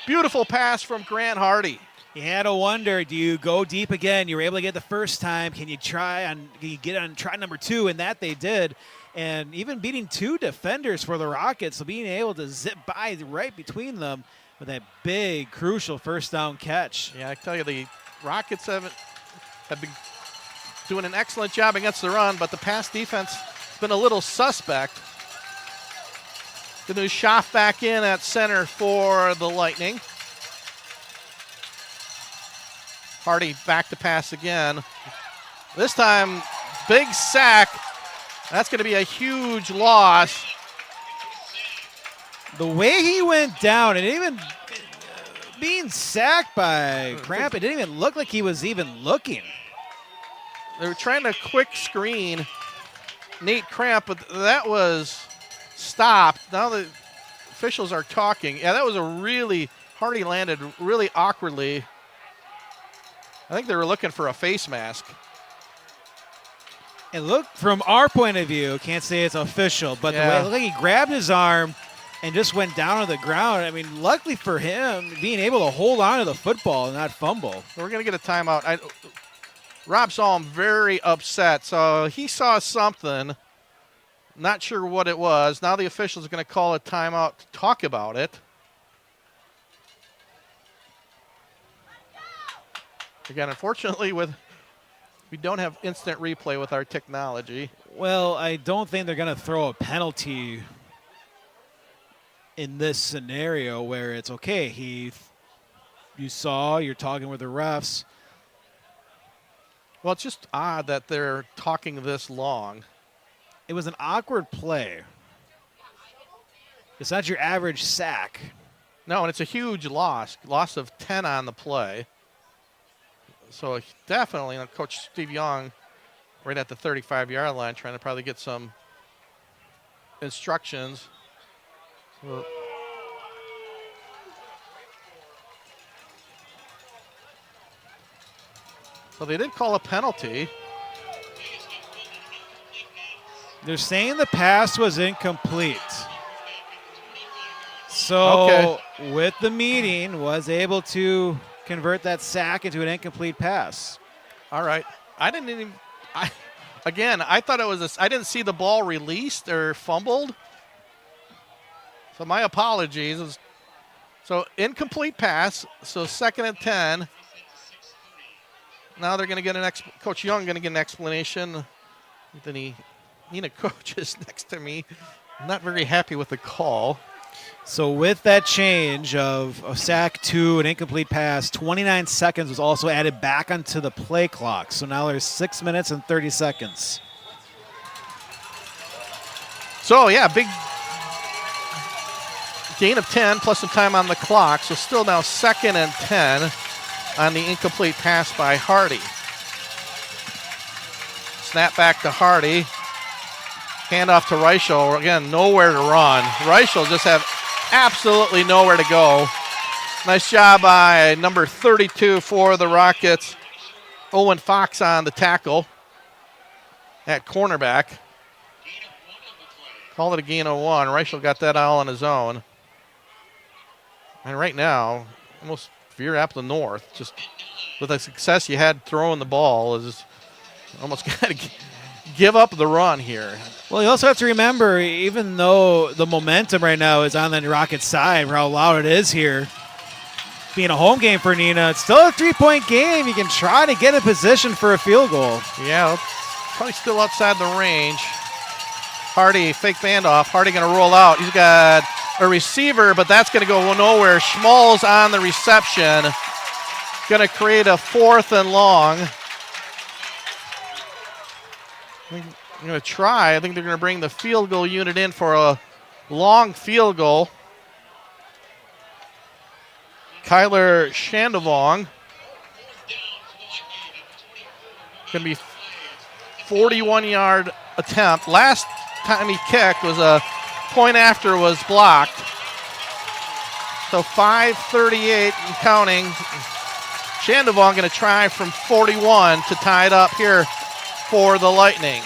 beautiful pass from Grant Hardy. You had to wonder, do you go deep again? You were able to get the first time. Can you get on try number 2? And that they did. And even beating 2 defenders for the Rockets, so being able to zip by right between them with that big, crucial first down catch. Yeah, I tell you, the Rockets have been doing an excellent job against the run, but the pass defense has been a little suspect. Gonna Schaff back in at center for the Lightning. Hardy back to pass again. This time, big sack. That's going to be a huge loss. The way he went down, and even being sacked by Cramp, it didn't even look like he was even looking. They were trying to quick screen Nate Cramp, but that was stopped. Now the officials are talking. Yeah, that was Hardy landed really awkwardly. I think they were looking for a face mask. And look, from our point of view, can't say it's official, but the way it looked like he grabbed his arm and just went down on the ground. I mean, luckily for him, being able to hold on to the football and not fumble. We're going to get a timeout. Rob saw him very upset, so he saw something. Not sure what it was. Now the officials are going to call a timeout to talk about it. Again, unfortunately, we don't have instant replay with our technology. Well, I don't think they're going to throw a penalty in this scenario where it's okay. You're talking with the refs. Well, it's just odd that they're talking this long. It was an awkward play. It's not your average sack. No, and it's a huge loss of 10 on the play. So definitely, Coach Steve Young right at the 35-yard line trying to probably get some instructions. So they did call a penalty. They're saying the pass was incomplete. So with the meeting, was able to convert that sack into an incomplete pass. All right. I thought it was I didn't see the ball released or fumbled. So my apologies. So incomplete pass. So 2nd and 10. Now they're going to get Coach Young going to get an explanation. Then Neenah coach is next to me. I'm not very happy with the call. So with that change of a sack to an incomplete pass, 29 seconds was also added back onto the play clock. So now there's 6 minutes and 30 seconds. So, yeah, big gain of 10 plus some time on the clock. So still now 2nd and 10 on the incomplete pass by Hardy. Snap back to Hardy. Handoff to Reichel. Again, nowhere to run. Reichel just have absolutely nowhere to go. Nice job by number 32 for the Rockets. Owen Fox on the tackle at cornerback. Call it a gain of 1. Reichel got that all on his own. And right now, almost if you're Appleton North, just with the success you had throwing the ball, is almost got to give up the run here. Well, you also have to remember, even though the momentum right now is on the Rockets' side, for how loud it is here, being a home game for Neenah, it's still a 3-point game. You can try to get a position for a field goal. Yeah, probably still outside the range. Hardy, fake handoff. Hardy going to roll out. He's got a receiver, but that's going to go nowhere. Schmalz on the reception. Going to create a 4th and long. going to try. I think they're going to bring the field goal unit in for a long field goal. Kyler Shandavong. Going to be 41-yard attempt. Last time he kicked was a point after was blocked. So 5:38 and counting. Shandavong going to try from 41 to tie it up here for the Lightning.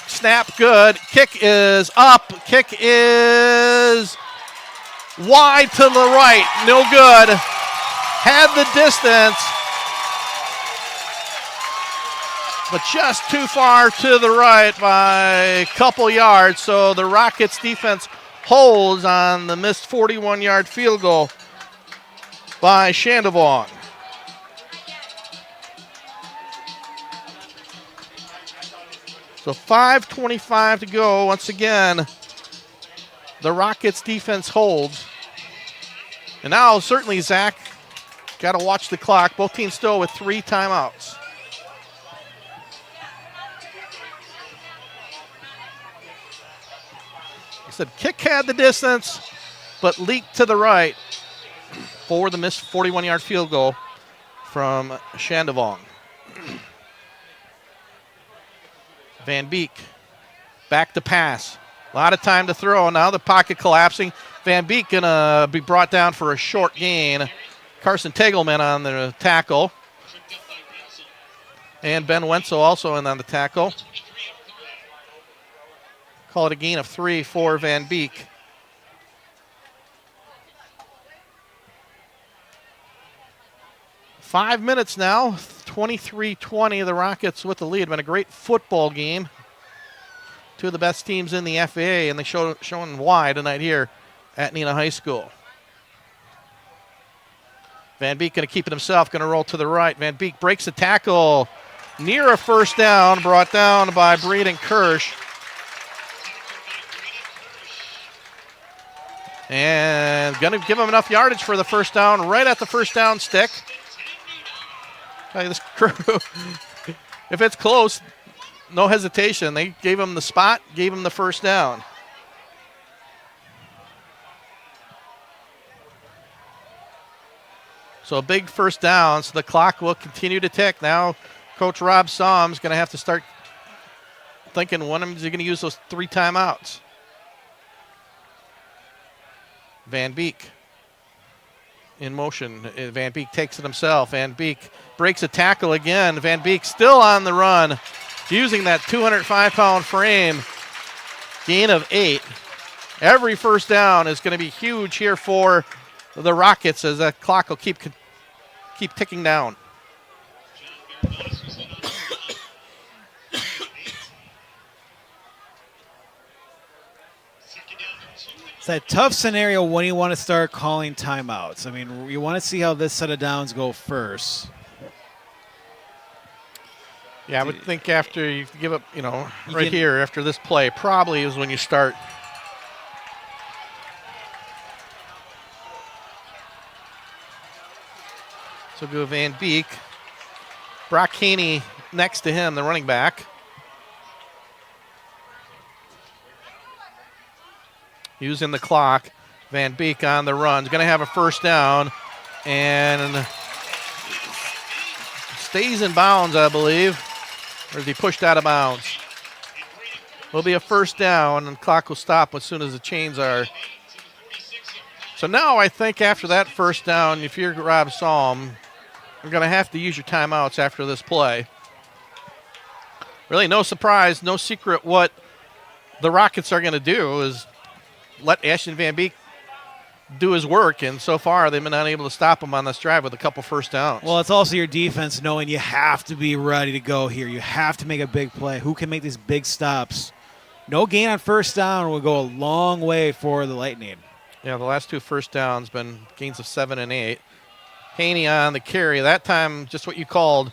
Snap good. Kick is up. Kick is wide to the right. No good. Had the distance, but just too far to the right by a couple yards. So the Rockets defense holds on the missed 41-yard field goal by Shandavong. So 5:25 to go. Once again, the Rockets defense holds. And now certainly Zach got to watch the clock. Both teams still with 3 timeouts. I said kick had the distance, but leaked to the right for the missed 41-yard field goal from Shandavong. Van Beek back to pass. A lot of time to throw. Now the pocket collapsing. Van Beek going to be brought down for a short gain. Carson Tegelman on the tackle. And Ben Wenzel also in on the tackle. Call it a gain of 3 for Van Beek. Five minutes now, 23-20, the Rockets with the lead. Been a great football game. Two of the best teams in the FAA, and they showing why tonight here at Neenah High School. Van Beek going to keep it himself, going to roll to the right. Van Beek breaks the tackle near a first down, brought down by Braden Kirsch. And going to give him enough yardage for the first down, right at the first down stick. Hey, this crew, if it's close, no hesitation. They gave him the spot, gave him the first down. So a big first down, so the clock will continue to tick. Now Coach Rob Som's going to have to start thinking when is he going to use those 3 timeouts. Van Beek in motion. Van Beek takes it himself. Van Beek breaks a tackle again. Van Beek still on the run, using that 205-pound frame. Gain of 8. Every first down is going to be huge here for the Rockets as that clock will keep ticking down. It's that tough scenario when you want to start calling timeouts. I mean, you want to see how this set of downs go first. Yeah, I would think after you give up, right here, after this play, probably is when you start. So go Van Beek. Brock Haney next to him, the running back. Using the clock. Van Beek on the run. He's going to have a first down and stays in bounds, I believe. Or is he pushed out of bounds? Will be a first down, and the clock will stop as soon as the chains are. So now I think after that first down, if you're Rob Salm, you're going to have to use your timeouts after this play. Really no surprise, no secret what the Rockets are going to do is let Ashton Van Beek do his work, and so far they've been unable to stop him on this drive with a couple first downs. Well, it's also your defense knowing you have to be ready to go here. You have to make a big play. Who can make these big stops? No gain on first down will go a long way for the Lightning. Yeah, the last 2 first downs been gains of 7 and 8. Haney on the carry. That time, just what you called,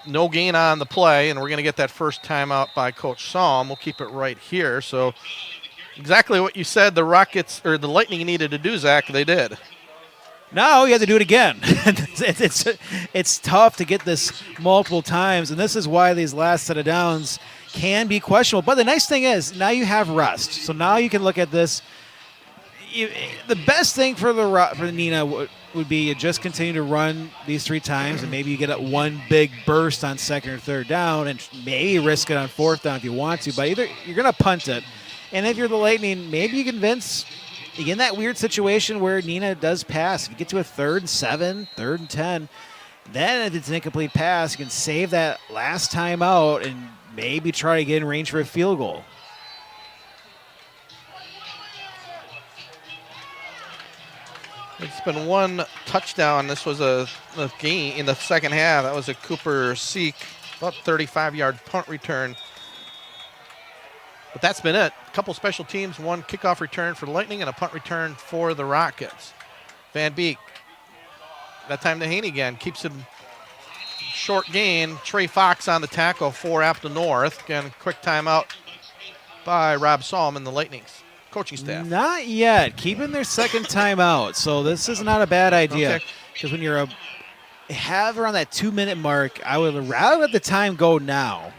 no gain on the play, and we're going to get that first timeout by Coach Salm. We'll keep it right here. So exactly what you said the Rockets or the Lightning needed to do, Zach, they did. Now you have to do it again. It's tough to get this multiple times, and this is why these last set of downs can be questionable. But the nice thing is now you have rest, so now you can look at this. The best thing for Neenah would be you just continue to run these 3 times, and maybe you get one big burst on second or third down, and maybe risk it on fourth down if you want to. But either you're going to punt it, and if you're the Lightning, maybe you convince. You get in that weird situation where Neenah does pass. If you get to a 3rd and 7, 3rd and 10, then if it's an incomplete pass, you can save that last time out and maybe try to get in range for a field goal. It's been 1 touchdown. This was a gain in the second half. That was a Cooper Seek, about 35-yard punt return. But that's been it. A couple special teams, 1 kickoff return for the Lightning and a punt return for the Rockets. Van Beek, that time to Haney again, keeps him short gain. Trey Fox on the tackle for Appleton North. Again, quick timeout by Rob Salm and the Lightning's coaching staff. Not yet. Keeping their second timeout. So this is not a bad idea. Because when you're have around that 2-minute mark, I would rather let the time go now.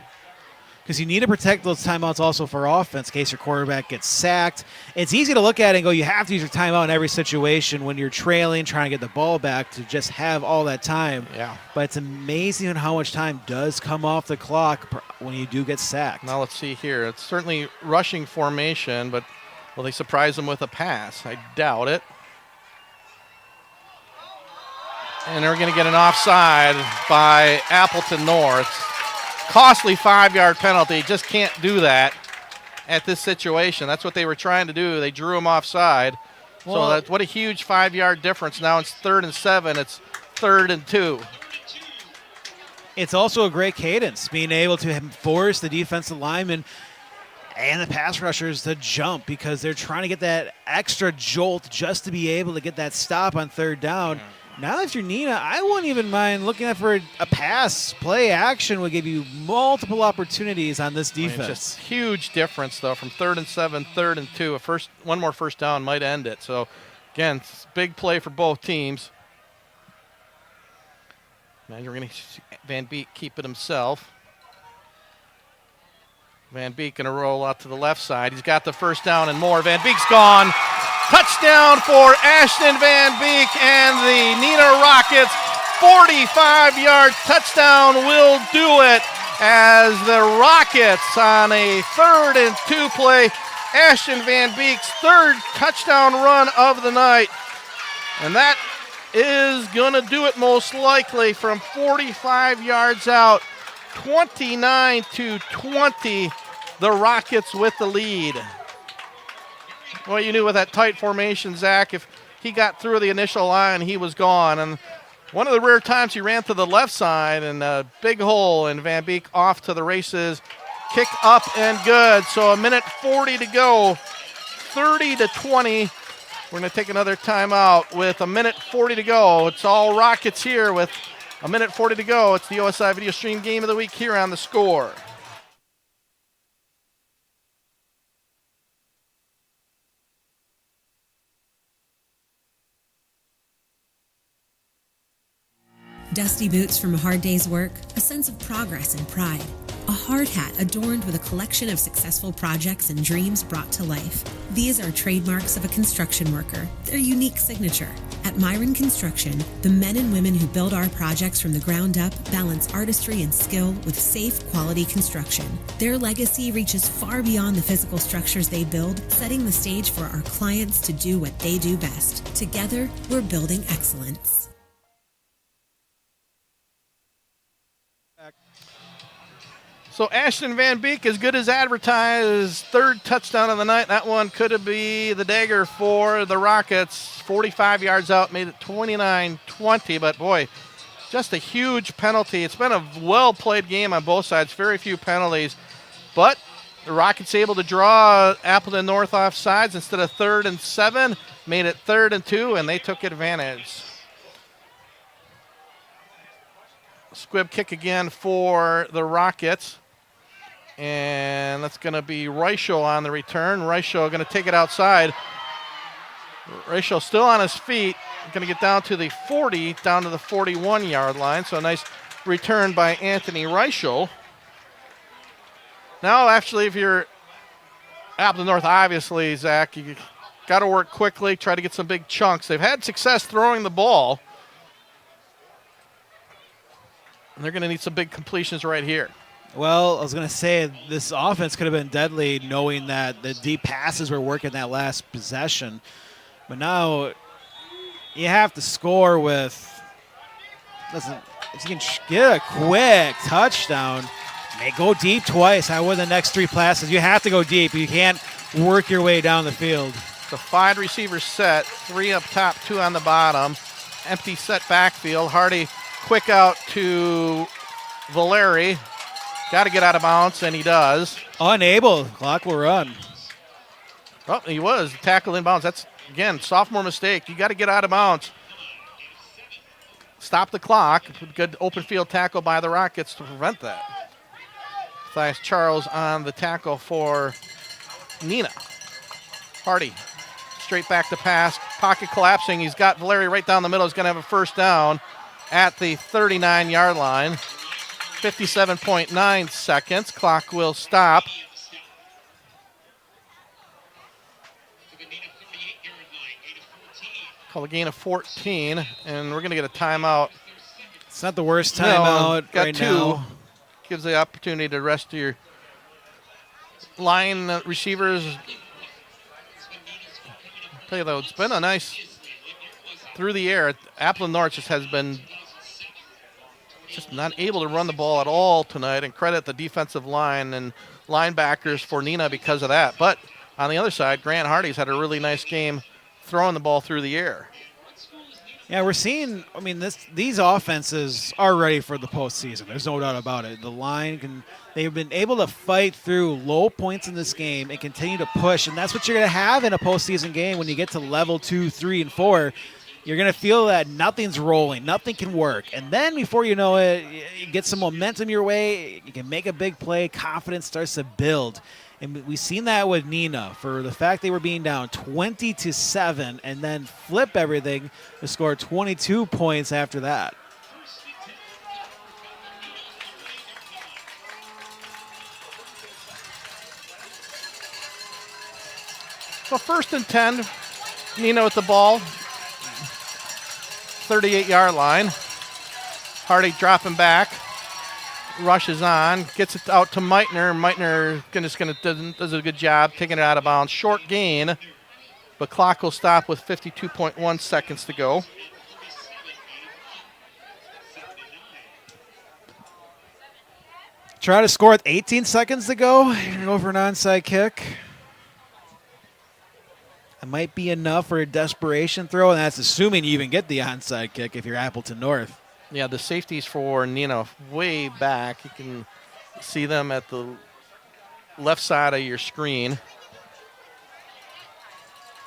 Because you need to protect those timeouts also for offense in case your quarterback gets sacked. It's easy to look at it and go, you have to use your timeout in every situation when you're trailing, trying to get the ball back to just have all that time. Yeah. But it's amazing how much time does come off the clock when you do get sacked. Now let's see here. It's certainly rushing formation, but will they surprise them with a pass? I doubt it. And they're going to get an offside by Appleton North. Costly 5-yard penalty. Just can't do that at this situation. That's what they were trying to do. They drew him offside. So that's what a huge 5-yard difference. Now it's 3rd and 7. It's 3rd and 2. It's also a great cadence, being able to force the defensive lineman and the pass rushers to jump because they're trying to get that extra jolt just to be able to get that stop on 3rd down. Now if you're Neenah, I wouldn't even mind looking at for a pass. Play action would give you multiple opportunities on this defense. Just huge difference, though, from 3rd and 7, 3rd and 2. One more first down might end it. So, again, big play for both teams. Now you're going to see Van Beek keep it himself. Van Beek going to roll out to the left side. He's got the first down and more. Van Beek's gone. Touchdown for Ashton Van Beek and the Neenah Rockets. 45-yard touchdown will do it as the Rockets on a 3rd and 2 play. Ashton Van Beek's 3rd touchdown run of the night. And that is going to do it most likely from 45 yards out. 29-20, the Rockets with the lead. Well, you knew with that tight formation, Zach, if he got through the initial line, he was gone. And one of the rare times he ran to the left side and a big hole, and Van Beek off to the races. Kick up and good. So a minute 40 to go, 30-20. We're going to take another timeout with a minute 40 to go. It's all Rockets here with a minute 40 to go. It's the OSI Video Stream Game of the Week here on The Score. Dusty boots from a hard day's work, a sense of progress and pride. A hard hat adorned with a collection of successful projects and dreams brought to life. These are trademarks of a construction worker, their unique signature. At Myron Construction, the men and women who build our projects from the ground up balance artistry and skill with safe, quality construction. Their legacy reaches far beyond the physical structures they build, setting the stage for our clients to do what they do best. Together, we're building excellence. So Ashton Van Beek, as good as advertised, 3rd touchdown of the night. That one could be the dagger for the Rockets. 45 yards out, made it 29-20. But, boy, just a huge penalty. It's been a well-played game on both sides, very few penalties. But the Rockets able to draw Appleton North off sides instead of 3rd and 7, made it 3rd and 2, and they took advantage. Squib kick again for the Rockets. And that's going to be Reichel on the return. Reichel going to take it outside. Ratio still on his feet. Going to get down to the 40, down to the 41-yard line. So a nice return by Anthony Reichel. Now, actually, if you're Appleton North, obviously, Zach, you got to work quickly, try to get some big chunks. They've had success throwing the ball. And they're going to need some big completions right here. Well, I was going to say this offense could have been deadly knowing that the deep passes were working that last possession. But now you have to score with, listen, if you can get a quick touchdown, may go deep twice. I win the next 3 passes. You have to go deep. You can't work your way down the field. The 5 receiver set, 3 up top, 2 on the bottom. Empty set backfield. Hardy quick out to Valeri. Got to get out of bounds, and he does. Unable. Clock will run. Oh, he was. Tackle in bounds. That's, again, sophomore mistake. You got to get out of bounds. Stop the clock. Good open field tackle by the Rockets to prevent that. Matthias Charles on the tackle for Neenah. Hardy straight back to pass. Pocket collapsing. He's got Valeri right down the middle. He's going to have a first down at the 39-yard line. 57.9 seconds. Clock will stop. Call a gain of 14, and we're going to get a timeout. It's not the worst timeout got right 2. now. Gives the opportunity to rest your line receivers. I'll tell you though, it's been a nice through the air. Appleton North just has been just not able to run the ball at all tonight, and credit the defensive line and linebackers for Neenah because of that. But on the other side, Grant Hardy's had a really nice game throwing the ball through the air. Yeah, we're seeing, I mean, these offenses are ready for the postseason. There's no doubt about it. The line they've been able to fight through low points in this game and continue to push, and that's what you're going to have in a postseason game when you get to level 2, 3, and 4. You're going to feel that nothing's rolling, nothing can work. And then before you know it, you get some momentum your way, you can make a big play, confidence starts to build. And we've seen that with Neenah for the fact they were being down 20-7 and then flip everything to score 22 points after that. So 1st and 10, Neenah with the ball. 38-yard line. Hardy dropping back. Rushes on, gets it out to Meitner. Meitner does a good job taking it out of bounds. Short gain, but clock will stop with 52.1 seconds to go. Try to score with 18 seconds to go. You're going to go for an onside kick. It might be enough for a desperation throw, and that's assuming you even get the onside kick if you're Appleton North. Yeah, the safeties for Neenah way back. You can see them at the left side of your screen.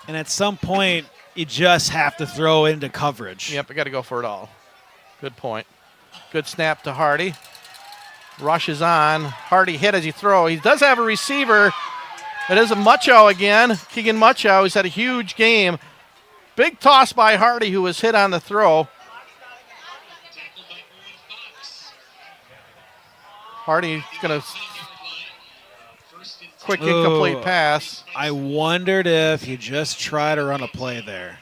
And at some point, you just have to throw into coverage. Yep, I got to go for it all. Good point. Good snap to Hardy. Rushes on. Hardy hit as he throw. He does have a receiver. It is a Mucho again. Keegan Mucho. He's had a huge game. Big toss by Hardy, who was hit on the throw. Hardy going to quick incomplete pass. I wondered if you just try to run a play there.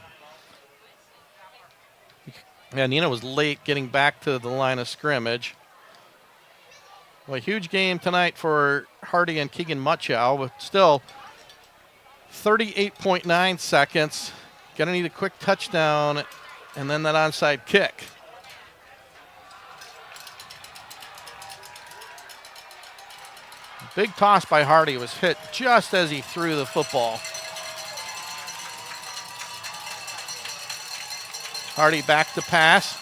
Yeah, Neenah was late getting back to the line of scrimmage. Well, a huge game tonight for Hardy and Keegan Muchow, but still 38.9 seconds. Going to need a quick touchdown and then that onside kick. Big toss by Hardy was hit just as he threw the football. Hardy back to pass.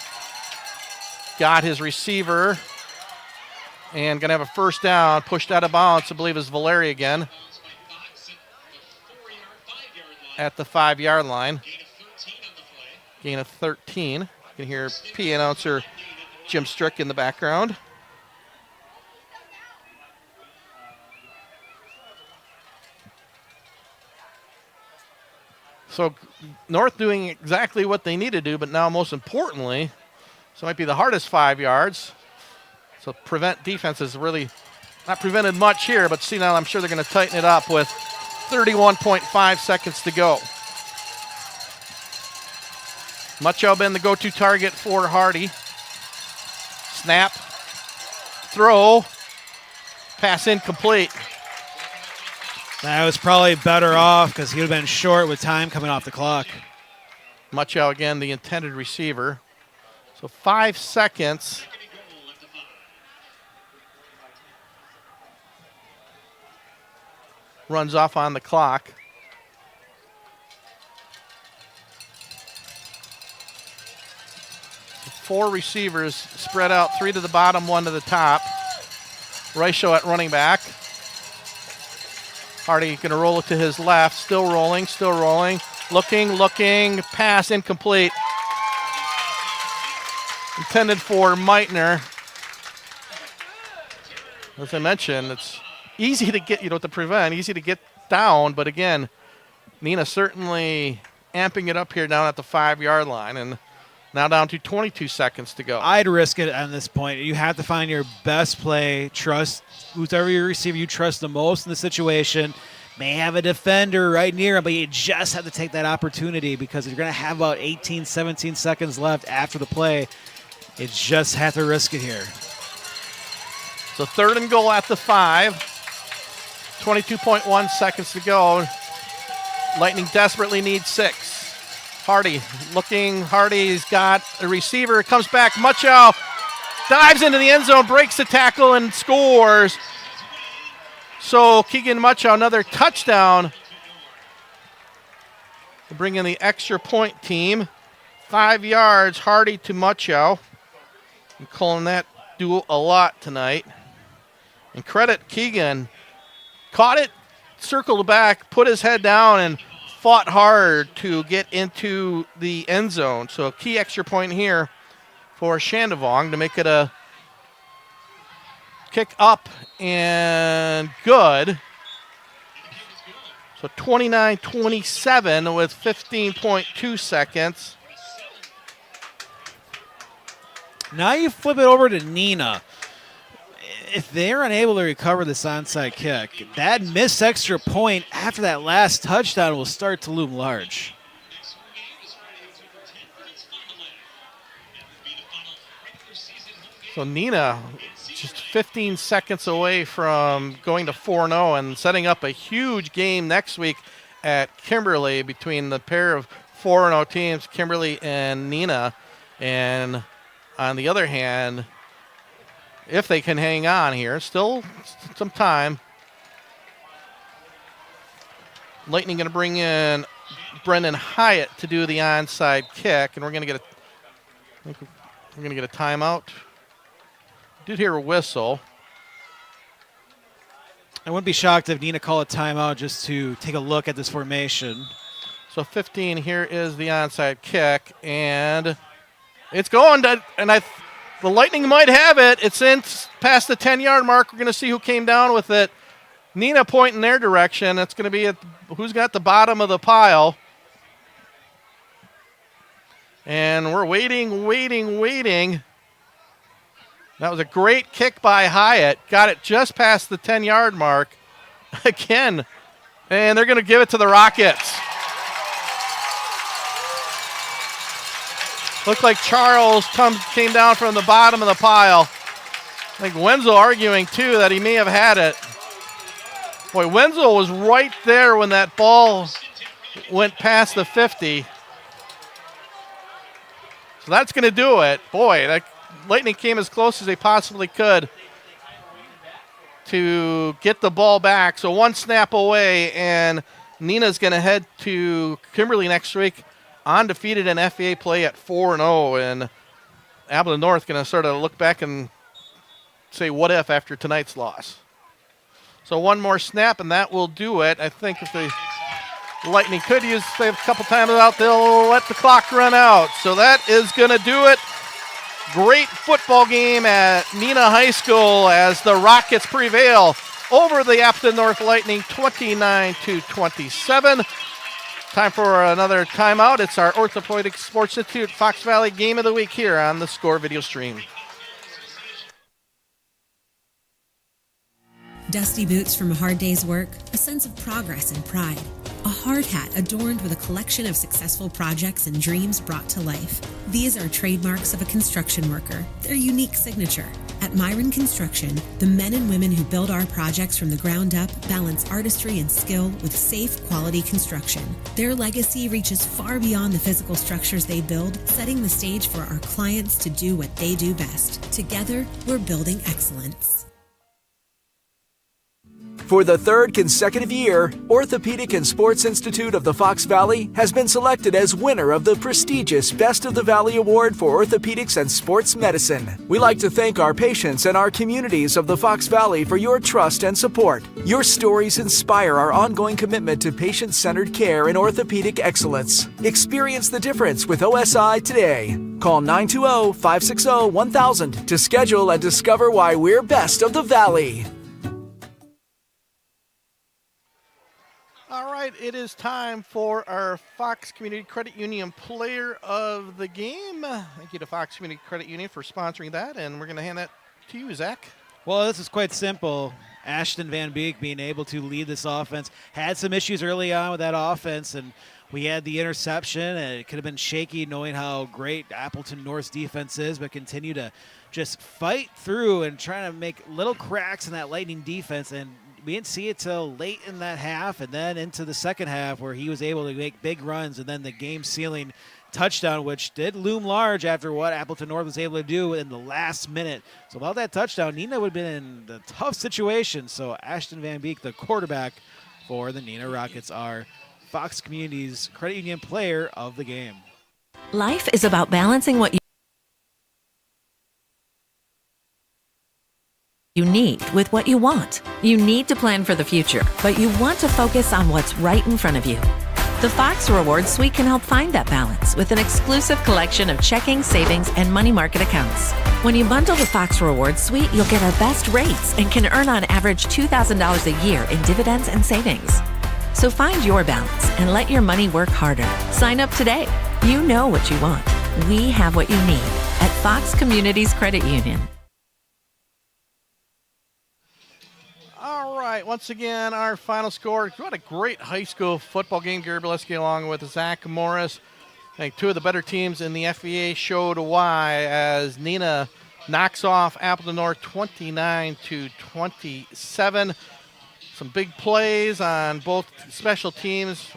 Got his receiver. And going to have a first down. Pushed out of bounds, I believe, is Valeri again. At the 5-yard line. Gain of 13. You can hear P announcer Jim Strick in the background. So North doing exactly what they need to do, but now most importantly, so it might be the hardest 5 yards. So prevent defense is really not prevented much here, but see now I'm sure they're going to tighten it up with 31.5 seconds to go. Mucho been the go-to target for Hardy. Snap, throw, pass incomplete. That was probably better off because he would have been short with time coming off the clock. Mucho again, the intended receiver. So 5 seconds. Runs off on the clock. Four receivers spread out, 3 to the bottom, 1 to the top. Reicho at running back. Hardy going to roll it to his left. Still rolling. Looking. Pass incomplete. Intended for Meitner. As I mentioned, it's easy to get, to prevent, easy to get down. But again, Neenah certainly amping it up here down at the 5-yard line. And now down to 22 seconds to go. I'd risk it on this point. You have to find your best play. Trust whoever your receiver you trust the most in the situation. May have a defender right near him, but you just have to take that opportunity because you're going to have about 18, 17 seconds left after the play. You just have to risk it here. So 3rd and goal at the 5. 22.1 seconds to go. Lightning desperately needs 6. Hardy looking. Hardy's got a receiver. Comes back. Mucho dives into the end zone, breaks the tackle, and scores. So Keegan Mucho, another touchdown to bring in the extra point team. 5 yards, Hardy to Mucho. I'm calling that duel a lot tonight. And credit Keegan. Caught it, circled back, put his head down, and fought hard to get into the end zone. So a key extra point here for Shandavong to make it a kick up and good. So 29-27 with 15.2 seconds. Now you flip it over to Neenah. If they're unable to recover this onside kick, that missed extra point after that last touchdown will start to loom large. So Neenah just 15 seconds away from going to 4-0 and setting up a huge game next week at Kimberly between the pair of 4-0 teams, Kimberly and Neenah. And on the other hand, if they can hang on here, still some time. Lightning going to bring in Brendan Hyatt to do the onside kick, and we're going to get a timeout. Did hear a whistle. I wouldn't be shocked if Neenah called a timeout just to take a look at this formation. So 15, here is the onside kick, and it's going to, the Lightning might have it. It's in past the 10-yard mark. We're going to see who came down with it. Neenah pointing their direction. It's going to be who's got the bottom of the pile. And we're waiting. That was a great kick by Hyatt. Got it just past the 10-yard mark again. And they're going to give it to the Rockets. Looked like Charles came down from the bottom of the pile. I think Wenzel arguing, too, that he may have had it. Boy, Wenzel was right there when that ball went past the 50. So that's going to do it. Boy, that Lightning came as close as they possibly could to get the ball back. So one snap away, and Neenah's going to head to Kimberly next week, undefeated in FAA play at 4-0, and Appleton North going to sort of look back and say, what if after tonight's loss? So one more snap, and that will do it. I think if the Lightning could use a couple times out, they'll let the clock run out. So that is going to do it. Great football game at Neenah High School as the Rockets prevail over the Appleton North Lightning 29-27. Time for another timeout. It's our Orthopedic Sports Institute Fox Valley Game of the Week here on the Score video stream. Dusty boots from a hard day's work, a sense of progress and pride. A hard hat adorned with a collection of successful projects and dreams brought to life. These are trademarks of a construction worker, their unique signature. At Myron Construction, the men and women who build our projects from the ground up balance artistry and skill with safe, quality construction. Their legacy reaches far beyond the physical structures they build, setting the stage for our clients to do what they do best. Together, we're building excellence. For the third consecutive year, Orthopedic and Sports Institute of the Fox Valley has been selected as winner of the prestigious Best of the Valley Award for Orthopedics and Sports Medicine. We like to thank our patients and our communities of the Fox Valley for your trust and support. Your stories inspire our ongoing commitment to patient-centered care and orthopedic excellence. Experience the difference with OSI today. Call 920-560-1000 to schedule and discover why we're best of the Valley. All right, it is time for our Fox Community Credit Union Player of the Game. Thank you to Fox Community Credit Union for sponsoring that, and we're going to hand that to you, Zach. Well, this is quite simple. Ashton Van Beek being able to lead this offense. Had some issues early on with that offense, and we had the interception, and it could have been shaky knowing how great Appleton North's defense is, but continue to just fight through and trying to make little cracks in that Lightning defense, and we didn't see it till late in that half and then into the second half where he was able to make big runs, and then the game-sealing touchdown, which did loom large after what Appleton North was able to do in the last minute. So without that touchdown, Neenah would have been in a tough situation. So Ashton Van Beek, the quarterback for the Neenah Rockets, are Fox Community's Credit Union Player of the Game. Life is about balancing what you need with what you want. You need to plan for the future, but you want to focus on what's right in front of you. The Fox Rewards Suite can help find that balance with an exclusive collection of checking, savings, and money market accounts. When you bundle the Fox Rewards Suite, you'll get our best rates and can earn on average $2,000 a year in dividends and savings. So find your balance and let your money work harder. Sign up today. You know what you want. We have what you need at Fox Communities Credit Union. All right, once again, our final score. What a great high school football game. Gary Bileski along with Zach Morris. I think two of the better teams in the FVA showed why as Neenah knocks off Appleton North 29-27. Some big plays on both special teams.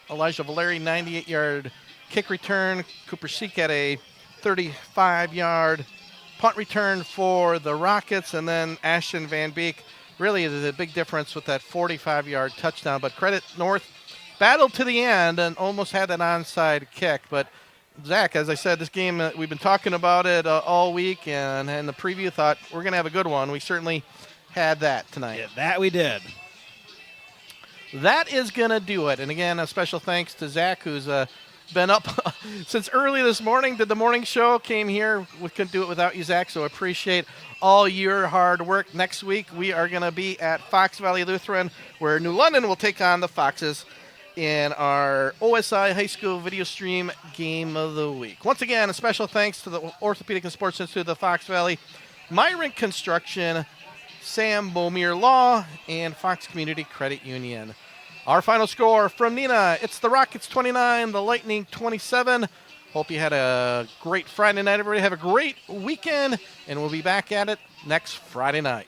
Elijah Valeri, 98-yard kick return. Cooper Seek had a 35-yard punt return for the Rockets. And then Ashton Van Beek, really the big difference with that 45-yard touchdown. But Credit North battled to the end and almost had an onside kick. But, Zach, as I said, this game, we've been talking about it all week, and in the preview thought we're going to have a good one. We certainly had that tonight. Yeah, that we did. That is going to do it. And, again, a special thanks to Zach, who's been up since early this morning, did the morning show, came here. We couldn't do it without you, Zach, so appreciate all your hard work. Next week, we are going to be at Fox Valley Lutheran, where New London will take on the Foxes in our OSI High School Video Stream Game of the Week. Once again, a special thanks to the Orthopedic and Sports Institute of the Fox Valley, Myron Construction, Sam Bomir Law, and Fox Community Credit Union. Our final score from Neenah, it's the Rockets 29, the Lightning 27. Hope you had a great Friday night, everybody. Have a great weekend, and we'll be back at it next Friday night.